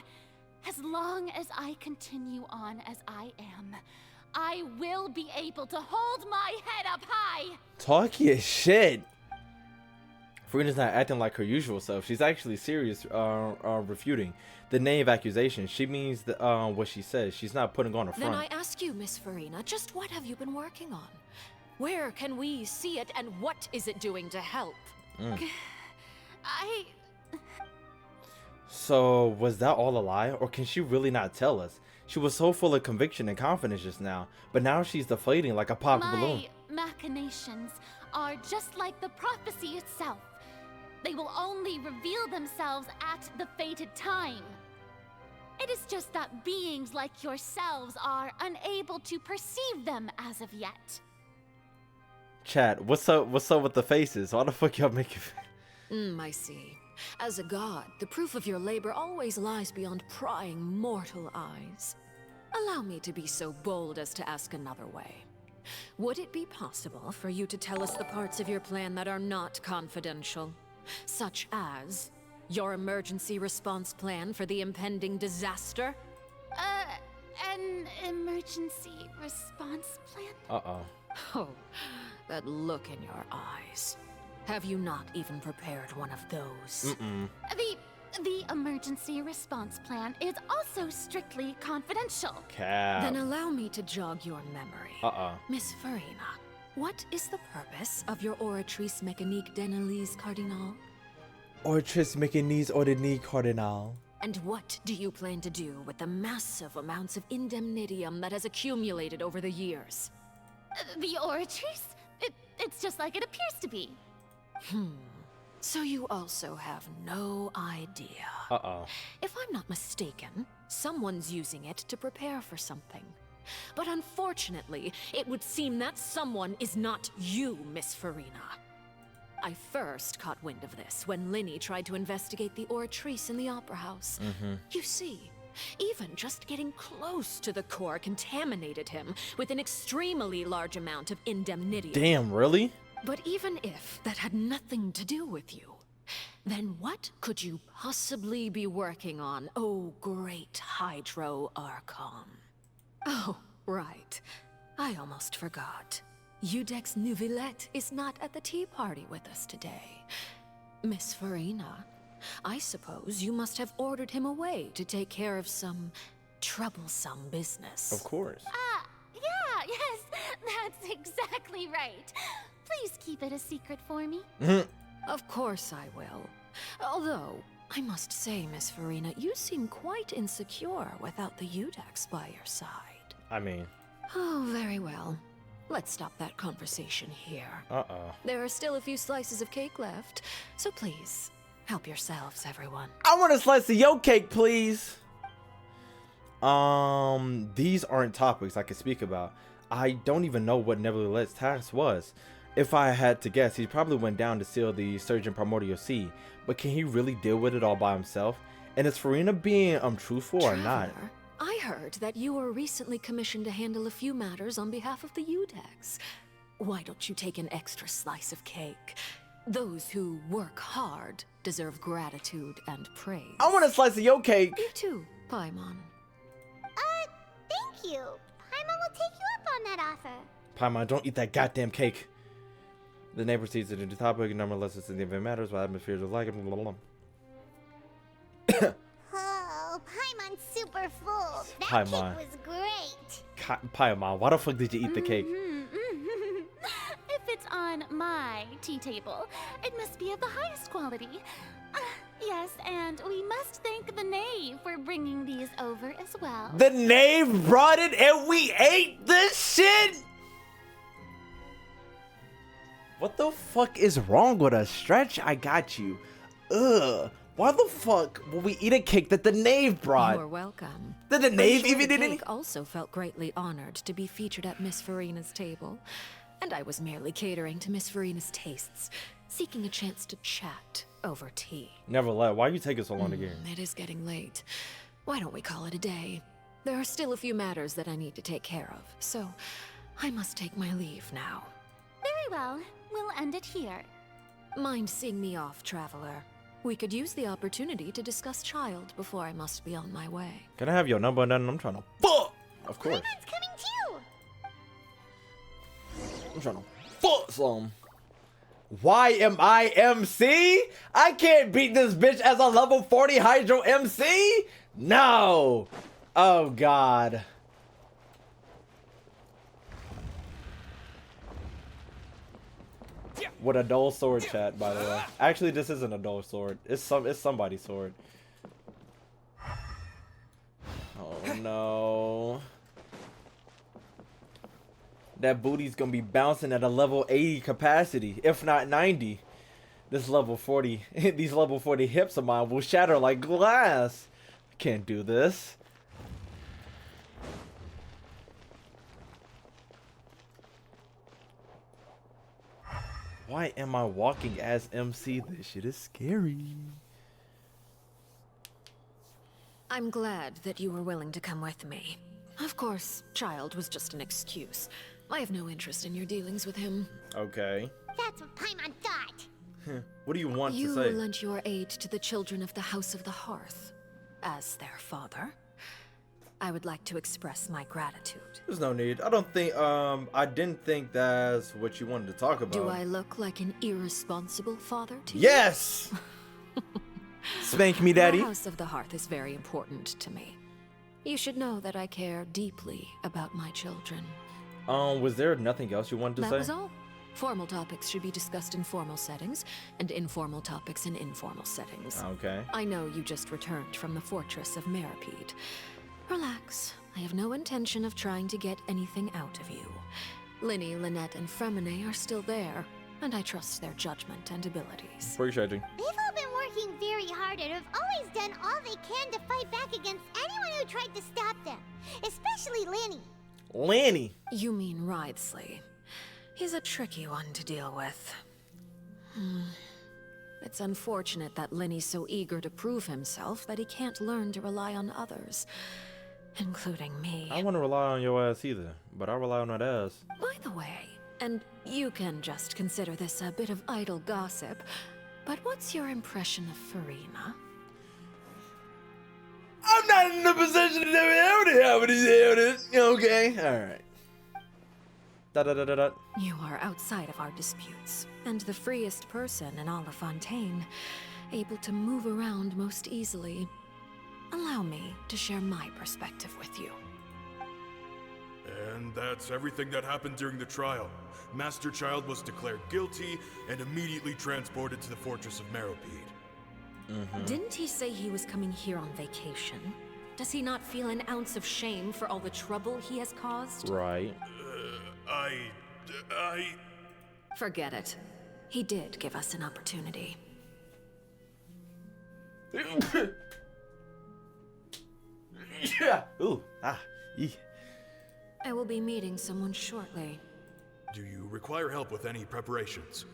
as long as I continue on as I am, I will be able to hold my head up high. Talk your shit. Farina's not acting like her usual self. She's actually serious, refuting the naive accusation. She means what she says. She's not putting on a front. Then I ask you, Miss Farina, just what have you been working on? Where can we see it, and what is it doing to help? So, was that all a lie, or can she really not tell us? She was so full of conviction and confidence just now, but now she's deflating like a popped balloon. My machinations are just like the prophecy itself. They will only reveal themselves at the fated time. It is just that beings like yourselves are unable to perceive them as of yet. Chat, what's up with the faces? Why the fuck y'all making... I see. As a god, the proof of your labor always lies beyond prying mortal eyes. Allow me to be so bold as to ask another way. would it be possible for you to tell us the parts of your plan that are not confidential? Such as your emergency response plan for the impending disaster? An emergency response plan? Uh-oh. Oh, that look in your eyes. Have you not even prepared one of those? The emergency response plan is also strictly confidential. Then allow me to jog your memory. Miss Farina, what is the purpose of your Oratrice Mécanique d'Analyse Cardinal? Oratrice Mécanique d'Analyse Cardinal. And what do you plan to do with the massive amounts of indemnitium that has accumulated over the years? The Oratrice? It's just like it appears to be. So you also have no idea. If I'm not mistaken, someone's using it to prepare for something. But unfortunately, it would seem that someone is not you, Miss Farina. I first caught wind of this when Linny tried to investigate the Oratrice in the Opera House. You see, even just getting close to the core contaminated him with an extremely large amount of indemnitium. Damn, really? But even if that had nothing to do with you, then what could you possibly be working on, oh great Hydro Archon? Oh, right. I almost forgot. Udex Neuvillette is not at the tea party with us today. Miss Farina, I suppose you must have ordered him away to take care of some troublesome business. Of course. Yeah, yes, that's exactly right. Please keep it a secret for me. Of course I will. Although, I must say, Miss Farina, you seem quite insecure without the Udex by your side. I mean... Oh, very well. Let's stop that conversation here. There are still a few slices of cake left, so please, help yourselves, everyone. I want a slice of your cake, please! These aren't topics I can speak about. I don't even know what Neuvillette's task was. If I had to guess, he probably went down to seal the Surgeon Primordial Sea. But can he really deal with it all by himself? And is Farina being truthful or not? I heard that you were recently commissioned to handle a few matters on behalf of the Udex. Why don't you take an extra slice of cake? Those who work hard deserve gratitude and praise. I want a slice of your cake! You too, Paimon. Thank you. Paimon will take you up on that offer. Paimon, don't eat that goddamn cake. The name proceeds to the topic, number less than the event matters, while atmosphere is like it. Oh, Paimon's super full. That Paimon. cake was great. Paimon, why the fuck did you eat the cake? If it's on my tea table, it must be of the highest quality. Yes, and we must thank the knave for bringing these over as well. The knave brought it and we ate this shit? What the fuck is wrong with us? Stretch, I got you. Ugh. Why the fuck would we eat a cake that the knave brought? You're welcome. Did the knave even the did any? cake also felt greatly honored to be featured at Miss Farina's table. And I was merely catering to Miss Farina's tastes, seeking a chance to chat over tea. Nevertheless, why are you taking so long to get here? It is getting late. Why don't we call it a day? There are still a few matters that I need to take care of, so I must take my leave now. Very well. We'll end it here. Mind seeing me off, traveler? We could use the opportunity to discuss Child before I must be on my way. Can I have your number and then I'm trying to fuck? Of course. Paimon's coming too. I'm trying to fuck some. Why am I MC? I can't beat this bitch as a level 40 Hydro MC? No. Oh God. With a dull sword, chat, by the way. Actually, this isn't a dull sword. It's somebody's sword. Oh no. That booty's gonna be bouncing at a level 80 capacity, if not 90. This level 40, these level 40 hips of mine will shatter like glass. I can't do this. Why am I walking as MC? This shit is scary. I'm glad that you were willing to come with me. Of course, Child was just an excuse. I have no interest in your dealings with him. Okay. That's what Paimon thought. What do you want to You say? lent your aid to the children of the House of the Hearth. As their father, I would like to express my gratitude. There's no need. I don't think, I didn't think that's what you wanted to talk about. Do I look like an irresponsible father to you? Yes! Spank me, daddy. The House of the Hearth is very important to me. You should know that I care deeply about my children. Was there nothing else you wanted to say? That was all. Formal topics should be discussed in formal settings, and informal topics in informal settings. Okay. I know you just returned from the fortress of Meripede. Relax. I have no intention of trying to get anything out of you. Linny, Lynette, and Fremine are still there, and I trust their judgment and abilities. Appreciate you. They've all been working very hard and have always done all they can to fight back against anyone who tried to stop them. Especially Lanny. Lanny? You mean Wriothesley. He's a tricky one to deal with. It's unfortunate that Linny's so eager to prove himself that he can't learn to rely on others, including me. I don't want to rely on your ass either, but I rely on that ass. By the way, and you can just consider this a bit of idle gossip, but what's your impression of Furina? I'm not in the position to have this. Okay, alright. You are outside of our disputes, and the freest person in all of Fontaine, able to move around most easily. Allow me to share my perspective with you. And that's everything that happened during the trial. Master Child was declared guilty and immediately transported to the Fortress of Meripede. Didn't he say he was coming here on vacation? Does he not feel an ounce of shame for all the trouble he has caused? Right. Forget it. He did give us an opportunity. Yeah. Ooh. I will be meeting someone shortly. Do you require help with any preparations?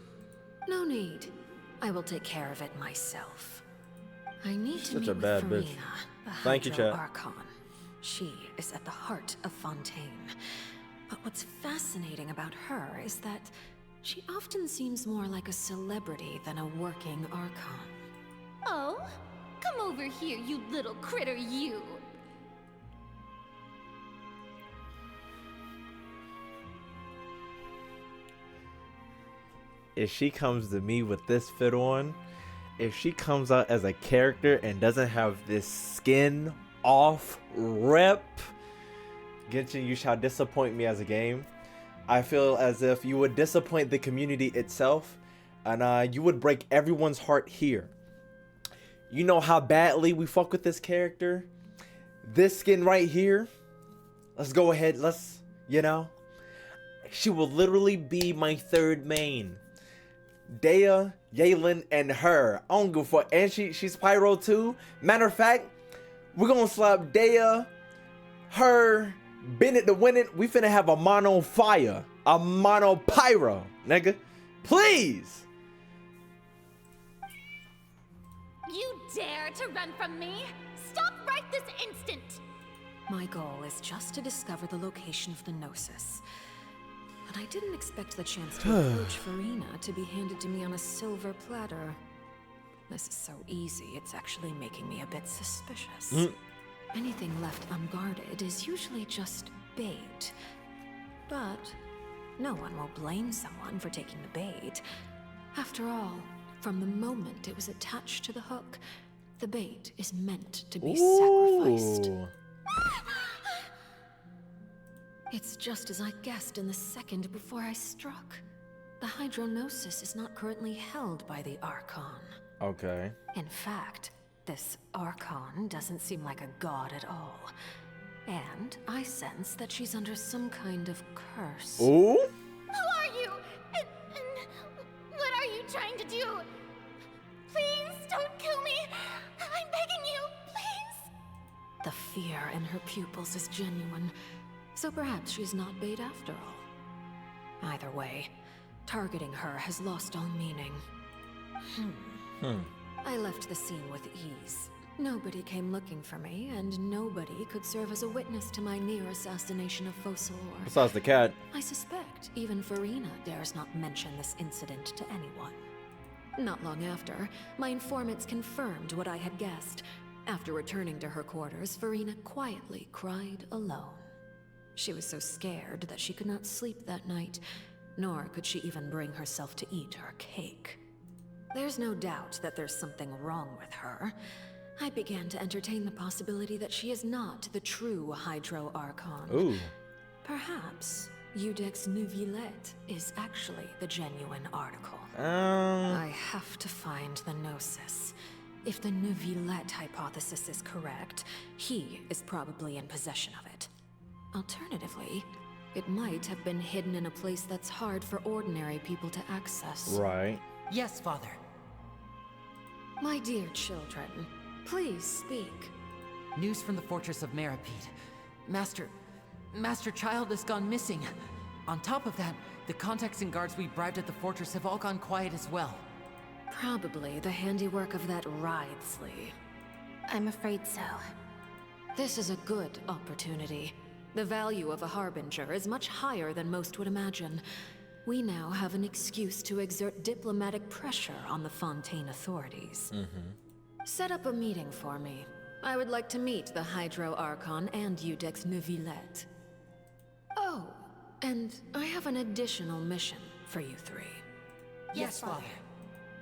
No need. I will take care of it myself. I need to meet a with bad Furina, bitch. the Thank you, chat. Archon. She is at the heart of Fontaine. But what's fascinating about her is that she often seems more like a celebrity than a working Archon. Oh? Come over here, you little critter, you! If she comes to me with this fit on, if she comes out as a character and doesn't have this skin off rep, Genshin, you shall disappoint me as a game. I feel as if you would disappoint the community itself, and you would break everyone's heart here. You know how badly we fuck with this character? This skin right here, let's go ahead, she will literally be my third main. Dea, Yelan, and her. I don't give a fuck. And she's Pyro too. Matter of fact, we're gonna slap Dea, her, Bennett to win it. We finna have a mono fire. A mono pyro, nigga. Please. You dare to run from me? Stop right this instant! My goal is just to discover the location of the Gnosis. But I didn't expect the chance to approach Furina to be handed to me on a silver platter. This is so easy, it's actually making me a bit suspicious. Anything left unguarded is usually just bait. But no one will blame someone for taking the bait. After all, from the moment it was attached to the hook, the bait is meant to be sacrificed. It's just as I guessed in the second before I struck. The Hydronosis is not currently held by the Archon. Okay. In fact, this Archon doesn't seem like a god at all. And I sense that she's under some kind of curse. Ooh? Who are you? And what are you trying to do? Please don't kill me. I'm begging you, please. The fear in her pupils is genuine. So perhaps she's not bait after all. Either way, targeting her has lost all meaning. I left the scene with ease. Nobody came looking for me, and nobody could serve as a witness to my near assassination of Focalor. Besides the cat. I suspect even Farina dares not mention this incident to anyone. Not long after, my informants confirmed what I had guessed. After returning to her quarters, Farina quietly cried alone. She was so scared that she could not sleep that night, nor could she even bring herself to eat her cake. There's no doubt that there's something wrong with her. I began to entertain the possibility that she is not the true Hydro Archon. Ooh. Perhaps Iudex Neuvillette is actually the genuine article. I have to find the Gnosis. If the Neuvillette hypothesis is correct, he is probably in possession of it. Alternatively, it might have been hidden in a place that's hard for ordinary people to access. Right. Yes, Father. My dear children, please speak. News from the Fortress of Meripede. Master Child has gone missing. On top of that, the contacts and guards we bribed at the fortress have all gone quiet as well. Probably the handiwork of that Writhsley. I'm afraid so. This is a good opportunity. The value of a Harbinger is much higher than most would imagine. We now have an excuse to exert diplomatic pressure on the Fontaine authorities. Set up a meeting for me. I would like to meet the Hydro Archon and Iudex Neuvillette. Oh, and I have an additional mission for you three. Yes, Father.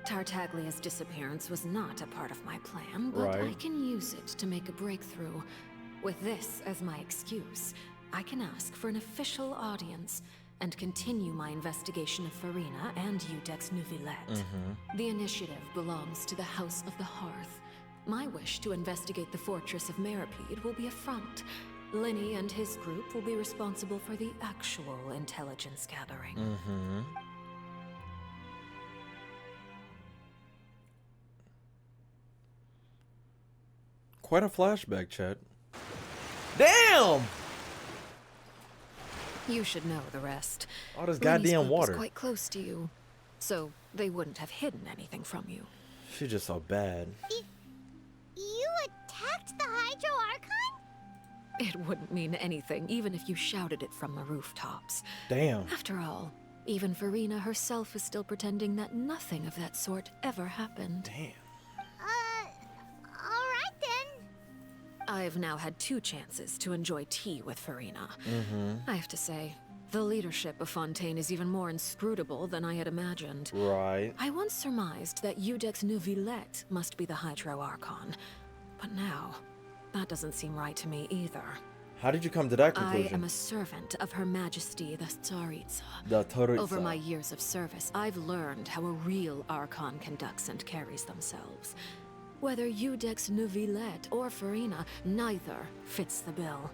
Tartaglia's disappearance was not a part of my plan, but I can use it to make a breakthrough. With this as my excuse, I can ask for an official audience and continue my investigation of Farina and Iudex Neuvillette. The initiative belongs to the House of the Hearth. My wish to investigate the Fortress of Meripede will be a front. Linny and his group will be responsible for the actual intelligence gathering. Quite a flashback, Chet. Damn! You should know the rest. All this Linny's goddamn group water. was quite close to you, so they wouldn't have hidden anything from you. She's just so bad. You attacked the Hydro Archon? It wouldn't mean anything, even if you shouted it from the rooftops. Damn. After all, even Farina herself is still pretending that nothing of that sort ever happened. Damn. Alright then. I've now had 2 chances to enjoy tea with Farina. I have to say, the leadership of Fontaine is even more inscrutable than I had imagined. Right. I once surmised that Iudex Neuvillette must be the Hydro Archon, but now, that doesn't seem right to me either. How did you come to that conclusion? I am a servant of Her Majesty the Tsaritsa. The Tsaritsa. Over my years of service, I've learned how a real Archon conducts and carries themselves. Whether Iudex Neuvillette or Farina, neither fits the bill.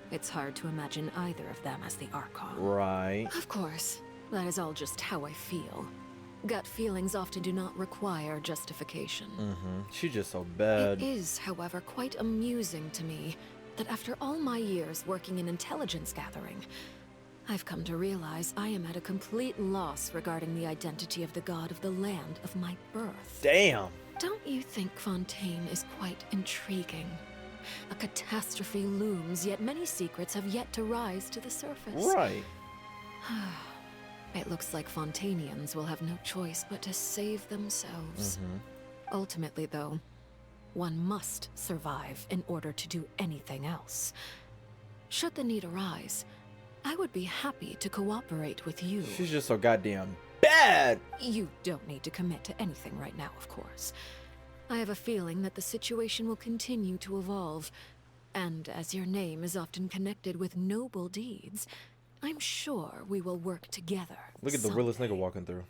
It's hard to imagine either of them as the Archon. Right. Of course, that is all just how I feel. Gut feelings often do not require justification. She's just so bad. It is, however, quite amusing to me that after all my years working in intelligence gathering, I've come to realize I am at a complete loss regarding the identity of the god of the land of my birth. Damn. Don't you think Fontaine is quite intriguing? A catastrophe looms, yet many secrets have yet to rise to the surface. Right. It looks like Fontainians will have no choice but to save themselves. Ultimately, though, one must survive in order to do anything else. Should the need arise, I would be happy to cooperate with you. She's just so goddamn bad. You don't need to commit to anything right now, of course. I have a feeling that the situation will continue to evolve, and as your name is often connected with noble deeds, I'm sure we will work together. Look at the realest nigga walking through.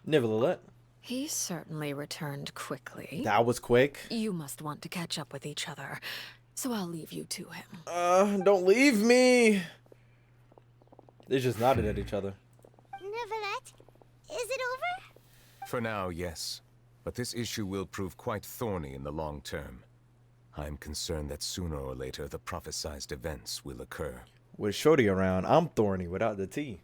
Neuvillette. He certainly returned quickly. That was quick. You must want to catch up with each other, so I'll leave you to him. Don't leave me. They just nodded at each other. Neuvillette, is it over? For now, yes. But this issue will prove quite thorny in the long term. I'm concerned that sooner or later the prophesized events will occur. With Shorty around, I'm thorny without the T.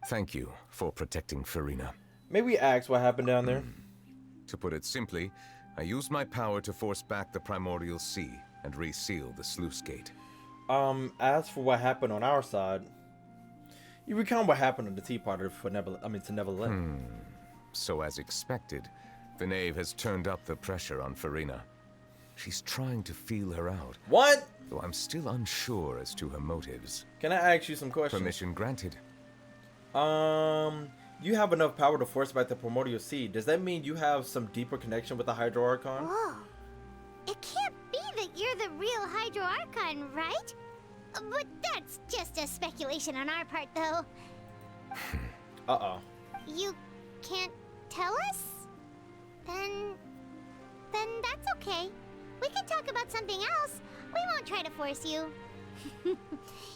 Thank you for protecting Farina. Maybe ask what happened down there. To put it simply, I used my power to force back the primordial sea and reseal the sluice gate. As for what happened on our side, you recount what happened in the tea party for to Neverland. So as expected, the knave has turned up the pressure on Furina. She's trying to feel her out. What? Though I'm still unsure as to her motives. Can I ask you some questions? Permission granted. You have enough power to force back the primordial sea. Does that mean you have some deeper connection with the Hydro Archon? Whoa. It can't be that you're the real Hydro Archon, right? But that's just a speculation on our part, though. Uh-oh. You can't tell us? Then that's okay. We can talk about something else. We won't try to force you.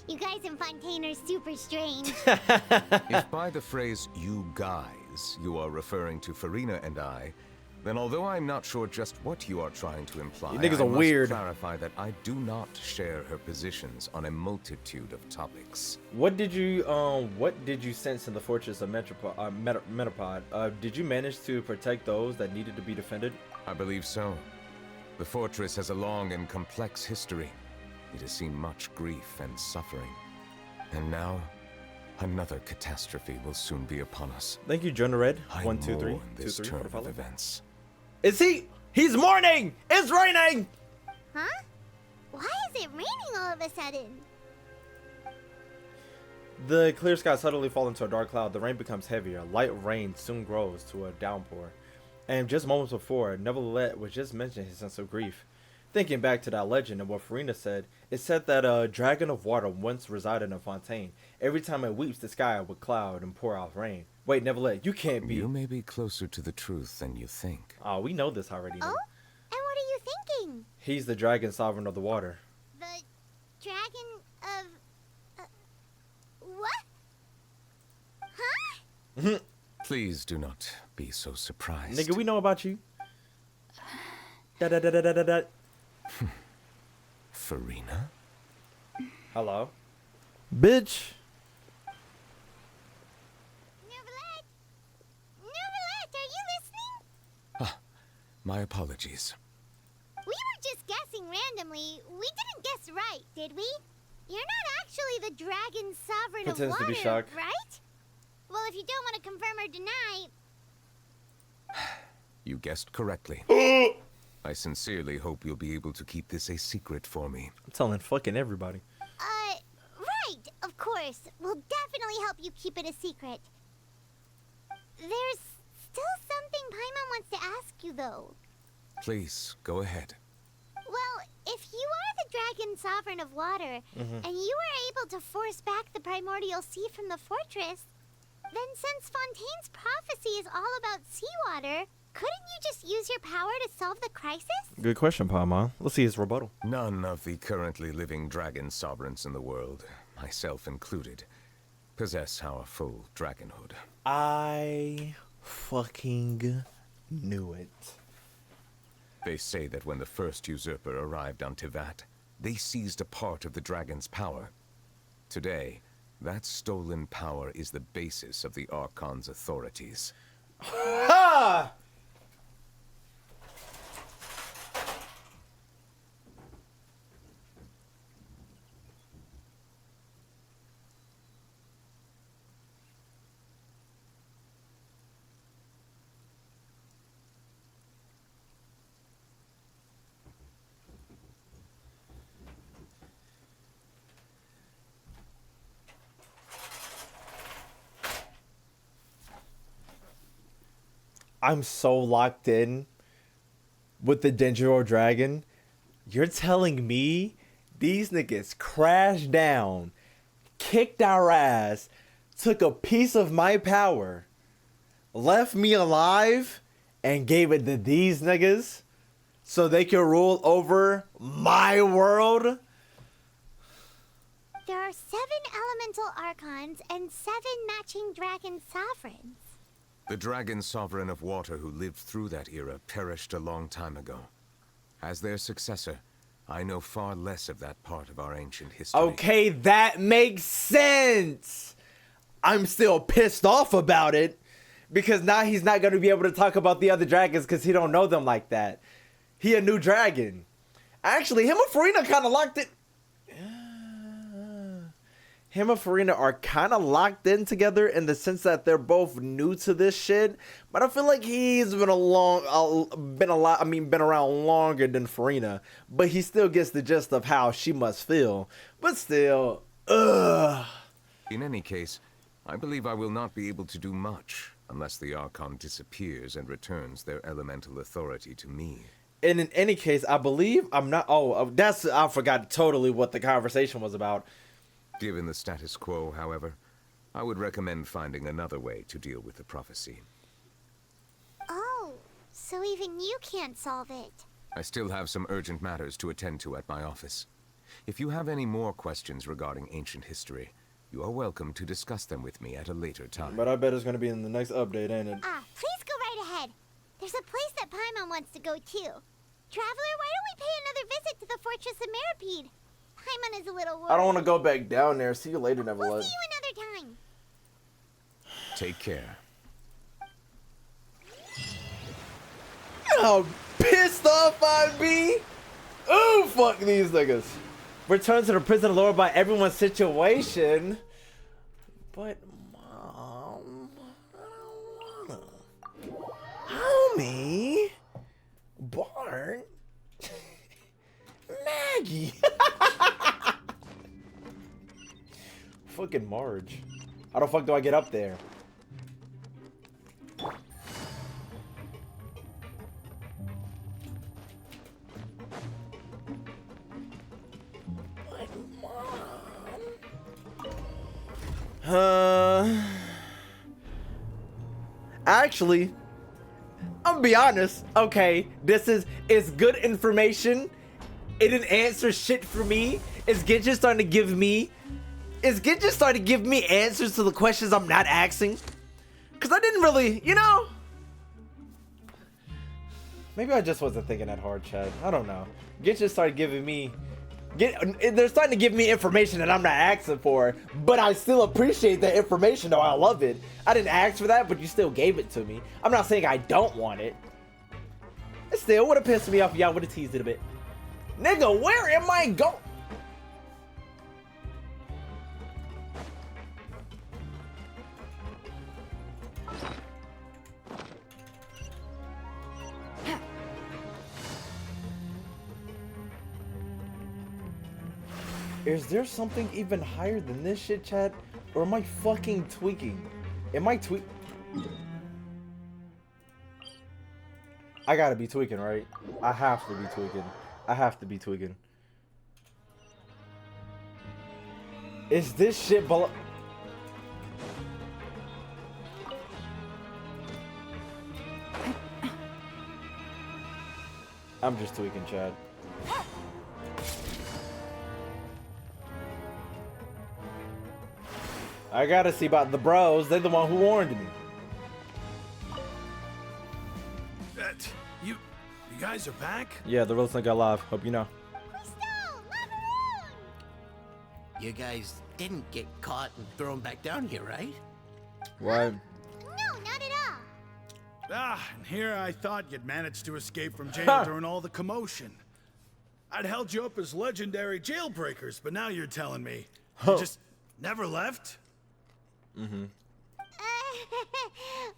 You guys in Fontaine are super strange. If by the phrase, you guys, you are referring to Furina and I, then although I'm not sure just what you are trying to imply, you niggas I are must weird. Clarify that I do not share her positions on a multitude of topics. What did you sense in the fortress of Metapod? Did you manage to protect those that needed to be defended? I believe so. The fortress has a long and complex history. It has seen much grief and suffering. And now, another catastrophe will soon be upon us. Thank you, Jonah Red. I 1, 2, 3. mourn this 2, 3 turn for the follow. of events. Is he? He's mourning! It's raining! Huh? Why is it raining all of a sudden? The clear sky suddenly falls into a dark cloud. The rain becomes heavier. Light rain soon grows to a downpour. And just moments before, Neverlet was just mentioning his sense of grief. Thinking back to that legend and what Furina said, it said that a dragon of water once resided in Fontaine. Every time it weeps, the sky would cloud and pour out rain. Wait, Neverlet, you can't be. You may be closer to the truth than you think. Oh, we know this already. Oh? And what are you thinking? He's the dragon sovereign of the water. The dragon of... what? Huh? Please do not be so surprised. Nigga, we know about you. Da-da-da-da-da-da. Furina? Hello? Bitch! Neverlet! Neverlet, are you listening? Ah, my apologies. We were just guessing randomly. We didn't guess right, did we? You're not actually the dragon sovereign Pretends of water, to be shocked. right? Well, if you don't want to confirm or deny... You guessed correctly. I sincerely hope you'll be able to keep this a secret for me. I'm telling fucking everybody. Right, of course. We'll definitely help you keep it a secret. There's still something Paimon wants to ask you, though. Please, go ahead. Well, if you are the dragon sovereign of water, and you were able to force back the primordial sea from the fortress, then since Fontaine's prophecy is all about seawater, couldn't you just use your power to solve the crisis? Good question, Paimon. Let's see his rebuttal. None of the currently living dragon sovereigns in the world, myself included, possess our full dragonhood. I fucking knew it. They say that when the first usurper arrived on Tivat, they seized a part of the dragon's power. Today, that stolen power is the basis of the Archon's authorities. Ha! I'm so locked in with the Dendro Dragon. You're telling me these niggas crashed down, kicked our ass, took a piece of my power, left me alive, and gave it to these niggas so they can rule over my world? There are 7 elemental archons and 7 matching dragon sovereigns. The dragon sovereign of water who lived through that era perished a long time ago. As their successor, I know far less of that part of our ancient history. Okay, that makes sense. I'm still pissed off about it because now he's not going to be able to talk about the other dragons because he don't know them like that. he a new dragon. Actually, him and Furina kind of locked it. Him and Furina are kind of locked in together in the sense that they're both new to this shit. But I feel like he's been been around longer than Furina. But he still gets the gist of how she must feel. But still, ugh. In any case, I believe I will not be able to do much unless the Archon disappears and returns their elemental authority to me. And in any case, I believe I'm not. Oh, I forgot totally what the conversation was about. Given the status quo, however, I would recommend finding another way to deal with the prophecy. Oh, so even you can't solve it. I still have some urgent matters to attend to at my office. If you have any more questions regarding ancient history, you are welcome to discuss them with me at a later time. But I bet it's going to be in the next update, ain't it? Please go right ahead. There's a place that Paimon wants to go too. Traveler, why don't we pay another visit to the Fortress of Meropide? Paimon is a little worried. I don't want to go back down there. See you later, Neverland. We'll see you another time. Take care. How pissed off I be? Ooh, fuck these niggas. Return to the prison lured by everyone's situation. But, Mom, I don't wanna. Homie. Bart. Maggie. Fucking Marge. How the fuck do I get up there? Actually, I'm gonna be honest. Okay, it's good information. It didn't answer shit for me. Is Genshin starting to give me answers to the questions I'm not asking? Cause I didn't really, maybe I just wasn't thinking that hard, Chad. I don't know. Genshin started giving me. They're starting to give me information that I'm not asking for, but I still appreciate that information, though. I love it. I didn't ask for that, but you still gave it to me. I'm not saying I don't want it. It still would have pissed me off if y'all would have teased it a bit. Nigga, where am I going? Is there something even higher than this shit, chat? Or am I fucking tweaking? Am I I gotta be tweaking, right? I have to be tweaking. I have to be tweaking. Is this shit below? I'm just tweaking, Chad. I gotta see about the bros. They're the one who warned me. You guys are back? Yeah, the Roasting got live. Hope you know. You guys didn't get caught and thrown back down here, right? Why? No, not at all. And here I thought you'd managed to escape from jail during all the commotion. I'd held you up as legendary jailbreakers, but now you're telling me you just never left? Mm-hmm.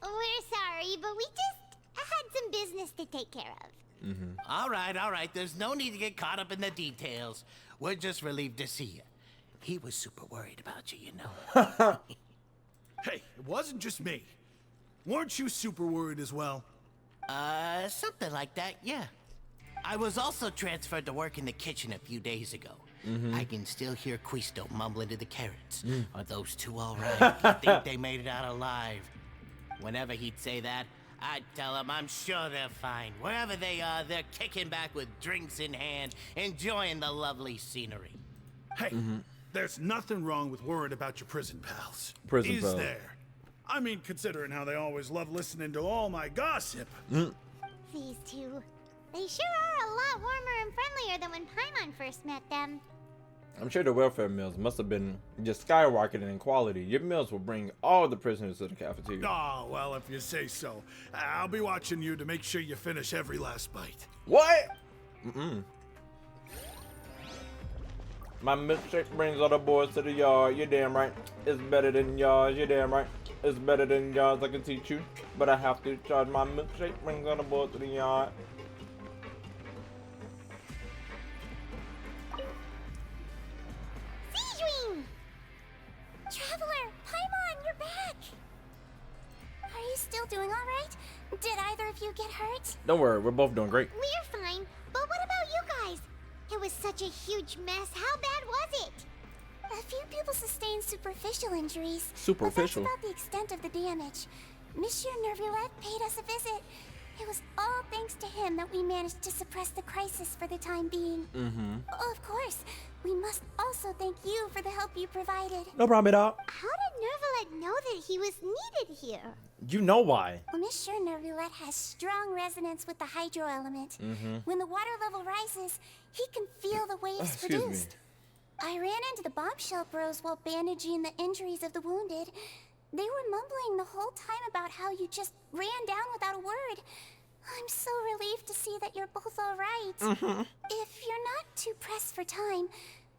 We're sorry, but we just had some business to take care of. Mm-hmm. All right. There's no need to get caught up in the details. We're just relieved to see you. He was super worried about you, you know. Hey, it wasn't just me. Weren't you super worried as well? Something like that, yeah. I was also transferred to work in the kitchen a few days ago. Mm-hmm. I can still hear Quisto mumbling to the carrots. Are those two all right? I think they made it out alive. Whenever he'd say that, I'd tell him I'm sure they're fine. Wherever they are, they're kicking back with drinks in hand, enjoying the lovely scenery. Hey, there's nothing wrong with worrying about your prison pals. Is there? I mean, considering how they always love listening to all my gossip. These two. They sure are a lot warmer and friendlier than when Paimon first met them. I'm sure the welfare meals must have been just skyrocketing in quality. Your meals will bring all the prisoners to the cafeteria. Oh, well, if you say so. I'll be watching you to make sure you finish every last bite. What? My milkshake brings all the boys to the yard. You're damn right. It's better than yours. You're damn right. It's better than yours. I can teach you. But I have to charge. My milkshake brings all the boys to the yard. Traveler, Paimon, you're back! Are you still doing alright? Did either of you get hurt? Don't worry, we're both doing great. We're fine, but what about you guys? It was such a huge mess. How bad was it? A few people sustained superficial injuries. Superficial? But that's about the extent of the damage. Monsieur Nervulette paid us a visit. It was all thanks to him that we managed to suppress the crisis for the time being. Of course, we must also thank you for the help you provided. No problem at all. How did Nervulette know that he was needed here? You know why. Well, Monsieur Nervulette has strong resonance with the hydro element. When the water level rises, he can feel the waves produced. I ran into the bombshell bros while bandaging the injuries of the wounded. They were mumbling the whole time about how you just ran down without a word. I'm so relieved to see that you're both all right. If you're not too pressed for time,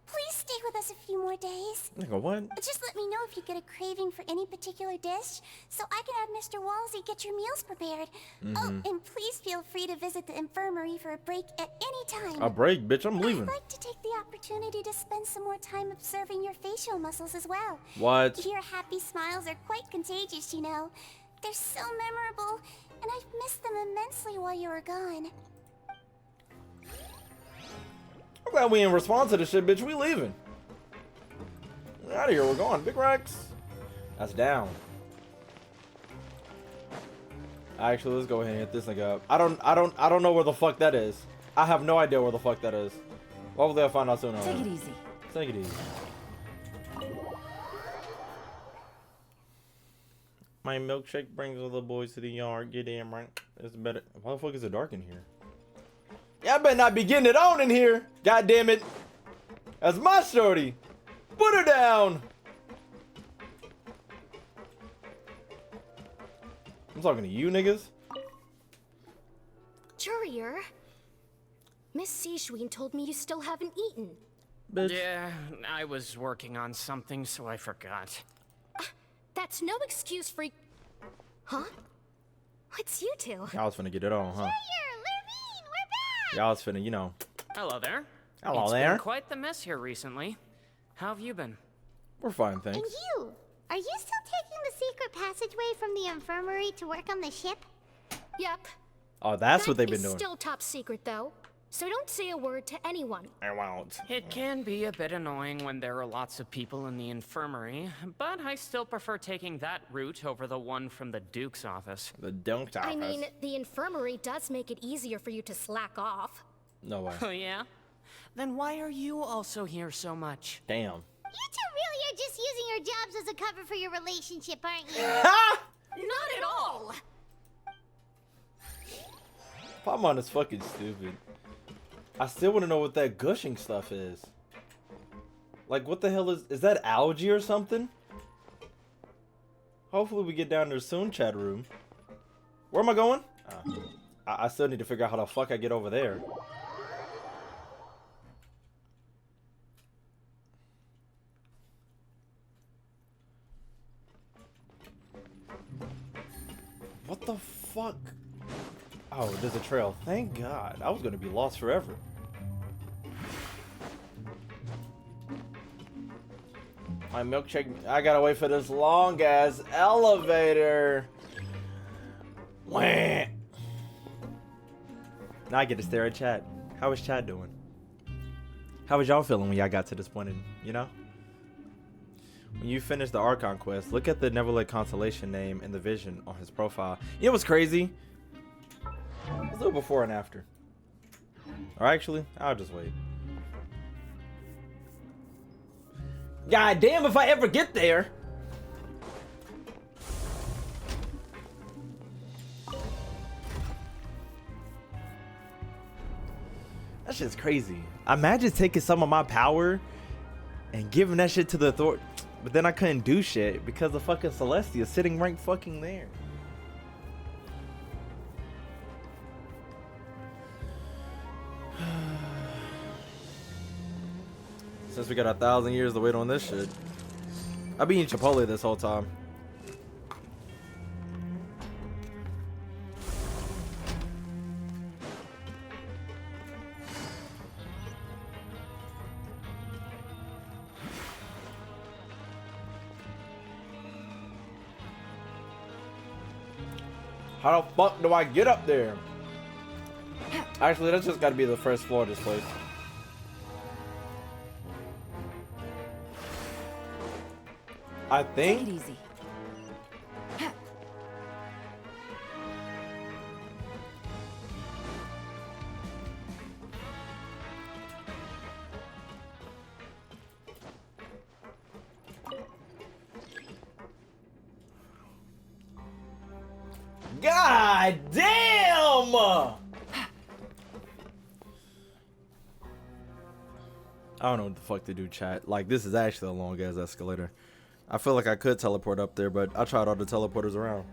please stay with us a few more days. Nigga, what? Just let me know if you get a craving for any particular dish, so I can have Mr. Walsey get your meals prepared. Oh, and please feel free to visit the infirmary for a break at any time. A break, bitch? I'm leaving. I'd like to take the opportunity to spend some more time observing your facial muscles as well. What? Your happy smiles are quite contagious, you know. They're so memorable, and I've missed them immensely while you were gone. I'm glad we didn't respond to this shit, bitch. We leaving. We're out of here. We're going. Big Rex. That's down. Actually, let's go ahead and hit this nigga up. I don't know where the fuck that is. I have no idea where the fuck that is. Hopefully I'll find out soon. Take it easy. Take it easy. My milkshake brings all the boys to the yard. Get damn right. It's better. Why the fuck is it dark in here? Y'all better not be getting it on in here. God damn it. That's my shorty. Put her down. I'm talking to you niggas. Courier, Miss Sishween told me you still haven't eaten. Bitch. Yeah, I was working on something, so I forgot. That's no excuse for... Huh? What's you two? Y'all was finna get it on, huh? Y'all was finna, you know. Hello there. Hello It's there. been quite the mess here recently. How have you been? We're fine, thanks. And you? Are you still taking the secret passageway from the infirmary to work on the ship? Yep. Oh, that's what they've been It's doing. still top secret, though. So don't say a word to anyone. I won't. It can be a bit annoying when there are lots of people in the infirmary, but I still prefer taking that route over the one from the Duke's office. The Duke's office? I mean, the infirmary does make it easier for you to slack off. No way. Oh, yeah? Then why are you also here so much? Damn. You two really are just using your jobs as a cover for your relationship, aren't you? Not at all! Paimon is fucking stupid. I still want to know what that gushing stuff is. Like, what the hell is that algae or something? Hopefully we get down there soon, chat room. Where am I going? I still need to figure out how the fuck I get over there. What the fuck? Oh, there's a trail. Thank God. I was gonna be lost forever. My milkshake. I gotta wait for this long ass elevator. Wah. Now I get to stare at chat. How is chat doing? How was y'all feeling when y'all got to this point in, you know? When you finish the Archon quest, look at the Neverland Constellation name and the vision on his profile. You know what's crazy? Let's do it before and after. Or actually, I'll just wait. God damn, if I ever get there. That shit's crazy. Imagine taking some of my power and giving that shit to the authority. But then I couldn't do shit because the fucking Celestia sitting right fucking there. Since we got 1,000 years to wait on this shit. I've been eating Chipotle this whole time. How the fuck do I get up there? Actually, that's just gotta be the first floor of this place. I think. Take it easy. God damn! I don't know what the fuck to do, chat. Like, this is actually a long ass escalator. I feel like I could teleport up there, but I tried all the teleporters around.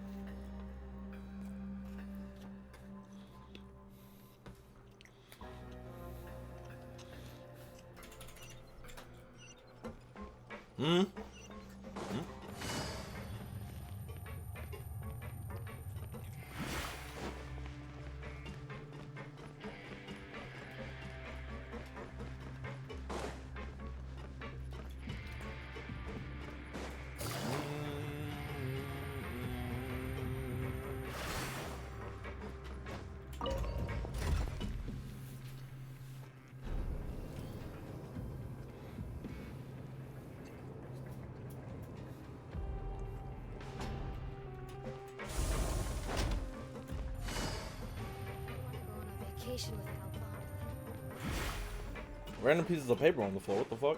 Random pieces of paper on the floor. What the fuck?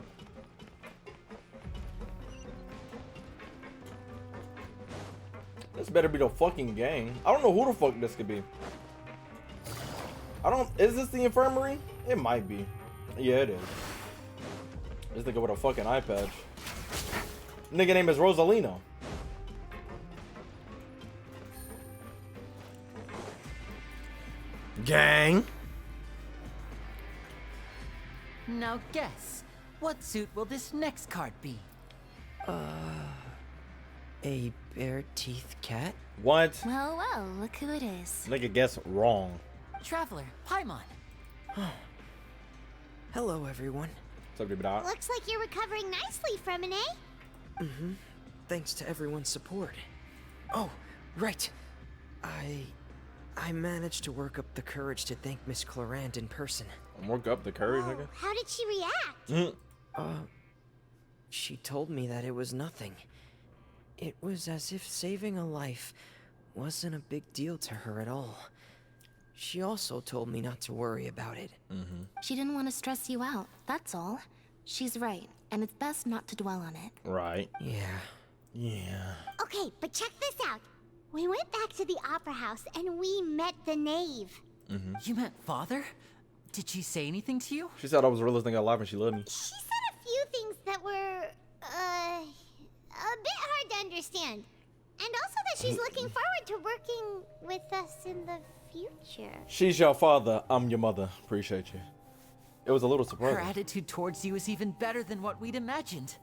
This better be the fucking gang. I don't know who the fuck this could be. Is this the infirmary? It might be. Yeah, it is. This nigga with a fucking eye patch. Nigga name is Rosalina. Gang. Now guess, what suit will this next card be? A bare teeth cat? What? Well, well, look who it is. Nigga guess wrong. Traveler, Paimon. Hello, everyone. What's up, Dot? Looks like you're recovering nicely, Fremine. Mm-hmm. Thanks to everyone's support. Oh, right. I managed to work up the courage to thank Miss Clorand in person. Work up the courage, nigga? How did she react? She told me that it was nothing. It was as if saving a life wasn't a big deal to her at all. She also told me not to worry about it. She didn't want to stress you out, that's all. She's right, and it's best not to dwell on it. Right. Yeah. Okay, but check this out. We went back to the opera house and we met the knave. You met Father? Did she say anything to you? She said I was the realest thing alive and she loved me. She said a few things that were, a bit hard to understand. And also that she's looking forward to working with us in the future. She's your father, I'm your mother. Appreciate you. It was a little surprising. Her attitude towards you is even better than what we'd imagined.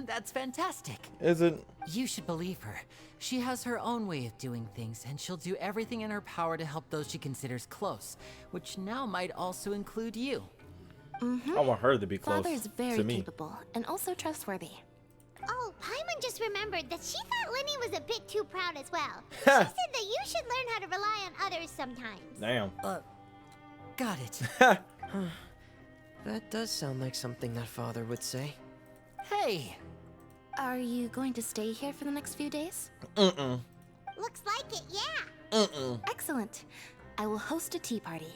That's fantastic. Is it? You should believe her. She has her own way of doing things, and she'll do everything in her power to help those she considers close, which now might also include you. I want her to be close Father's very to me. capable and also trustworthy. Oh, Paimon just remembered that she thought Linny was a bit too proud as well. She said that you should learn how to rely on others sometimes. Damn. Got it. That does sound like something that Father would say. Hey! Are you going to stay here for the next few days? Looks like it, yeah. Excellent. I will host a tea party.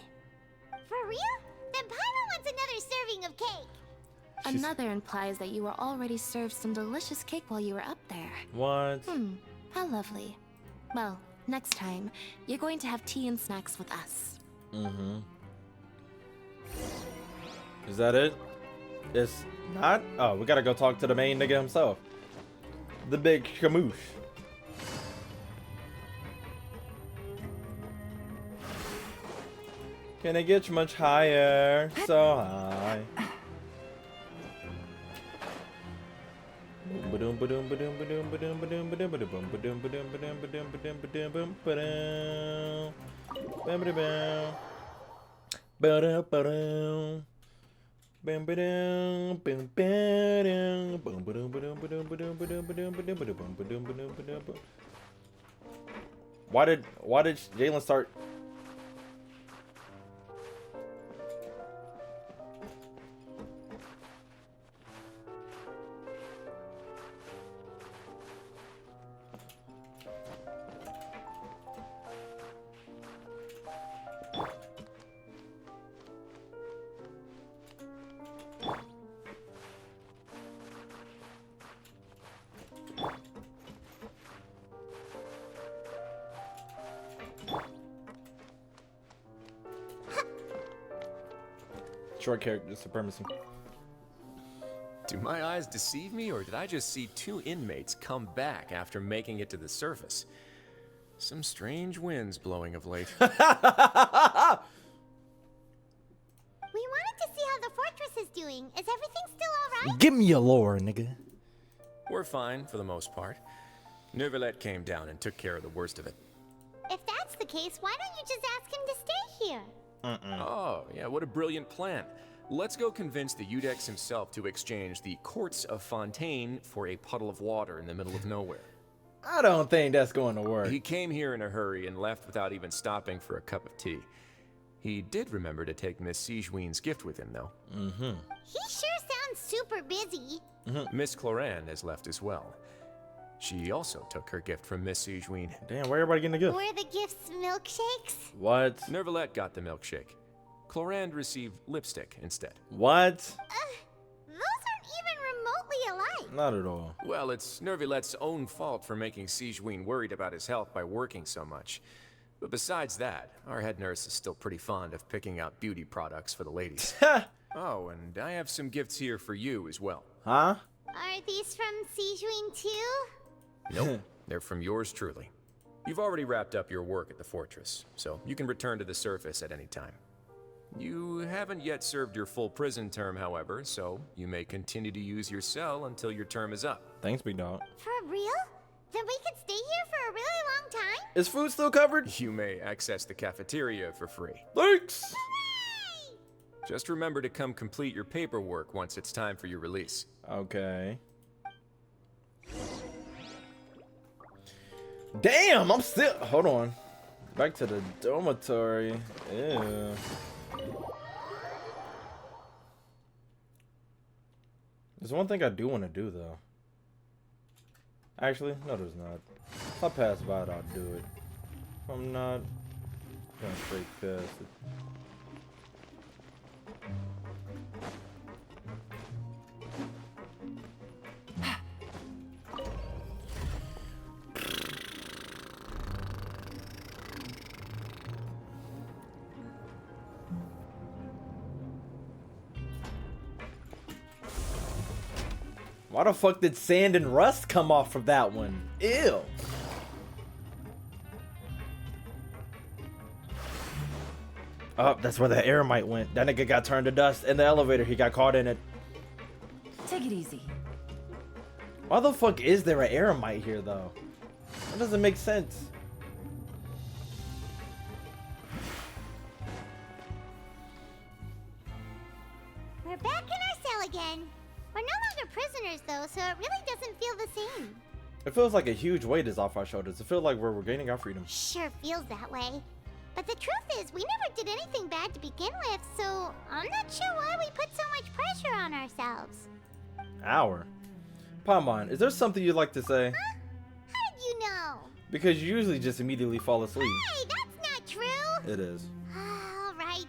For real? Then Paimon wants another serving of cake. Another implies that you were already served some delicious cake while you were up there. What? How lovely. Well, next time, you're going to have tea and snacks with us. Is that it? It's not? Oh, we gotta go talk to the main nigga himself. The big Shamoosh. Can it get much higher? So high. Why did Jalen start? Short character supremacy. Do my eyes deceive me, or did I just see two inmates come back after making it to the surface? Some strange winds blowing of late. We wanted to see how the fortress is doing. Is everything still alright? Give me a lore, nigga. We're fine for the most part. Neuvillette came down and took care of the worst of it. If that's the case, why don't you just ask him to stay here? Oh, yeah, what a brilliant plan. Let's go convince the Udex himself to exchange the Courts of Fontaine for a puddle of water in the middle of nowhere. I don't think that's going to work. He came here in a hurry and left without even stopping for a cup of tea. He did remember to take Miss Sigewinne's gift with him, though. He sure sounds super busy. Miss Cloran has left as well. She also took her gift from Miss Sigewinne. Damn, where everybody getting a gift? Were the gifts milkshakes? What? Neuvillette got the milkshake. Clorand received lipstick instead. What? Those aren't even remotely alike. Not at all. Well, it's Neuvillette's own fault for making Sigewinne worried about his health by working so much. But besides that, our head nurse is still pretty fond of picking out beauty products for the ladies. Oh, and I have some gifts here for you as well. Huh? Are these from Sigewinne too? Nope, they're from yours truly. You've already wrapped up your work at the fortress, so you can return to the surface at any time. You haven't yet served your full prison term, however, so you may continue to use your cell until your term is up. Thanks, big dog. For real? Then we could stay here for a really long time? Is food still covered? You may access the cafeteria for free. Thanks! Hooray! Just remember to come complete your paperwork once it's time for your release. Okay. Damn, I'm still... Hold on. Back to the dormitory. Ew. There's one thing I do want to do, though. Actually, no, there's not. If I pass by it, I'll do it. If I'm not, I'm gonna straight past it. Why the fuck did sand and rust come off from that one? Ew. Oh, that's where the aeromite went. That nigga got turned to dust in the elevator. He got caught in it. Take it easy. Why the fuck is there an aeromite here, though? That doesn't make sense. We're back in our cell again. We're no longer prisoners, though, so it really doesn't feel the same. It feels like a huge weight is off our shoulders. It feels like we're regaining our freedom. Sure feels that way. But the truth is, we never did anything bad to begin with, so I'm not sure why we put so much pressure on ourselves. Paimon, is there something you'd like to say? Huh? How did you know? Because you usually just immediately fall asleep. Hey, that's not true! It is. All right.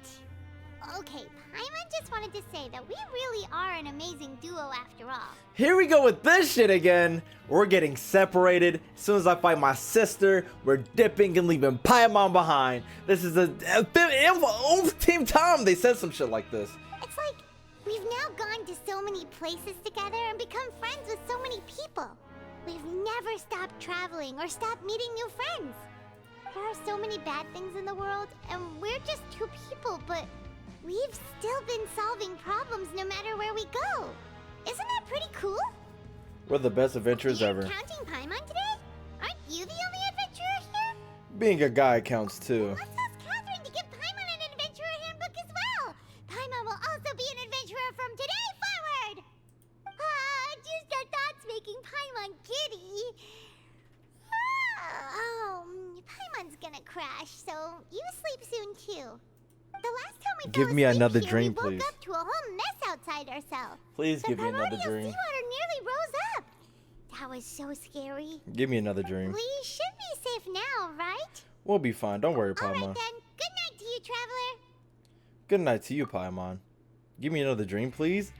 Okay, Paimon just wanted to say that we really are an amazing duo after all. Here we go with this shit again. We're getting separated. As soon as I fight my sister, we're dipping and leaving Paimon behind. This is a Team Tom. They said some shit like this. It's like we've now gone to so many places together and become friends with so many people. We've never stopped traveling or stopped meeting new friends. There are so many bad things in the world, and we're just two people, but we've still been solving problems no matter where we go. Isn't that pretty cool? We're the best adventurers You're ever. counting Paimon today? Aren't you the only adventurer here? Being a guy counts too. Let's ask Catherine to give Paimon an adventurer handbook as well. Paimon will also be an adventurer from today forward. Just our thoughts making Paimon giddy. Paimon's gonna crash, so you sleep soon too. The last time we give me another here, dream, we woke please. up to a whole mess outside ourselves. Please The give me another primordial dream. seawater nearly rose up. That was so scary. Give me another dream. We should be safe now, right? We'll be fine. Don't worry, All right Paimon. then. Good night to you, traveler. Good night to you, Paimon. Give me another dream, please.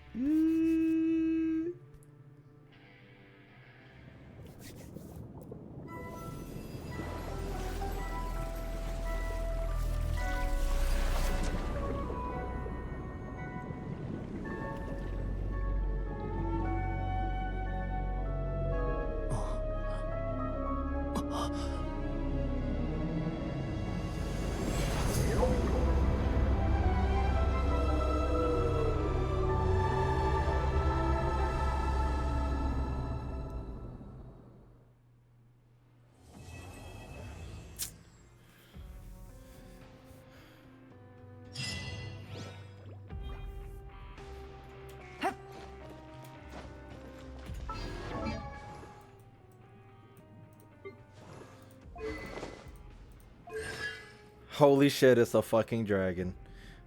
Holy shit, it's a fucking dragon.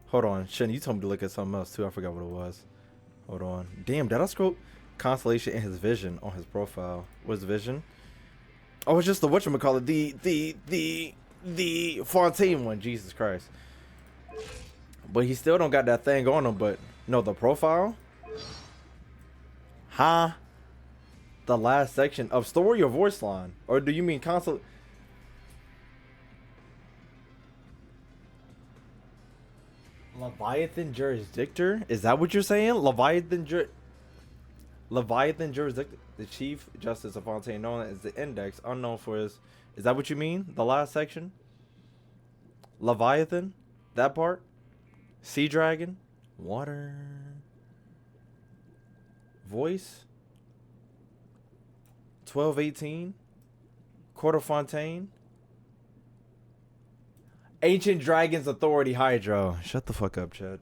Hold on. Shen, you told me to look at something else too. I forgot what it was. Hold on. Damn, did I scroll? Constellation in his vision on his profile. What's vision? Oh, it's just the whatchamacallit. The Fontaine one. Jesus Christ. But he still don't got that thing on him. But no, the profile? Huh? The last section of story or voice line? Or do you mean console? Leviathan Jurisdictor? Is that what you're saying? Leviathan Jurisdictor? The Chief Justice of Fontaine, known as the Index, unknown for his... Is that what you mean? The last section? Leviathan? That part? Sea Dragon? Water? Voice? 1218? Court of Fontaine? Ancient Dragons Authority Hydro. Shut the fuck up, Chad.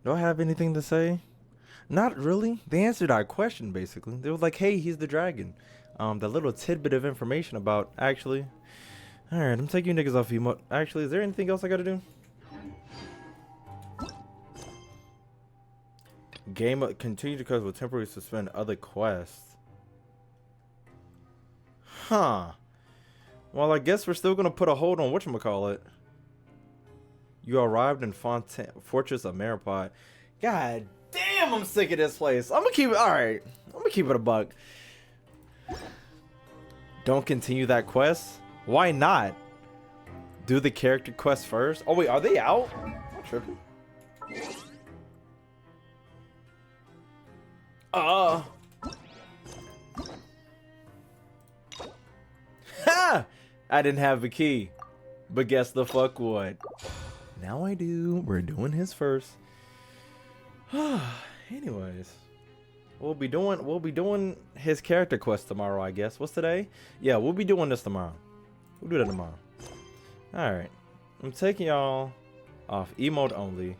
Do I have anything to say? Not really. They answered our question, basically. They were like, hey, he's the dragon. The little tidbit of information about, actually. Alright, I'm taking you niggas off emote. Actually, is there anything else I gotta do? Game continue to cause will temporarily suspend other quests. Huh. Well, I guess we're still gonna put a hold on whatchamacallit. You arrived in Fortress of Maripod. God damn, I'm sick of this place. I'm gonna keep it. Alright. I'm gonna keep it a buck. Don't continue that quest? Why not? Do the character quest first? Oh wait, are they out? I'm tripping. Ha! I didn't have a key. But guess the fuck what? Now I do. We're doing his first. Anyways. We'll be doing his character quest tomorrow, I guess. What's today? Yeah, we'll be doing this tomorrow. We'll do that tomorrow. Alright. I'm taking y'all off emote only.